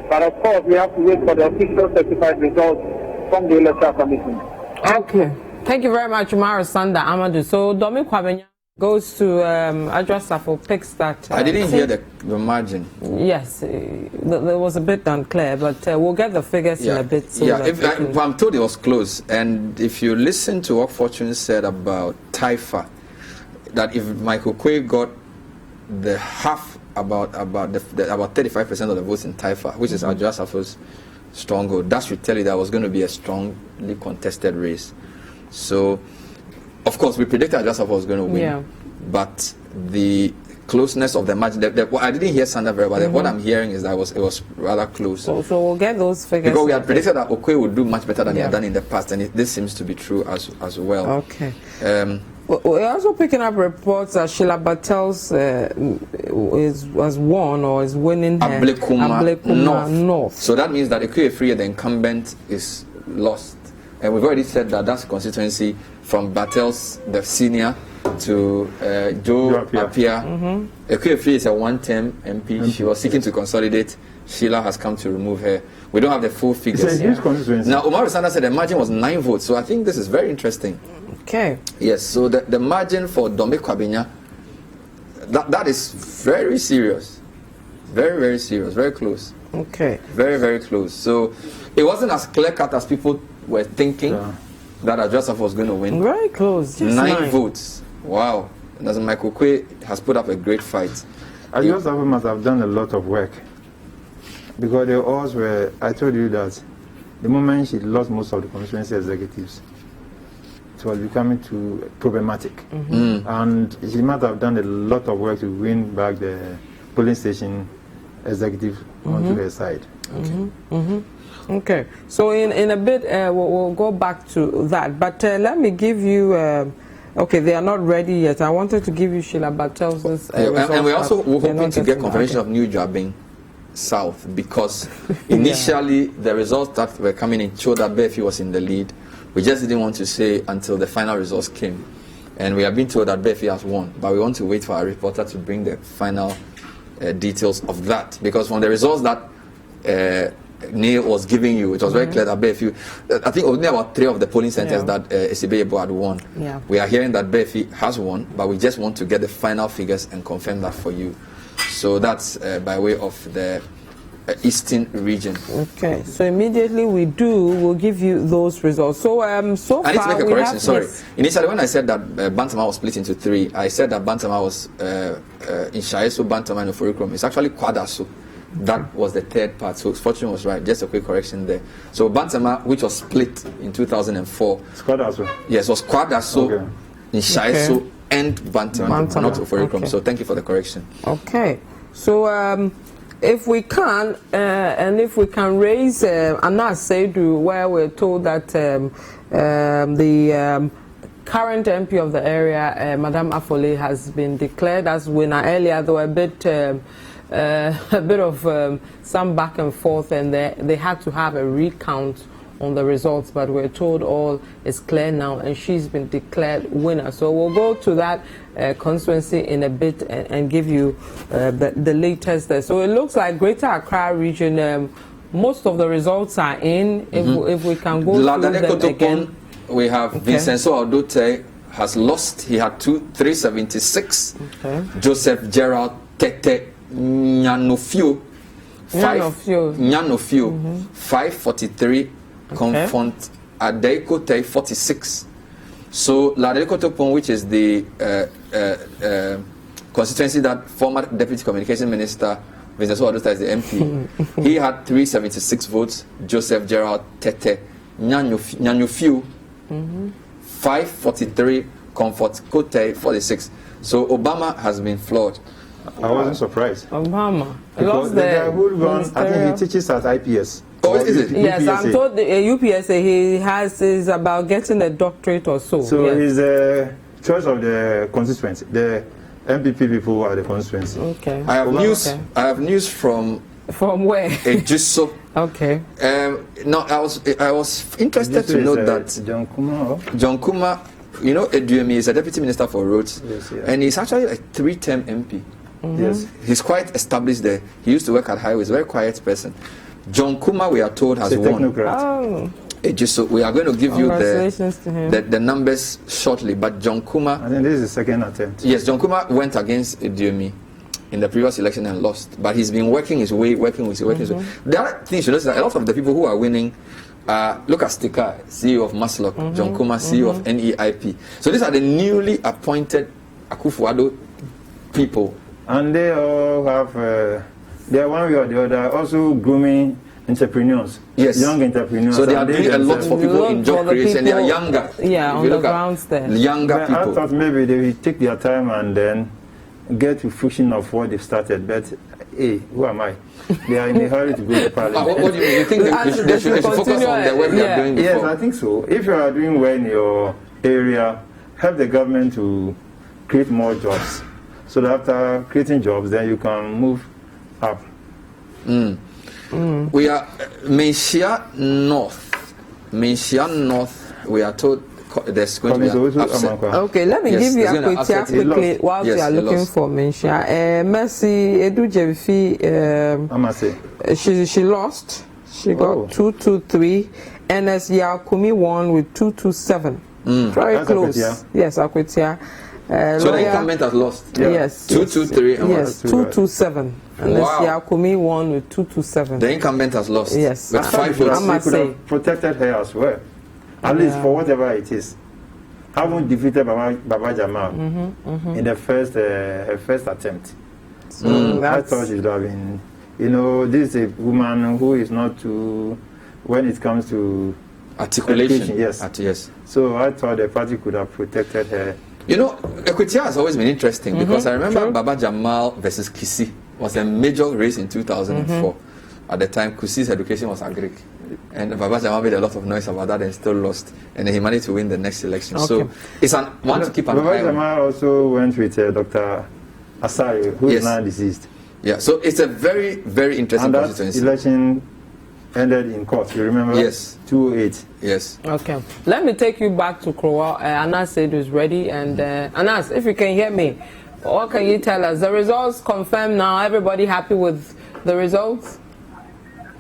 but of course we have to wait for the official certified results from the Electoral Commission. Okay. Thank you very much, Umaru Sanda Amadou. So Kwabenya goes to Ajua, picks that... I didn't hear the margin. Yes, there was a bit unclear, but we'll get the figures in a bit. So I'm told it was close, and if you listen to what Fortune said about Taifa, that if Michael Quay got the half, about 35% of the votes in Taifa, which is Ajua stronghold, that should tell you that was going to be a strongly contested race. So, of course, we predicted Ajua was going to win, but the closeness of the margin, I didn't hear Sanda very well. What I'm hearing is that it was rather close. So we'll get those figures. Because we had predicted that Okoye would do much better than he had done in the past, and this seems to be true as well. Okay. We're also picking up reports that Sheila Bartels has won or is winning Ablekuma North. So that means that Okoye, the incumbent, is lost. And we've already said that that's a constituency from Bartels, the senior, to Joe Apia. Ekoefie is a one-term MP. She was seeking to consolidate. Sheila has come to remove her. We don't have the full figures. Now, Omar Sanda said the margin was 9 votes, so I think this is very interesting. Okay. Yes, so the margin for Dombe Kwabenya, that is very serious. Very, very serious. Very close. Okay. Very, very close. So it wasn't as clear-cut as people were thinking that Joseph was going to win. Very close. Just 9 votes. Wow. And as Michael Kwe has put up a great fight. Joseph must have done a lot of work. Because the odds were, I told you that the moment she lost most of the constituency executives, it was becoming too problematic. And she must have done a lot of work to win back the polling station executive onto her side. Okay. So in a bit, we'll go back to that. But let me give you... okay, they are not ready yet. I wanted to give you Sheila Batel's and we also were hoping to get confirmation of new Juaben South, because initially the results that were coming in showed that Befi was in the lead. We just didn't want to say until the final results came. And we have been told that Befi has won, but we want to wait for our reporter to bring the final details of that, because from the results that Neil was giving you, it was very clear that Befi, I think only about 3 of the polling centers that Esibeyebo had won. We are hearing that Befi has won, but we just want to get the final figures and confirm that for you. So that's by way of the eastern region. Okay, so immediately we'll give you those results. So so far I need to make a correction, sorry. Initially when I said that Bantama was split into 3, I said that Bantama was in Shaeso, Bantama and Oforikrom. It's actually Kwadaso. That was the 3rd part, so Fortune was right. Just a quick correction there. So Bantama, which was split in 2004. Kwadaso. Yes, was Kwadaso in Shaeso and Bantama, not Oforikrom. So thank you for the correction. Okay. So if we can, and if we can raise Anas Seidu, where we're told that the current MP of the area, Madame Afole, has been declared as winner. Earlier, there were a bit of some back and forth, and they had to have a recount on the results, but we're told all is clear now, and she's been declared winner. So we'll go to that constituency in a bit and give you the latest there. So it looks like Greater Accra region, most of the results are in. If we can go through them again. We have Vincenzo Adote has lost. He had 376. Joseph Gerald Tete Nyanofio 543. Confront Adeikote 46. So Ladeikotopon, which is the constituency that former Deputy Communication Minister Vincenzo Adote is the MP, he had 376 votes. Joseph Gerald Tete Nyanofio 543. Comfort Kote 46. So Obama has been flawed. I wasn't surprised. Obama lost the I think he teaches at IPS. Oh, is it? Yes, I'm told the UPSA is about getting a doctorate or so. So he's the choice of the constituency. The MPP people are the constituency. Okay. I have news from where? Ejiso. Okay. No, I was interested to know that John Kuma, you know, Eduemi is a deputy minister for roads, and he's actually a 3-term MP. Yes, he's quite established there. He used to work at highways, very quiet person. John Kuma, we are told, has won. So we are going to give you the numbers shortly. But John Kuma, I think this is the second attempt. Yes, John Kuma went against Eduemi in the previous election and lost. But he's been working his way. The other thing you should notice that a lot of the people who are winning, look at Stika, CEO of Maslock, John Kuma, CEO of NEIP. So these are the newly appointed Akufo-Addo people. And they all have... they are one way or the other also grooming entrepreneurs, young entrepreneurs. So they are doing a lot for people in job creation. They are younger. Yeah, on the grounds there. Younger people. I thought maybe they will take their time and then get to fruition of what they've started. But hey, who am I? They are in a hurry to go to parliament. What do you mean? You think they should focus on the work they are doing before? Yes, I think so. If you are doing well in your area, help the government to create more jobs. So that after creating jobs, then you can move up. We are Menchia North. We are told there's going to be an upset. Okay, let me give you a quick quickly whilst you are looking for Mensha. Mercy Edu Jevifi, she lost. She got 223. NS Yakumi won with 227. Very close. Yes, Akwetia. So the incumbent has lost. Yes. 223 and yes, 227. And Yakumi won with 227. The incumbent has lost. Yes. With 5 votes. I could have protected her as well. At least for whatever it is. Haven't defeated Baba Jamal in the first her first attempt. So I thought she would have been, this is a woman who is not too, when it comes to articulation. Yes. So I thought the party could have protected her. Equatia has always been interesting because I remember Baba Jamal versus Kisi was a major race in 2004. At the time, Kusi's education was agric. And Baba Jamal made a lot of noise about that and still lost. And then he managed to win the next election. Okay. So it's one to keep an eye on. Baba Jamal also went with Dr. Asari, who is now deceased. Yeah, so it's a very, very interesting constituency. And that election ended in court, you remember? Yes. 208. Yes. Okay. Let me take you back to Krowor. Anas said is ready. And Anas, if you can hear me, what can you tell us? The results confirmed now. Everybody happy with the results?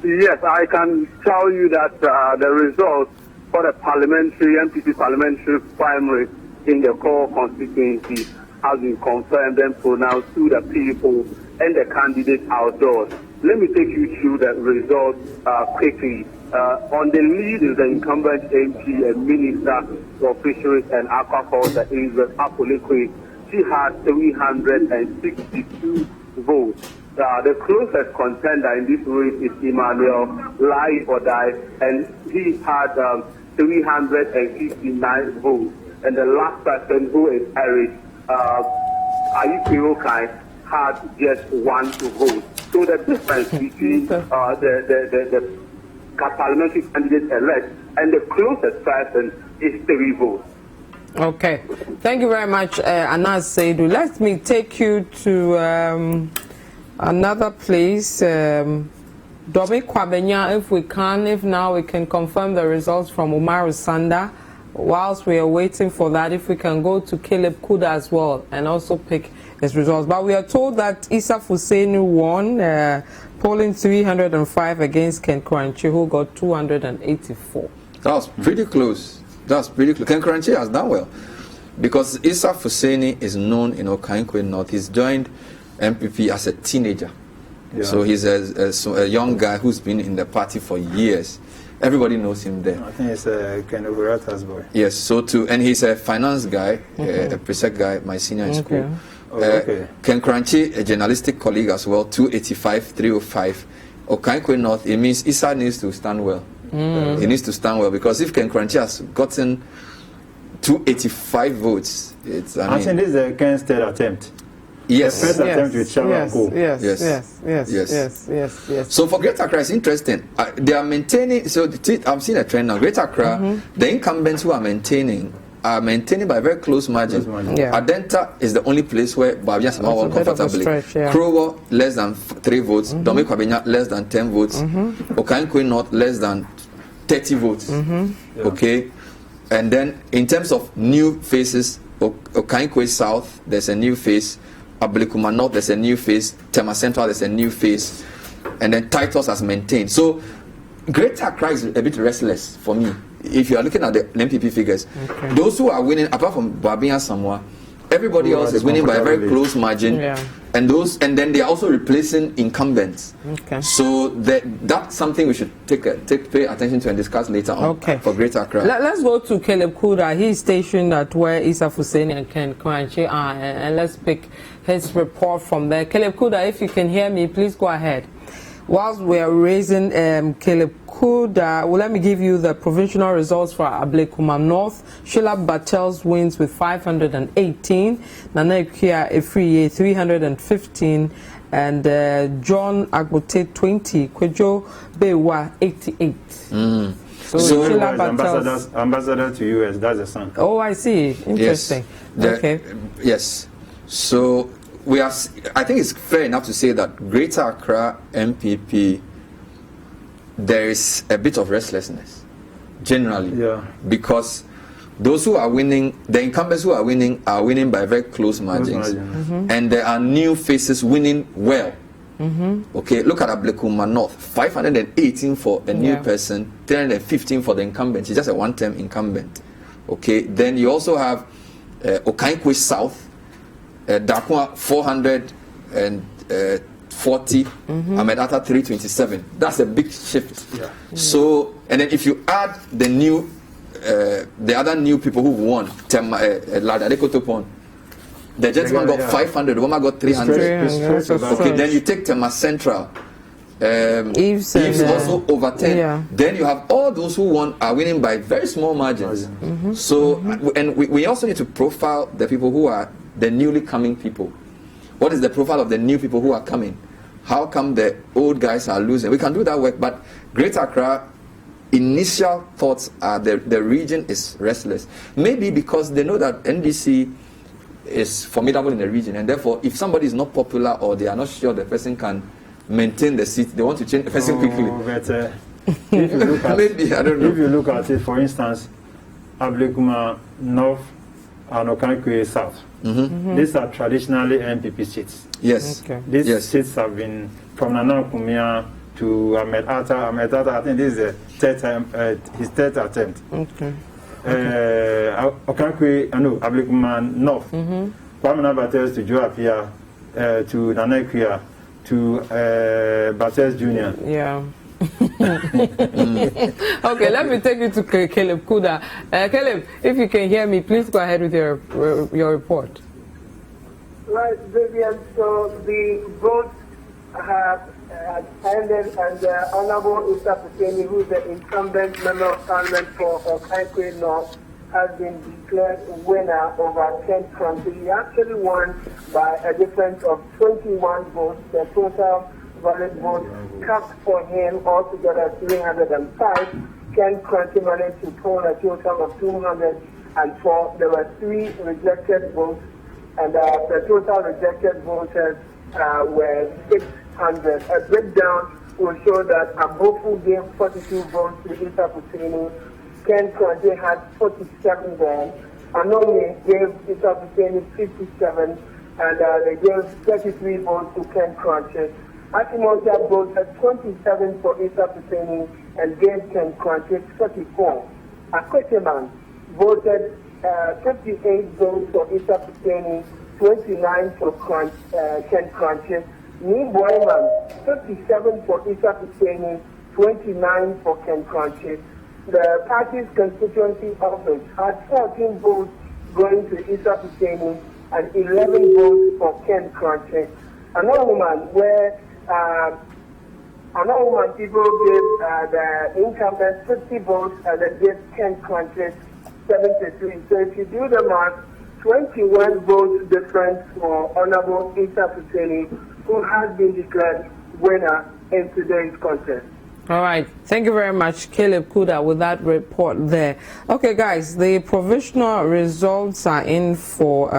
Yes, I can tell you that the results for the NPP parliamentary primary in the Krowor constituency has been confirmed and pronounced to the people and the candidates outdoors. Let me take you through the results quickly. On the lead is the incumbent MP and Minister for Fisheries and Aquaculture, Okaikoi. She had 362 votes. The closest contender in this race is Emmanuel Lai or Die, and he had 359 votes. And the last person, who is Eric Ayukirokai, had just 1 vote. So the difference between the parliamentary candidate elect and the closest person is 3 votes. Okay. Thank you very much, Anas Seidu. Let me take you to another place. Kwabenya, if we can, if now we can confirm the results from Umaru Sanda. Whilst we are waiting for that, if we can go to Caleb Kuda as well and also pick his results. But we are told that Issa Fuseni won, polling 305 against Ken Kranchi, who got 284. That was pretty close. Ken Kranchi has done well because Issa Fuseni is known in Okaikoi North. He's joined NPP as a teenager. Yeah. So he's a young guy who's been in the party for years. Everybody knows him there. I think he's a kind of Rata's boy. Yes, and he's a finance guy, a precept guy, my senior in school. Ken Kranchi, a journalistic colleague as well, 285, 305. Okaikoi North, it means Issa needs to stand well. He needs to stand well because if Ken Kranchi has gotten 285 votes, I think this is a Ken's third attempt. Yes. The first attempt with Sharon Yes. So for Greater Accra, it's interesting. They are maintaining. So I'm seeing a trend now. Greater Accra, the incumbents who are maintaining by a very close margin. Adenta is the only place where Babia Sama won comfortably. Krowor less than 3 votes. Kwabenya less than 10 votes. Okaikoi North less than 30 votes. Okay, and then in terms of new faces, Okaikoi South, there's a new face. Ablekuma North, there's a new face. Tema Central, there's a new face. And then Titus has maintained. So Greater Accra is a bit restless for me. If you are looking at the NPP figures, those who are winning, apart from Babia Samoa, everybody else is winning by a very close margin. And then they are also replacing incumbents. So that's something we should pay attention to and discuss later on for Greater Accra. Let's go to Caleb Kuda. He's stationed at where Issa Fuseni and Ken Kranchi are, and let's pick his report from there. Caleb Kuda, if you can hear me, please go ahead. Whilst we are raising Caleb Kuda, let me give you the provincial results for Ablekuma North. Sheila Bartels wins with 518, Nana Ikuya Efriye 315, and John Agbote 20, Kwejo Bewa 88. So Sheila Bartels, ambassador to US, that's the son. Oh, I see. Interesting. Yes. So I think it's fair enough to say that Greater Accra NPP, there is a bit of restlessness generally, because those who are winning, the incumbents who are winning by very close margins. And there are new faces winning well. Okay, look at Ablekuma North, 518 for a new person, 315 for the incumbent. He's just a one-term incumbent. Okay, then you also have Okaikoi South, Dakwa 440, Amedata 327. That's a big shift. So, and then if you add the other new people who won, Ladadekotopon, the gentleman got 500, the woman got 300. Okay, then you take Tema Central. Eves also over 10. Then you have all those who won are winning by very small margins. So, and we also need to profile the people who are the newly coming people. What is the profile of the new people who are coming? How come the old guys are losing? We can do that work, but Greater Accra, initial thoughts are the region is restless. Maybe because they know that NDC is formidable in the region, and therefore if somebody is not popular or they are not sure the person can maintain the seat, they want to change the person quickly. But, if you look at, maybe, I don't know. If you look at it, for instance, Ablekuma North and Okaikoi South, these are traditionally NPP seats. Yes. These seats have been from Nana Kumia to Ahmed Atta. Ahmed Atta, I think this is his third attempt. Okaikoi, Ablekuma North, Kwabenya Battles to Joe Apia, to Nana Kuya, to Battles Jr. Okay, let me take you to Caleb Kuda. Caleb, if you can hear me, please go ahead with your report. Right, Vivian. So the votes have ended, and the Honorable Issa Puseni, who is the incumbent member of Parliament for Okaikoi North, has been declared winner over 10 counties. He actually won by a difference of 21 votes. The total valid votes cast for him altogether 305. Ken Crunchy managed to poll a total of 204. There were 3 rejected votes, and the total rejected voters were 600. A breakdown will show that Abofu gave 42 votes to Issa Puseni. Ken Crunchy had 47 then. Anomi gave Issa Puseni 57, and they gave 33 votes to Ken Crunchy. Atimoja voted 27 for Issa Puseni and gave Ken Crunchy 34. Akweteman voted 58 votes for Issa Puseni, 29 for Ken Crunchy. Boyman, 57 for Issa Puseni, 29 for Ken Crunchy. The party's constituency office had 14 votes going to Issa Puseni and 11 votes for Ken Crunchy. Another woman people gave the incumbent 50 votes and they gave Ken Crunchy 73. So if you do the math, 21 votes difference for Honorable Issa Puseni, who has been declared winner in today's contest. All right. Thank you very much, Caleb Kuda, with that report there. Okay, guys, the provisional results are in for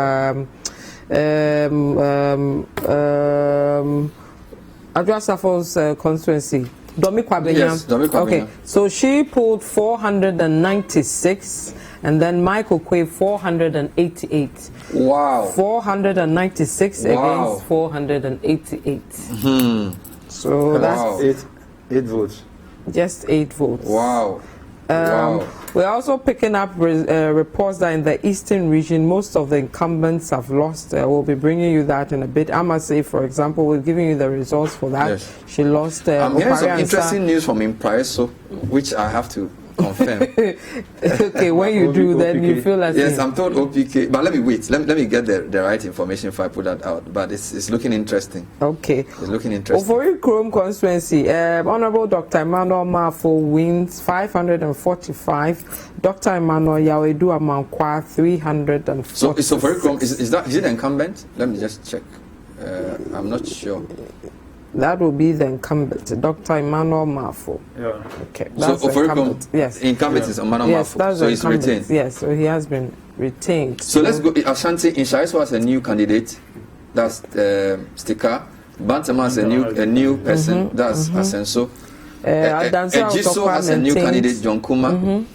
Adwasafo's constituency. Domi Kwabenya. Yes, Domi Kwabenya. Okay, so she pulled 496, and then Michael Quay 488. Wow. 496 against 488. So that's 8 votes. Just 8 votes. Wow. We're also picking up reports that in the eastern region, most of the incumbents have lost. We'll be bringing you that in a bit. I must say, for example, we're giving you the results for that. Yes. She lost. I'm hearing some interesting news from Impraiso, which I have to confirm. Okay, when you do, then you feel like... Yes, I'm told OPK, but let me wait. Let me get the right information if I put that out. But it's looking interesting. Okay. It's looking interesting. Ofori Chrome constituency, Honorable Dr. Emmanuel Mafo wins 545. Dr. Emmanuel Yawedu Amankwa 340. So Ofori Chrome, is it incumbent? Let me just check. I'm not sure. That will be the incumbent, Dr. Emmanuel Mafo. Yeah. Okay. So incumbent, yes. Incumbent is Emmanuel Mafo. That's so he's retained. Yes, so he has been retained. So let's go. Ashanti in Shaiso has a new candidate. That's Sticker. Bantama has a new person. That's Asenso. Adansi Ejiso has a new candidate, John Kuma.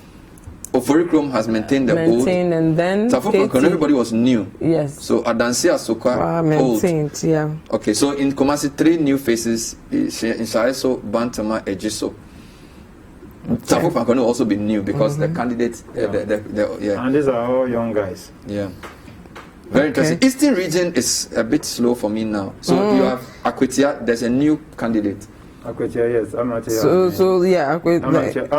Oforikrom has maintained the old. And then everybody was new. Yes. So Adansi Asokwa maintained, old. Yeah. Okay, so in Kumasi, 3 new faces in Shaeso, Bantama, Ejiso. Tafo can also be new because the candidates, and these are all young guys. Yeah. Very interesting. Eastern region is a bit slow for me now. So you have Akwetia, there's a new candidate. Akwetia, yes.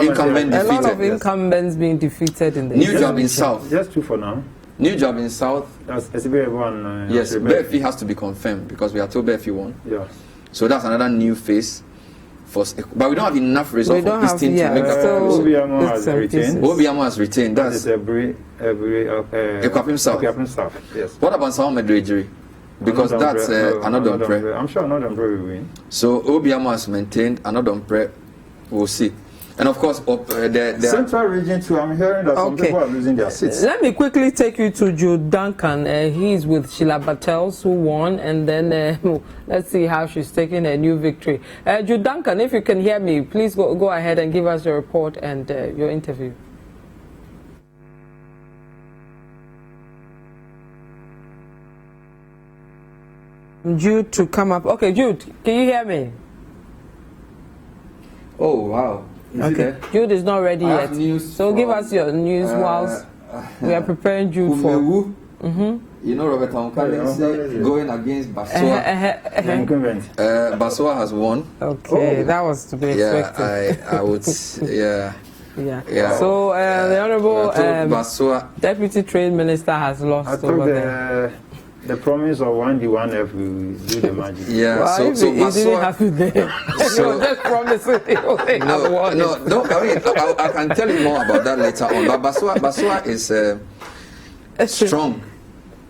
Incumbent a lot of incumbents being defeated in the New Juaben South. Just 2 for now. New Juaben South. That's everyone. Yes, Befi has to be confirmed because we are told Befi won. Yeah. So that's another new face. But we don't have enough results for Eastern to make that comparison. Obiamo has retained. That's Ekwabenya South. Yes. What about Sao Medrejiri? Because that's another Dompre. I'm sure another Dompre will win. So Obiamo has maintained, another Dompre. We'll see. And of course, the Central region too. I'm hearing that some people are losing their seats. Let me quickly take you to Jude Duncan. He's with Sheila Battels, who won, and then let's see how she's taking a new victory. Jude Duncan, if you can hear me, please go ahead and give us your report and your interview. Jude to come up. Okay, Jude, can you hear me? Oh wow. Okay, Jude is not ready yet. So give us your news whilst we are preparing Jude for. You know, Robert Onkale going against Baswa. Baswa has won. Okay, that was to be expected. I would, yeah. So the Honourable Deputy Trade Minister has lost over there. The promise of 1D1F will do the magic. Yeah, well, so he didn't have it there. So just promising he only have one. No, I can tell you more about that later on. But Baswa is strong.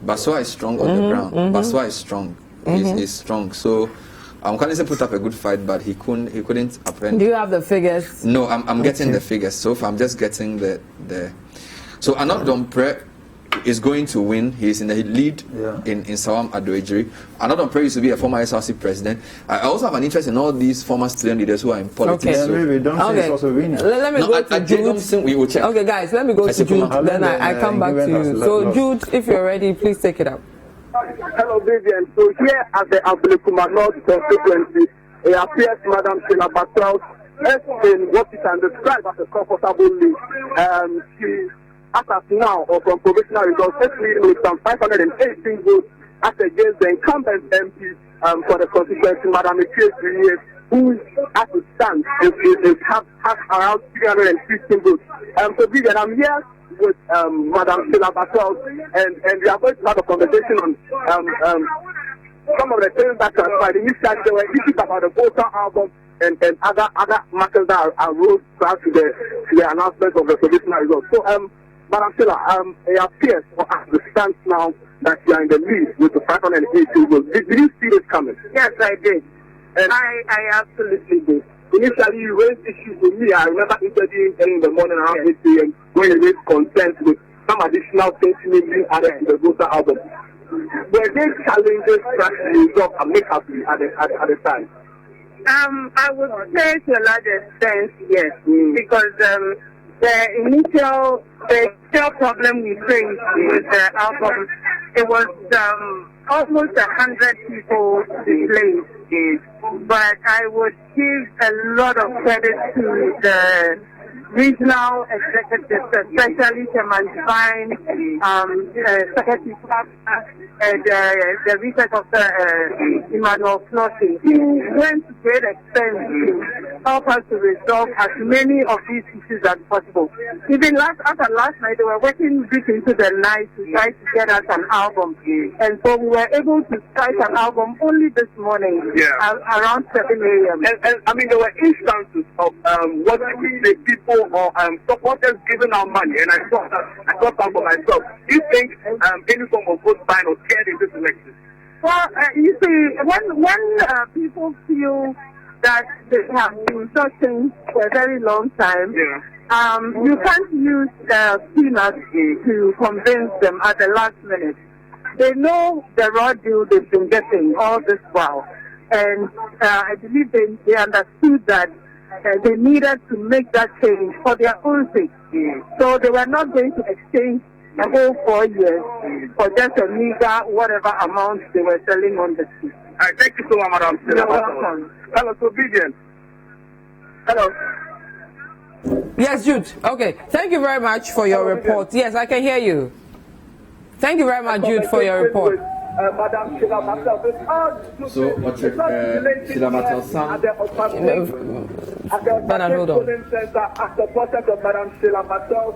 Baswa is strong on the ground. Baswa is strong. He's strong. So Kanise put up a good fight, but he couldn't append. Do you have the figures? No, I'm getting the figures. So far, I'm just getting the. So Anot Dompre is going to win. He's in the lead in Sawam Adoejiri. Another Dompre used to be a former SRC president. I also have an interest in all these former student leaders who are in politics. Okay, maybe Domson is also winning. Let me go to Jude. We will check. Okay, guys, let me go to Jude. Then I come back to you. So Jude, if you're ready, please take it up. Hello, Vivian. So here at the Abulekuma North constituency, it appears Madam Sheila Battels has been what you can describe as a comfortable lead. She, as of now, or from provisional results, is leading with some 518 votes as against the incumbent MP for the constituency, Madam Ekwe, who, as it stands, has around 315 votes. So, Vivian, I'm here with Madam Sheila Battels, and we are going to have a conversation on some of the things that transpired. Initially, there were issues about the voter album and other matters that arose prior to the announcement of the provisional results. So, Madam Sheila, it appears, as it stands now, that you are in the lead with the 518 votes. Did you see this coming? Yes, I did. And I absolutely did. Initially, you raised issues with me. I remember interviewing in the morning around 8 a.m. when you raised concerns with some additional things being added to the voter album. Were there challenges that you resolve and make happy at the time? I would say to a large extent, yes, because the initial problem we faced with the album, it was almost 100 people delayed. But I would give a lot of credit to the regional executives, especially Chairman Divine, Secretary Papa, and the research officer Emmanuel Flossie. He went to great extent to help us to resolve as many of these issues as possible. Even after last night, they were working deep into the night to try to get us an album. And so we were able to start an album only this morning around 7 a.m. And I mean, there were instances of what the people or supporters giving out money, and I saw some for myself. Do you think any form of vote buying or scared in this election? Well, you see, when people feel that they have been searching for a very long time, you can't use peanuts to convince them at the last minute. They know the raw deal they've been getting all this while, and I believe they understood that they needed to make that change for their own sake. So they were not going to exchange the whole 4 years for just a meager whatever amount they were selling on the street. Thank you so much, Madam. You're welcome. Hello, so Vivian. Hello. Yes, Jude. Okay. Thank you very much for your report. Yes, I can hear you. Thank you very much, Jude, for your report. Madam Sheila Matel. So, what's Sheila Matel son? At the polling center, at the process of Madam Sheila Matel,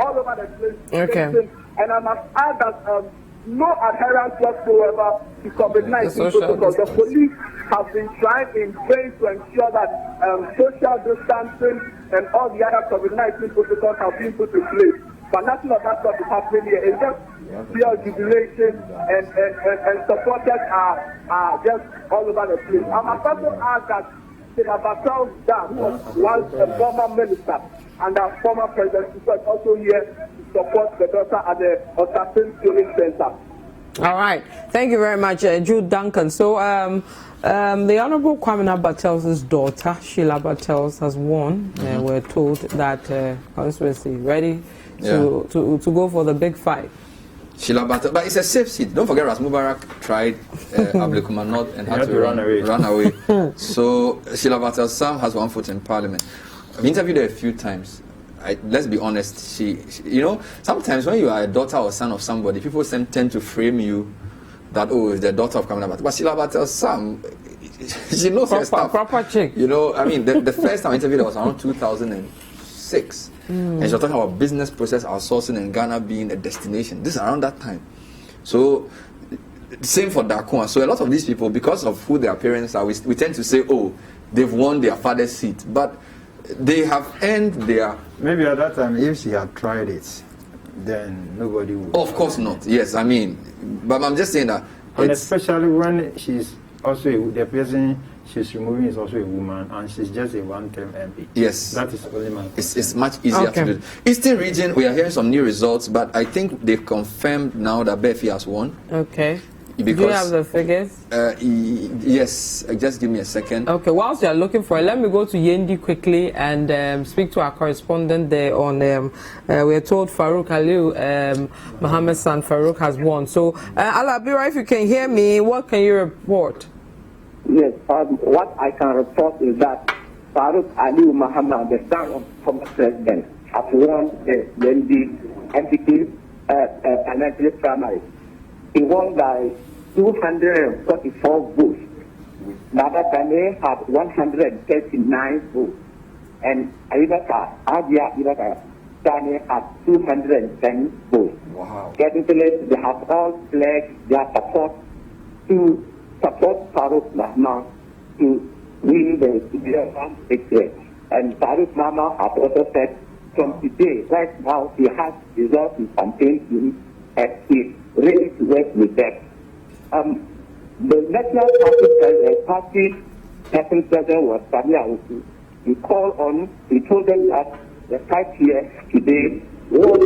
all over the place. Okay. And I must add that no adherence whatsoever to COVID-19 protocols. The police have been trying in vain to ensure that social distancing and all the other COVID-19 protocols have been put in place. But nothing of that stuff is happening here. It's just pure jubilation and supporters are just all over the place. I must also add that Senator Dam was once a former minister and a former president who was also here to support the daughter at the Asenso-Boakye Center. All right. Thank you very much, Jude Duncan. So, the Honorable Kwabenya Batel's daughter, Sheila Batel's, has won. We're told that constituency ready to go for the big fight. Sheila Batel, but it's a safe seat. Don't forget, Ras Mubarak tried Ablekuma North and had to run away. So Sheila Batel's son has 1 foot in Parliament. I've interviewed her a few times. Let's be honest. She, you know, sometimes when you are a daughter or son of somebody, people tend to frame you that it's the daughter of Kwabenya Batel. But Sheila Batel's son, she knows her stuff. Proper chick. You know, I mean, the first time I interviewed her was around 2006. And she was talking about business process outsourcing and Ghana being a destination. This is around that time. So, same for Dakwa. So a lot of these people, because of who their parents are, we tend to say, they've won their father's seat. But they have earned their... Maybe at that time, if she had tried it, then nobody would. Of course not. Yes, I mean, but I'm just saying that... And especially when she's also the person she's removing is also a woman, and she's just a one-term MP. Yes. That is only my concern. It's much easier to do. Eastern region, we are hearing some new results, but I think they've confirmed now that Befi has won. Okay. Because, do you have the figures? Yes. Just give me a second. Okay. Whilst you are looking for it, let me go to Yendi quickly and speak to our correspondent there on. We are told Farouk Aliu, Mohammed's son Farouk, has won. So, Alabira, if you can hear me, what can you report? Yes, what I can report is that Farouk Aliu Muhammad, the son of former president, has won the NPP parliamentary primary. He won by 244 votes. Nada Kane had 139 votes. And Adia Ibaka Kane had 210 votes. Wow. Technically, they have all pledged their support to support Farouk Mahmoud to win the victory. And Farouk Mahmoud has also said from today, right now, he has resolved his campaign team and he's ready to work with them. The National Party president was Kwabenya. He told them that the fight here today was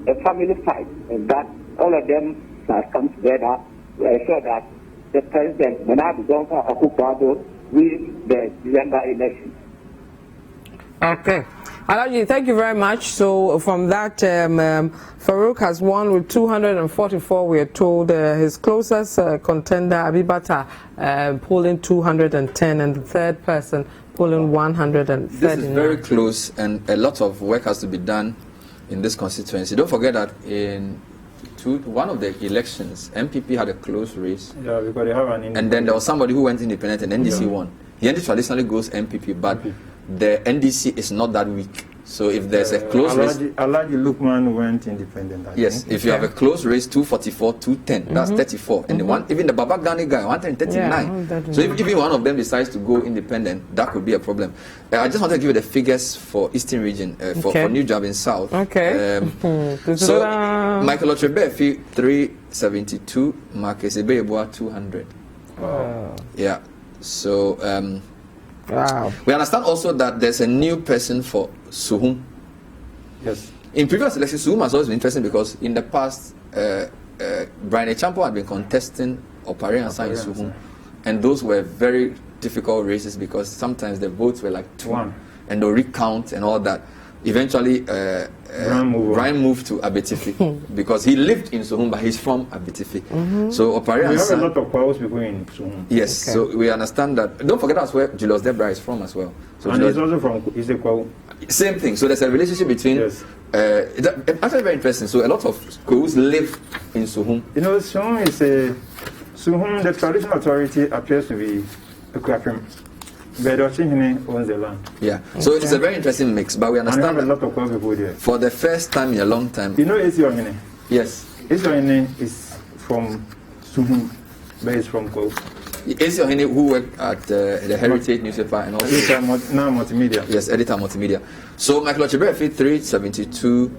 a family fight, and that all of them must come together to ensure that the president, Nana Akufo-Addo, wins the December election. Okay. Alaji, thank you very much. So from that, Farouk has won with 244, we are told. His closest contender, Abibata, polling 210, and the third person polling 139. This is very close, and a lot of work has to be done in this constituency. Don't forget that in one of the elections, MPP had a close race. Yeah, because they have an and then there was somebody who went independent, and NDC won. The NDC traditionally goes MPP, but the NDC is not that weak. So if there's a close race... Alaji Lukman went independent. Yes, if you have a close race, 244, 210, that's 34. And even the Babagani guy, 139. So if even one of them decides to go independent, that could be a problem. I just want to give you the figures for Eastern region, for New Juaben South. Okay. So Michael Otrebefi, 372, Marcus Ebeyeboa, 200. Wow. Yeah. So... wow. We understand also that there's a new person for Suhum. Yes. In previous elections, Suhum has always been interesting because in the past, Brian Echampo had been contesting Opare and Suhum, and those were very difficult races because sometimes the votes were like 2 and they'll recount and all that. Eventually, Brian moved to Abetifi because he lived in Sohum, but he's from Abetifi. So Opare we have a lot of Kwabos people in Sohum. Yes, so we understand that. Don't forget that's where Julius Debra is from as well. So and he's also from Kwabo. Same thing. So there's a relationship between. Yes. Actually, very interesting. So a lot of Kwabos live in Sohum. You know, Sohum is a Sohum. The traditional authority appears to be a Kwapim. But Ochihine owns the land. Yeah, so it's a very interesting mix, but we understand a lot of people there. For the first time in a long time. You know Esiohine? Yes. Esiohine is from Sohum, but it's from Kwabo. Esiohine, who worked at the Heritage newspaper and also editor now multimedia. Yes, editor multimedia. So Michael Ocheberefi 372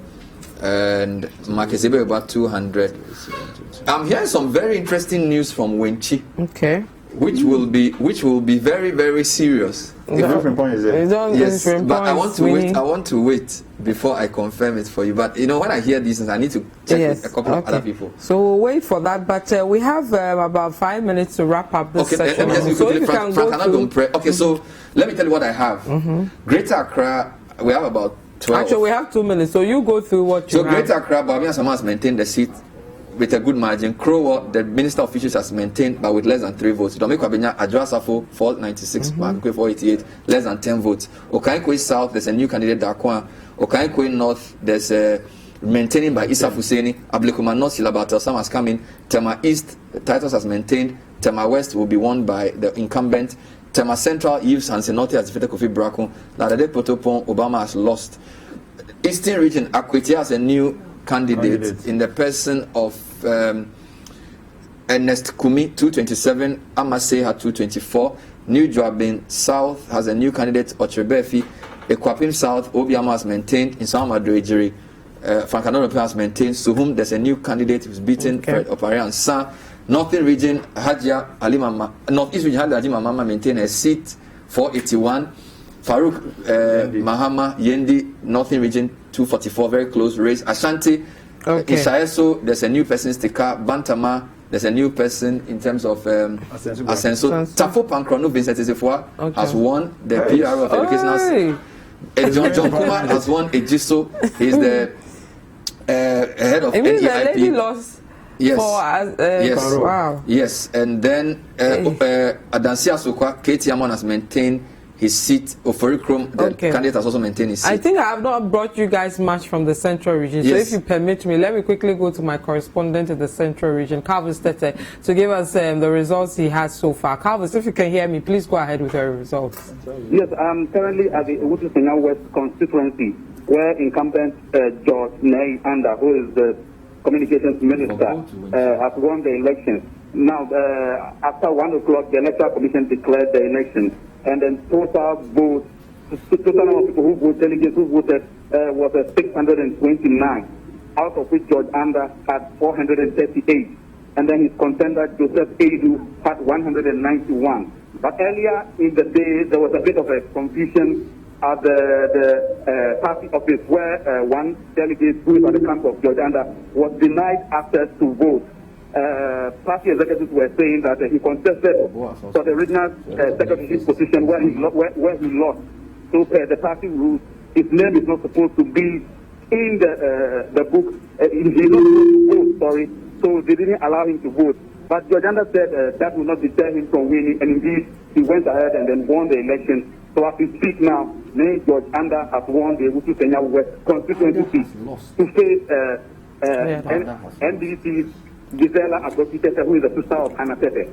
and Marcus Ebe about 200. I'm hearing some very interesting news from Wenchi. Okay. Which will be very, very serious. Yes, but I want to wait before I confirm it for you. But you know, when I hear these things, I need to check with a couple of other people. So we'll wait for that. But we have about 5 minutes to wrap up this session. Okay, so let me tell you what I have. Greater Accra, we have about 12. Actually, we have 2 minutes. So you go through what you have. So Greater Accra, Kwabenya has maintained the seat with a good margin. Krowor, the minister of fisheries, has maintained, but with less than 3 votes. Domin Kwabenya, Adjoasafo, 496, Kwabenya 488, less than 10 votes. Okaikoi South, there's a new candidate, Dakwa. Okaikoi North, there's a maintaining by Issa Fuseni. Ablekuma North, Silabata Sam has come in. Tema East, Titus has maintained. Tema West will be won by the incumbent. Tema Central, Yves Hansenote has defeated Kofi Brako. Ladade Potopon, Obama has lost. Eastern region, Akwete has a new candidate in the person of Ernest Kumi 227, Amase had 224. New Juaben South has a new candidate, Ocheberefi. Ekwapim South, Obiama has maintained. In Sama Madrejiri, Frankano has maintained. Sohum, there's a new candidate who's beaten Fred Opare and Sa. Northern region, Hajia Alimama, Northeast region, Hajia Alimama maintained a seat 481. Farouk Mahama Yendi, Northern region 244, very close race. Ashanti, in Shaeso, there's a new person, Stika. Bantama, there's a new person in terms of Asenso. Tafo Pankrono Vincent Ezefua has won the PR of Educational. John Kuma has won Ejiso. He's the head of NEIP. The lady lost. Yes. Yes. Wow. Yes. And then Adansi Asokwa, Katie Amon has maintained his seat. Oforikrom, the candidate has also maintained his seat. I think I have not brought you guys much from the central region. So if you permit me, let me quickly go to my correspondent in the central region, Calvus Tete, to give us the results he has so far. Calvus, if you can hear me, please go ahead with your results. Yes, I'm currently at the Owutu-Senya West constituency, where incumbent George Ney Anda, who is the communications minister, has won the election. Now, after 1 o'clock, the Electoral Commission declared the election. And then total number of people who voted, delegates who voted, was 629, out of which George Anda had 438. And then his contender, Joseph Edu, had 191. But earlier in the day, there was a bit of a confusion at the party office where one delegate who is at the camp of George Anda was denied access to vote. Party executives were saying that he contested for the regional secretary position where he lost. So the party rules, his name is not supposed to be in the book. He's not supposed to vote, sorry. So they didn't allow him to vote. But George Anda said that will not deter him from winning, and indeed he went ahead and then won the election. So as we speak now, George Anda has won the Owutu-Senya West constituency to face NDC's Gisela Agopitete, who is the sister of Anna Tete.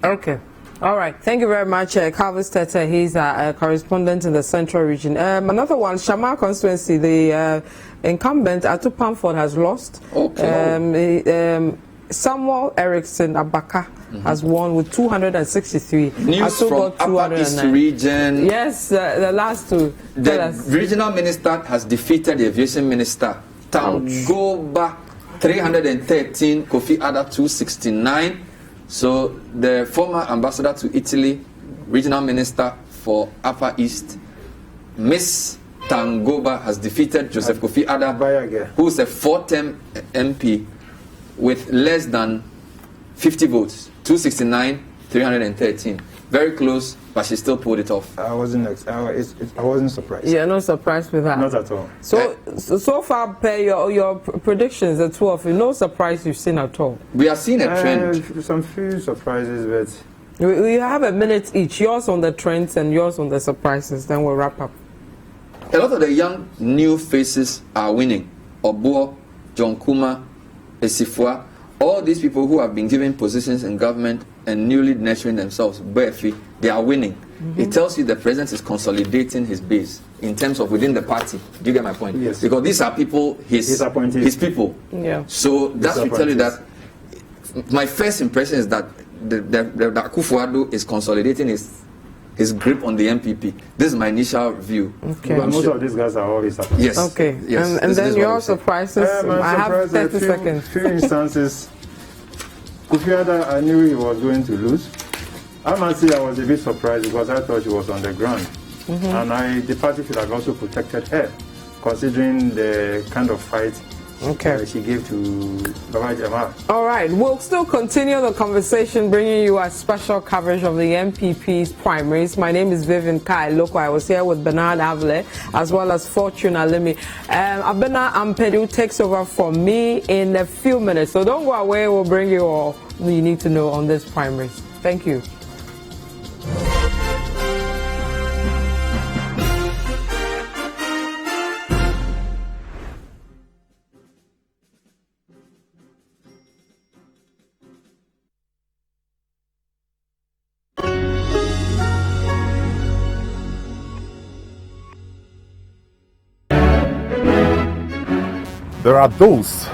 Okay. All right. Thank you very much, Calvus Tete. He's a correspondent in the central region. Another one, Shamar constituency, the incumbent, Atu Pamford, has lost. Samuel Erickson Abaka has won with 263. News from Upper East region. Yes, the last two. The regional minister has defeated the aviation minister. Tangoba 313, Kofi Ada 269. So the former ambassador to Italy, regional minister for Upper East, Miss Tangoba, has defeated Joseph Kofi Ada, who's a 4-term MP with less than 50 votes, 269 313. Very close, but she still pulled it off. I wasn't surprised. Yeah, no surprise with that. Not at all. So far, per your predictions, the 12, no surprise you've seen at all. We are seeing a trend. Some few surprises, but we have a minute each. Yours on the trends and yours on the surprises. Then we'll wrap up. A lot of the young new faces are winning. Obuo, John Kuma, Esifua, all these people who have been given positions in government and newly nurturing themselves, Befi, they are winning. It tells you the president is consolidating his base in terms of within the party. Do you get my point? Yes. Because these are people, his people. Yeah. So that will tell you that my first impression is that the Akufo-Addo is consolidating his grip on the NPP. This is my initial view. Okay. But most of these guys are always supported. Yes. Okay. Yes. And then your surprises. I have 30 seconds. Few instances. Kofi-Addo, I knew he was going to lose. I must say I was a bit surprised because I thought she was on the ground. And the party should have also protected her, considering the kind of fight she gave to Baba Jama. All right, we'll still continue the conversation, bringing you a special coverage of the NPP's primaries. My name is Vivian Kai Lokko. I was here with Bernard Avile as well as Fortune Alimi. Abena Ampedu takes over for me in a few minutes, so don't go away. We'll bring you all you need to know on this primaries. Thank you. There are those